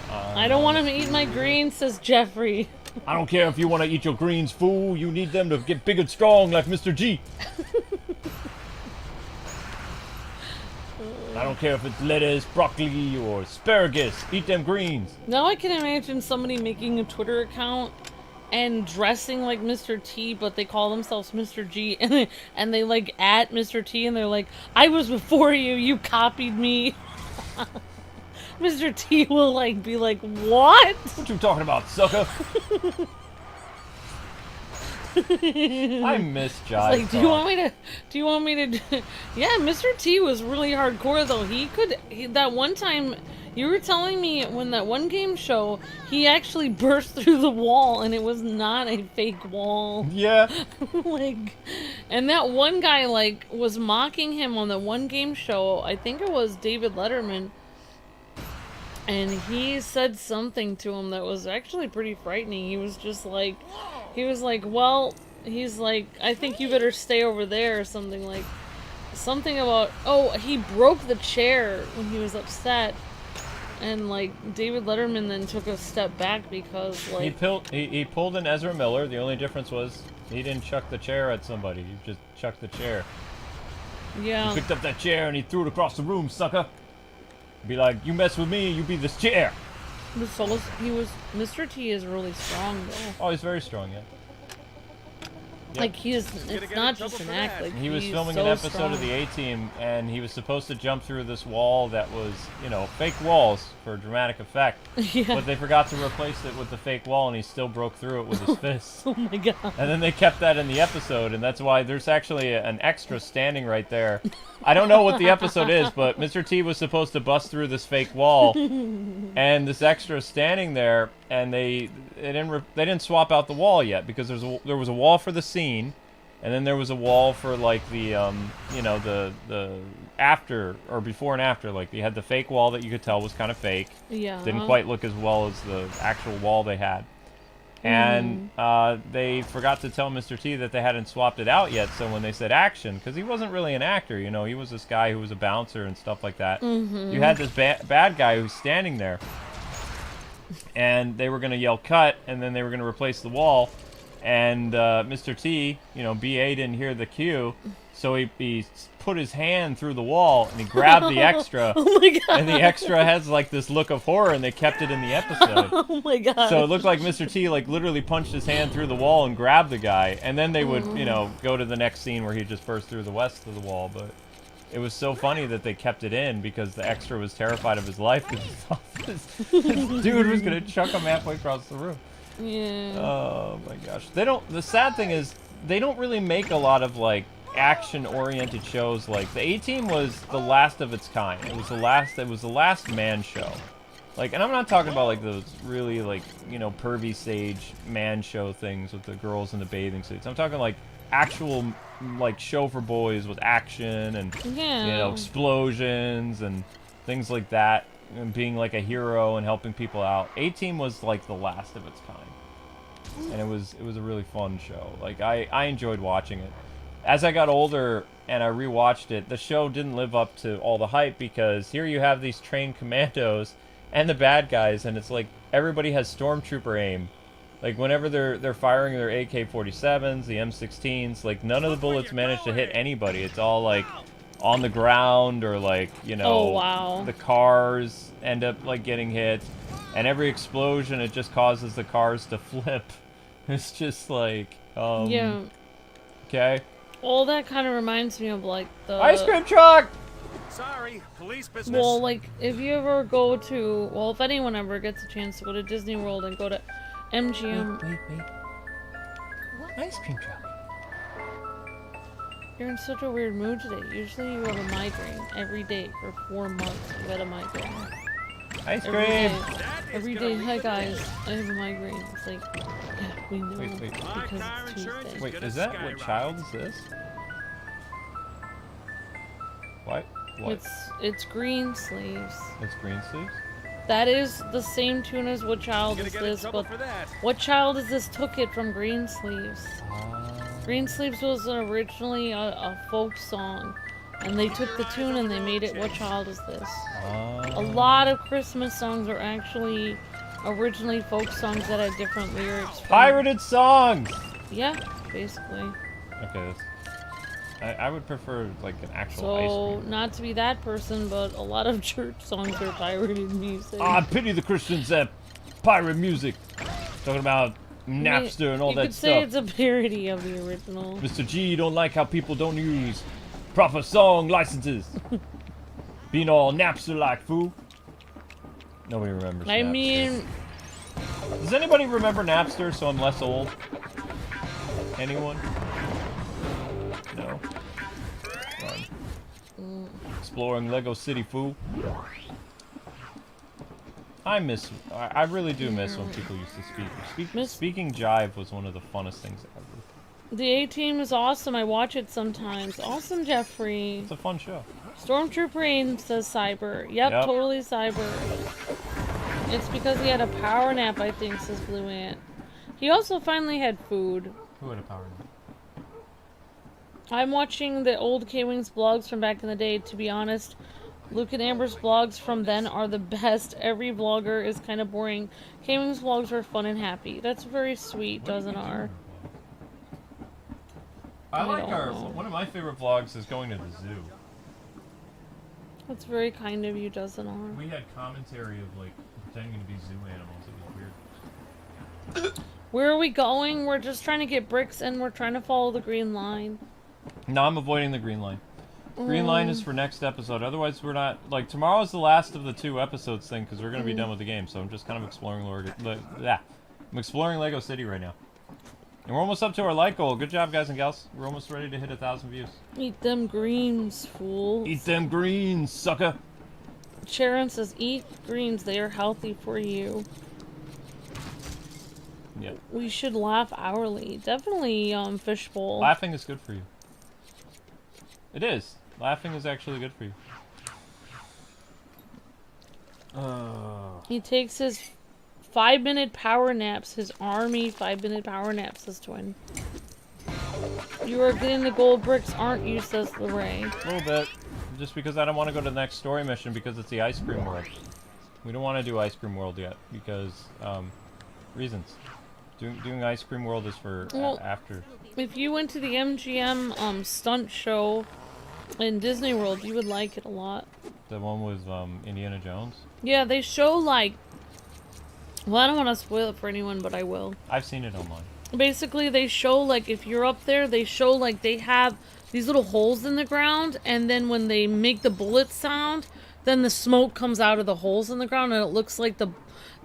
I don't want him to eat my greens, says Jeffrey. I don't care if you want to eat your greens, fool. You need them to get big and strong like Mr. G. I don't care if it's lettuce, broccoli, or asparagus. Eat them greens. Now I can imagine somebody making a Twitter account and dressing like Mr. T, but they call themselves Mr. G, and they like at Mr. T, and they're like, I was before you, you copied me. Mr. T will like be like, what? What you talking about, sucker? I miss Jive. Like, do you want me to yeah, Mr. T was really hardcore though. That one time you were telling me when that one game show, he actually burst through the wall and it was not a fake wall. Yeah. Like, and that one guy like was mocking him on the one game show. I think it was David Letterman. And he said something to him that was actually pretty frightening. He was just like, well, he's like, I think you better stay over there or something like, something about, oh, he broke the chair when he was upset. And like, David Letterman then took a step back because like... He pulled an Ezra Miller. The only difference was he didn't chuck the chair at somebody. He just chucked the chair. Yeah. He picked up that chair and he threw it across the room, sucker. Be like, you mess with me, you be this chair. Mr. T is really strong though. Oh, he's very strong, yeah. Yep. Like it's not just an act. Like he was filming so an episode strong. of the A-Team, and he was supposed to jump through this wall that was, you know, fake walls for dramatic effect. Yeah. But they forgot to replace it with the fake wall, and he still broke through it with his fists. Oh my god. And then they kept that in the episode, and that's why there's actually an extra standing right there. I don't know what the episode is, but Mr. T was supposed to bust through this fake wall, and this extra standing there, and they didn't swap out the wall yet because there was a wall for the scene, and then there was a wall for like the you know, the after or before and after. Like they had the fake wall that you could tell was kind of fake. Yeah. Didn't quite look as well as the actual wall they had. And they forgot to tell Mr. T that they hadn't swapped it out yet, so when they said action, because he wasn't really an actor, you know, he was this guy who was a bouncer and stuff like that. You had this bad guy who's standing there, and they were going to yell cut, and then they were going to replace the wall, and Mr. T, you know, BA didn't hear the cue, so he put his hand through the wall and he grabbed the extra. Oh my god. And the extra has like this look of horror, and they kept it in the episode. Oh my god. So it looked like Mr. T like literally punched his hand through the wall and grabbed the guy, and then they would, you know, go to the next scene where he just burst through the rest of the wall. But it was so funny that they kept it in because the extra was terrified of his life because he thought this dude was gonna chuck him halfway across the room. Yeah. Oh my gosh. They don't. The sad thing is they don't really make a lot of like action-oriented shows. Like the A-Team was the last of its kind. It was the last. It was the last man show. Like, and I'm not talking about like those really like, you know, pervy stage man show things with the girls in the bathing suits. I'm talking like actual like show for boys with action and you know, explosions and things like that, and being like a hero and helping people out. A-Team was like the last of its kind, and it was a really fun show. Like I enjoyed watching it. As I got older and I rewatched it, the show didn't live up to all the hype because here you have these trained commandos and the bad guys, and it's like everybody has stormtrooper aim. Like whenever they're firing their AK-47s, the M16s, like none of the bullets manage to hit anybody. It's all like on the ground or like, you know, the cars end up like getting hit, and every explosion it just causes the cars to flip. It's just like yeah. Okay. All that kind of reminds me of like the ice cream truck. Sorry, police business. Well, like if you ever go to, well, if anyone ever gets a chance to go to Disney World and go to MGM. Wait. What? Ice cream truck. You're in such a weird mood today. Usually you have a migraine every day for 4 months. You had a migraine. Ice cream. Every day. Hi guys, I have a migraine. It's like, yeah, we know Wait. because it's Tuesday. Wait, is that what child is this? What? It's Green Sleeves. It's Green Sleeves? That is the same tune as What Child Is This, but What Child Is This took it from Green Sleeves. Green Sleeves was originally a folk song, and they took the tune and they made it What Child Is This. A lot of Christmas songs are actually originally folk songs that had different lyrics. Pirated songs! Yeah, basically. Okay, that's... I would prefer like an actual ice So, cream. not to be that person, but a lot of church songs are pirated music. Ah, pity the Christians that pirate music. Talking about Napster and all that stuff. You could say it's a parody of the original. Mr. G, you don't like how people don't use proper song licenses. Being all Napster-like, fool. Nobody remembers I Napster. mean... Does anybody remember Napster so I'm less old? Anyone? No. Run. Exploring Lego City, fool. I really do miss when people used to speak. Speaking jive was one of the funnest things ever. The A-Team is awesome. I watch it sometimes. Awesome, Jeffrey. It's a fun show. Stormtrooper Aim says Cyber. Yep, totally Cyber. It's because he had a power nap, I think, says Blue Ant. He also finally had food. Who had a power nap? I'm watching the old Kwings vlogs from back in the day. To be honest, Luke and Amber's vlogs from then are the best. Every vlogger is kind of boring. Kwings vlogs are fun and happy. That's very sweet, doesn't our? I like our... One of my favorite vlogs is going to the zoo. That's very kind of you, doesn't our? We had commentary of like pretending to be zoo animals. It was weird. Where are we going? We're just trying to get bricks and we're trying to follow the green line. No, I'm avoiding the green line. Green line is for next episode. Otherwise, we're not... Like, tomorrow's the last of the 2 episodes thing, because we're going to be done with the game. So I'm just kind of exploring... I'm exploring Lego City right now. And we're almost up to our like goal. Good job, guys and gals. We're almost ready to hit 1,000 views. Eat them greens, fool. Eat them greens, sucker. Sharon says, eat greens. They are healthy for you. Yeah. We should laugh hourly. Definitely, Fishbowl. Laughing is good for you. It is. Laughing is actually good for you. He takes his 5-minute power naps. His army 5-minute power naps, says Twin. You are getting the gold bricks, aren't you, says Lorraine. A little bit. Just because I don't want to go to the next story mission because it's the ice cream world. We don't want to do ice cream world yet because, reasons. Doing ice cream world is for after. If you went to the MGM stunt show in Disney World, you would like it a lot. The one with Indiana Jones? Yeah, they show like... Well, I don't want to spoil it for anyone, but I will. I've seen it online. Basically, they show like, if you're up there, they show like they have these little holes in the ground, and then when they make the bullet sound, then the smoke comes out of the holes in the ground, and it looks like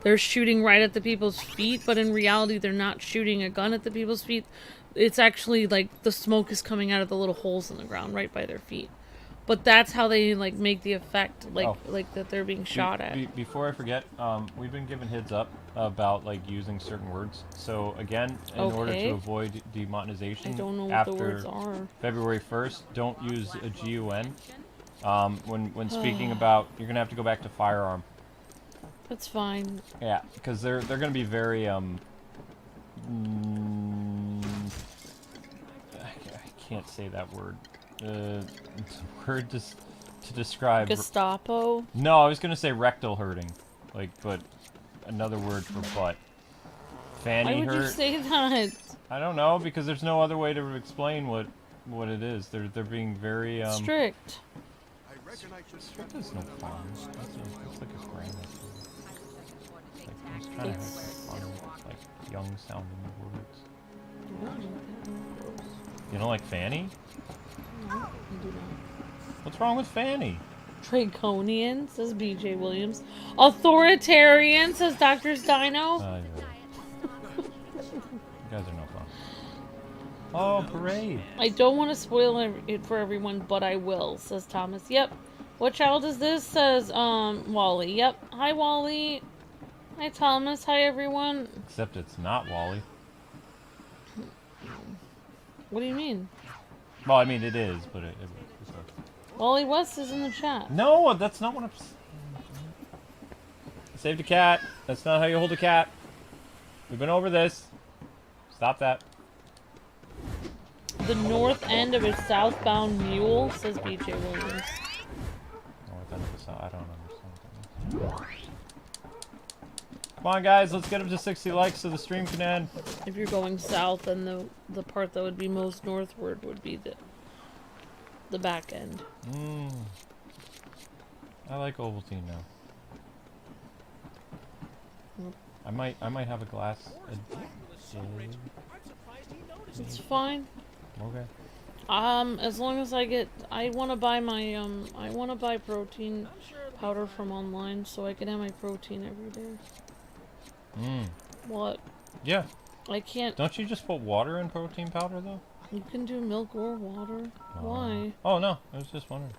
they're shooting right at the people's feet, but in reality they're not shooting a gun at the people's feet. It's actually like the smoke is coming out of the little holes in the ground right by their feet. But that's how they like make the effect, like that they're being shot at. Before I forget, we've been given heads up about like using certain words. So again, in order to avoid demonetization, I don't know what after the words are. February 1st, don't use a GUN. When speaking about, you're gonna have to go back to firearm. That's fine. Yeah, because they're gonna be very I can't say that word. It's a word to describe. Gestapo? No, I was gonna say rectal hurting, like, but another word for butt. Fanny hurt. Why would you say that? I don't know, because there's no other way to explain what it is. They're being very strict. Strict is no fun. That's like a grammar. Like, I was trying to have some fun, like young sounding words. You don't like Fanny? No, I do not. What's wrong with Fanny? Draconian, says BJ Williams. Authoritarian, says Dr. Dino. Yeah. You guys are no fun. Oh, parade. I don't want to spoil it for everyone, but I will, says Thomas. Yep. What child is this? Says, Wally. Yep. Hi, Wally. Hi, Thomas. Hi, everyone. Except it's not Wally. What do you mean? Well, I mean, it is, but it's Wally West is in the chat. No, that's not what I'm saying. Saved a cat. That's not how you hold a cat. We've been over this. Stop that. The north end of a southbound mule, says BJ Williams. North end of the south. I don't understand. Come on, guys. Let's get up to 60 likes so the stream can end. If you're going south, then the part that would be most northward would be the back end. I like Ovaltine now. I might have a glass a day. It's fine. Okay. As long as I want to buy my I want to buy protein powder from online so I can have my protein every day. What? Yeah. I can't. Don't you just put water in protein powder though? You can do milk or water. Why? Oh no, I was just wondering.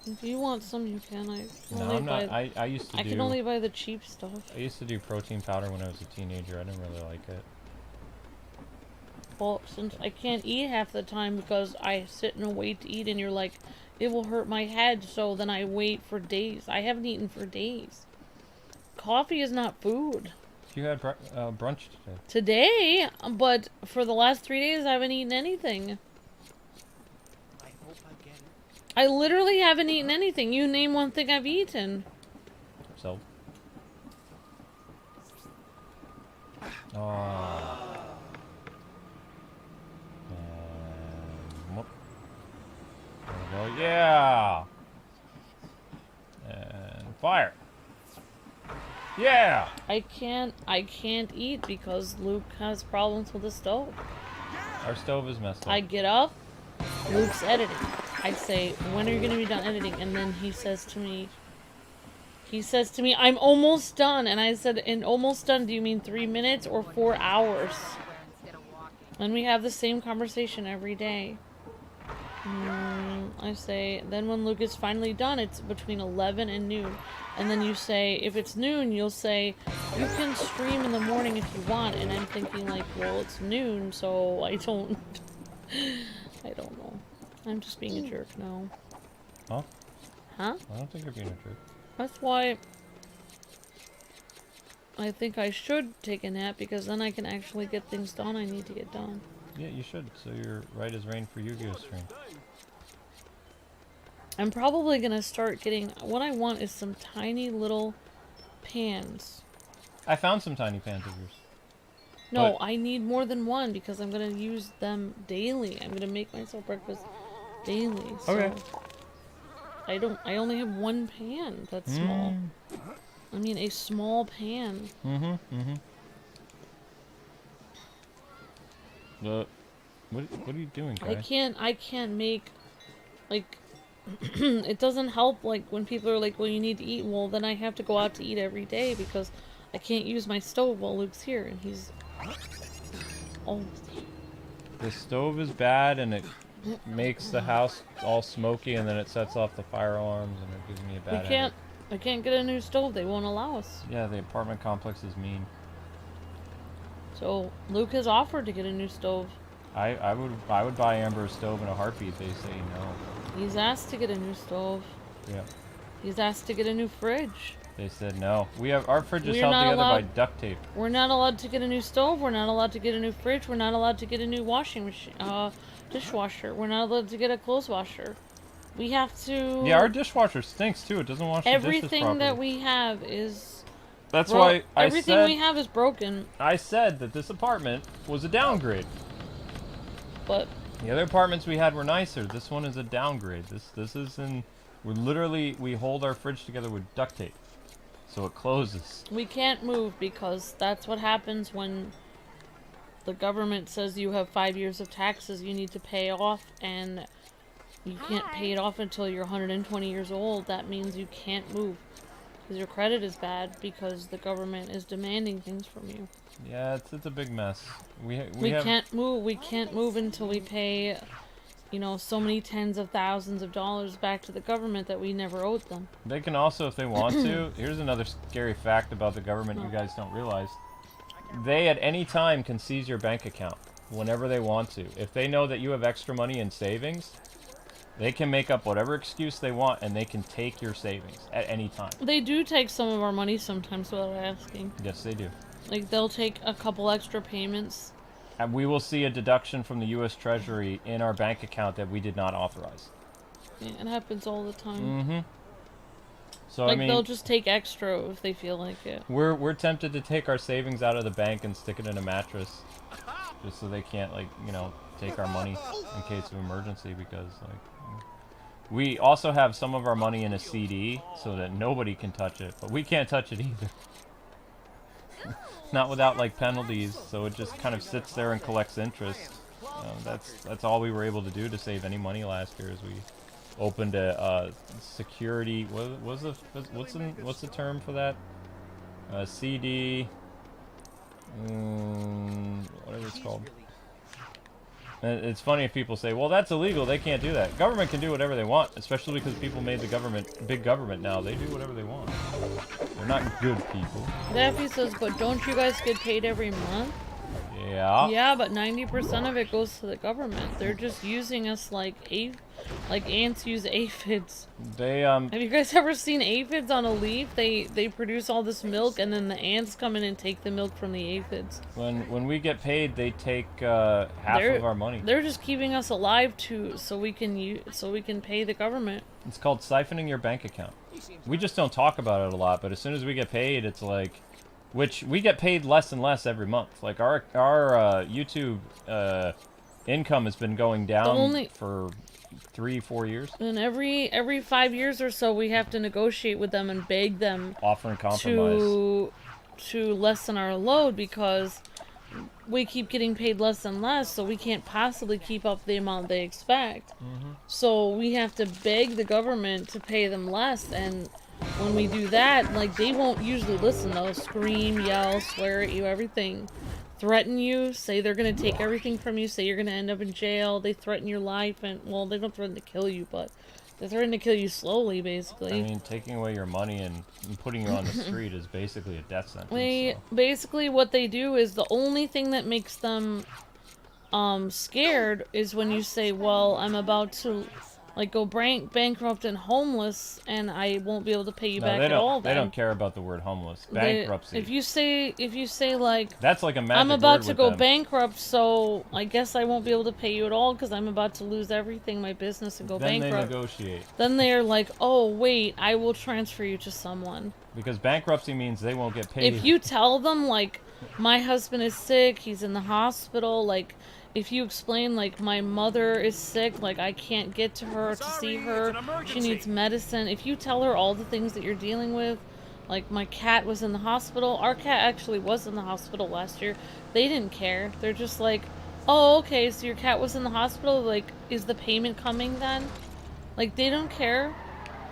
If you want some, you can. No, I'm not. I used to. I can only buy the cheap stuff. I used to do protein powder when I was a teenager. I didn't really like it. Well, since I can't eat half the time because I sit and wait to eat, and you're like, it will hurt my head, so then I wait for days. I haven't eaten for days. Coffee is not food. You had brunch today. Today, but for the last 3 days, I haven't eaten anything. I literally haven't eaten anything. You name one thing I've eaten. So. Oh. There we go. Yeah. And fire. Yeah. I can't eat because Luke has problems with the stove. Our stove is messed up. I get up, Luke's editing. I say, when are you going to be done editing? And then he says to me, I'm almost done. And I said, in almost done, do you mean 3 minutes or 4 hours? And we have the same conversation every day. I say, then when Luke is finally done, it's between 11 and noon. And then you say, if it's noon, you'll say, you can stream in the morning if you want. And I'm thinking like, well, it's noon, so I don't know. I'm just being a jerk now. Huh? Huh? I don't think you're being a jerk. That's why I think I should take a nap, because then I can actually get things done I need to get done. Yeah, you should. So you're right as rain for Yu-Gi-Oh stream. I'm probably gonna start getting... What I want is some tiny little pans. I found some tiny pans of yours. No, I need more than one because I'm gonna use them daily. I'm gonna make myself breakfast daily. So okay. I only have one pan that's small. I mean, a small pan. What are you doing, guy? I can't make, like, it doesn't help, like, when people are like, well, you need to eat. Well, then I have to go out to eat every day because I can't use my stove while Luke's here, and he's almost here. The stove is bad, and it makes the house all smoky, and then it sets off the fire alarms, and it gives me a bad headache. I can't get a new stove. They won't allow us. Yeah, the apartment complex is mean. So Luke has offered to get a new stove. I would buy Amber a stove in a heartbeat. They say no. He's asked to get a new stove. Yeah. He's asked to get a new fridge. They said no. Our fridge is held together by duct tape. We're not allowed to get a new stove. We're not allowed to get a new fridge. We're not allowed to get a new washing machine, dishwasher. We're not allowed to get a clothes washer. We have to. Yeah, our dishwasher stinks too. It doesn't wash the dishes properly. Everything that we have is. That's why everything we have is broken. I said that this apartment was a downgrade. But the other apartments we had were nicer. This one is a downgrade. This is we hold our fridge together with duct tape, so it closes. We can't move because that's what happens when the government says you have 5 years of taxes you need to pay off, and you can't pay it off until you're 120 years old. That means you can't move because your credit is bad because the government is demanding things from you. Yeah, it's a big mess. We can't move. We can't move until we pay, you know, so many tens of thousands of dollars back to the government that we never owed them. They can also, if they want to. Here's another scary fact about the government you guys don't realize. They at any time can seize your bank account whenever they want to. If they know that you have extra money in savings, they can make up whatever excuse they want, and they can take your savings at any time. They do take some of our money sometimes without asking. Yes, they do. Like, they'll take a couple extra payments. And we will see a deduction from the U.S. Treasury in our bank account that we did not authorize. Yeah, it happens all the time. Mm-hmm. So, like, I mean, they'll just take extra if they feel like it. We're tempted to take our savings out of the bank and stick it in a mattress, just so they can't, like, you know, take our money in case of emergency, because, like, we also have some of our money in a CD so that nobody can touch it, but we can't touch it either. Not without, like, penalties, so it just kind of sits there and collects interest. That's all we were able to do to save any money last year, is we opened a security. What's the term for that? CD. Whatever it's called. And it's funny if people say, well, that's illegal, they can't do that. Government can do whatever they want, especially because people made the government, big government now. They do whatever they want. They're not good people. Daffy says, but don't you guys get paid every month? Yeah. Yeah, but 90% of it goes to the government. They're just using us like ants use aphids. They Have you guys ever seen aphids on a leaf? They produce all this milk, and then the ants come in and take the milk from the aphids. When we get paid, they take half of our money. They're just keeping us alive too, so we can pay the government. It's called siphoning your bank account. We just don't talk about it a lot, but as soon as we get paid, it's like, which we get paid less and less every month. Like our YouTube income has been going down for 3-4 years. And every 5 years or so, we have to negotiate with them and beg them offering compromise to lessen our load, because we keep getting paid less and less, so we can't possibly keep up the amount they expect. So we have to beg the government to pay them less, and when we do that, like, they won't usually listen. They'll scream, yell, swear at you, everything. Threaten you, say they're gonna take everything from you, say you're gonna end up in jail. They threaten your life, and, well, they don't threaten to kill you, but they threaten to kill you slowly, basically. I mean, taking away your money and putting you on the street is basically a death sentence. Basically, what they do is, the only thing that makes them scared is when you say, well, I'm about to, like, go bankrupt and homeless, and I won't be able to pay you back at all. They don't care about the word homeless. Bankruptcy. If you say like, that's like a magic I'm about word to with go them. bankrupt, so I guess I won't be able to pay you at all because I'm about to lose everything, my business, and go bankrupt. Then they negotiate. Then they're like, oh wait, I will transfer you to someone. Because bankruptcy means they won't get paid. If you tell them, like, my husband is sick, he's in the hospital, like, if you explain, like, my mother is sick, like, I can't get to her to see her, she needs medicine. If you tell her all the things that you're dealing with, like, my cat was in the hospital. Our cat actually was in the hospital last year. They didn't care. They're just like, Oh, okay, so your cat was in the hospital, like, is the payment coming then? Like, they don't care.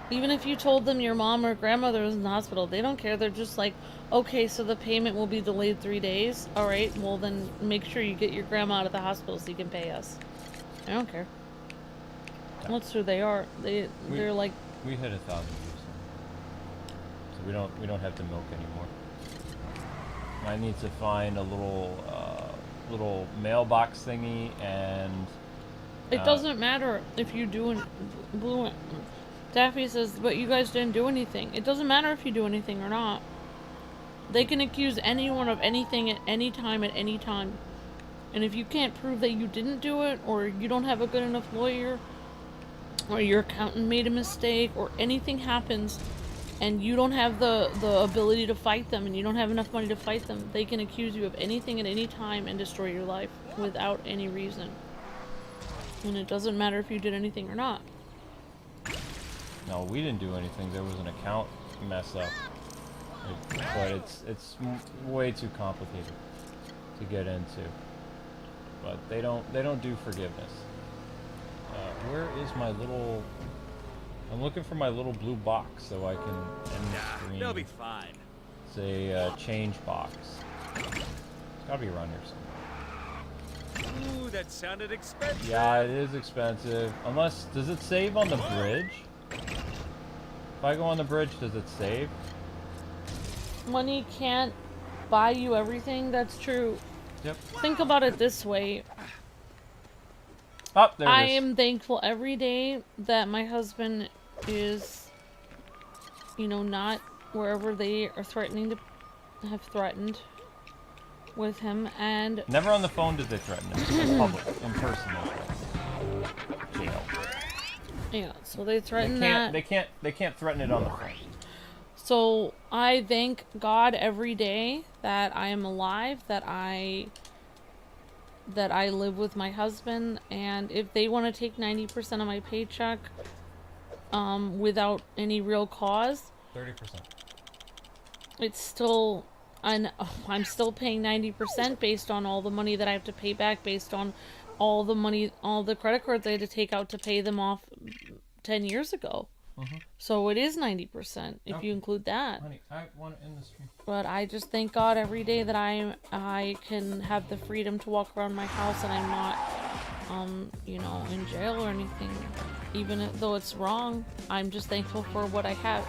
Even if you told them your mom or grandmother was in the hospital, they don't care. They're just like, okay, so the payment will be delayed 3 days. Alright, well then make sure you get your grandma out of the hospital so you can pay us. I don't care. That's who they are. They're like... We hit 1,000 views. So we don't have to milk anymore. I need to find a little mailbox thingy and... It doesn't matter if you do blue. Daffy says, but you guys didn't do anything. It doesn't matter if you do anything or not. They can accuse anyone of anything at any time, And if you can't prove that you didn't do it, or you don't have a good enough lawyer, or your accountant made a mistake, or anything happens, and you don't have the ability to fight them, and you don't have enough money to fight them, they can accuse you of anything at any time and destroy your life without any reason. And it doesn't matter if you did anything or not. No, we didn't do anything. There was an account mess up. But it's way too complicated to get into. But they don't do forgiveness. Where is my little... I'm looking for my little blue box so I can end the stream. They'll be fine. It's a change box. It's gotta be around here somewhere. Ooh, that sounded expensive. Yeah, it is expensive. Unless, does it save on the bridge? If I go on the bridge, does it save? Money can't buy you everything, that's true. Yep. Think about it this way. Oh, there it is. I am thankful every day that my husband is, you know, not wherever they are threatening to have threatened with him, and never on the phone did they threaten him. In public, in person. Jail. Yeah, so they threaten that. They can't threaten it on the phone. So I thank God every day that I am alive, that I live with my husband, and if they want to take 90% of my paycheck without any real cause, 30%. it's still, I'm still paying 90% based on all the money that I have to pay back, based on all the money, all the credit cards I had to take out to pay them off 10 years ago. So it is 90% if you include that. Honey, I want to end the stream. But I just thank God every day that I can have the freedom to walk around my house and I'm not, you know, in jail or anything. Even though it's wrong, I'm just thankful for what I have.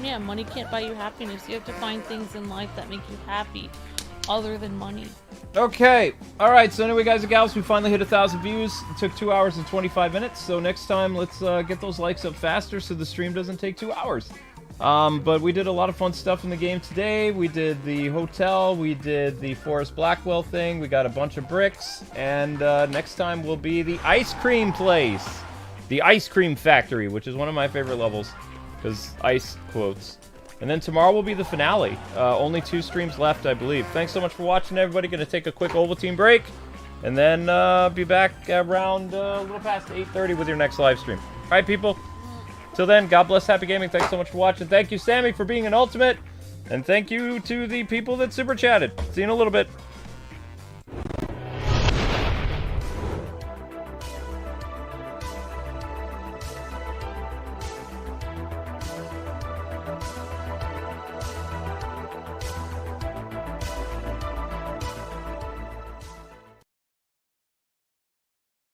Yeah, money can't buy you happiness. You have to find things in life that make you happy other than money. Okay, alright, so anyway, guys and gals, we finally hit 1,000 views. It took 2 hours and 25 minutes, so next time, let's get those likes up faster so the stream doesn't take 2 hours. But we did a lot of fun stuff in the game today. We did the hotel, we did the Forest Blackwell thing, we got a bunch of bricks, and next time will be the ice cream place. The ice cream factory, which is one of my favorite levels, because ice quotes. And then tomorrow will be the finale. Only 2 streams left, I believe. Thanks so much for watching, everybody. Gonna take a quick Ovaltine break, and then be back around a little past 8:30 with your next live stream. All right, people. Till then, God bless, happy gaming. Thanks so much for watching. Thank you, Sammy, for being an ultimate, and thank you to the people that super chatted. See you in a little bit.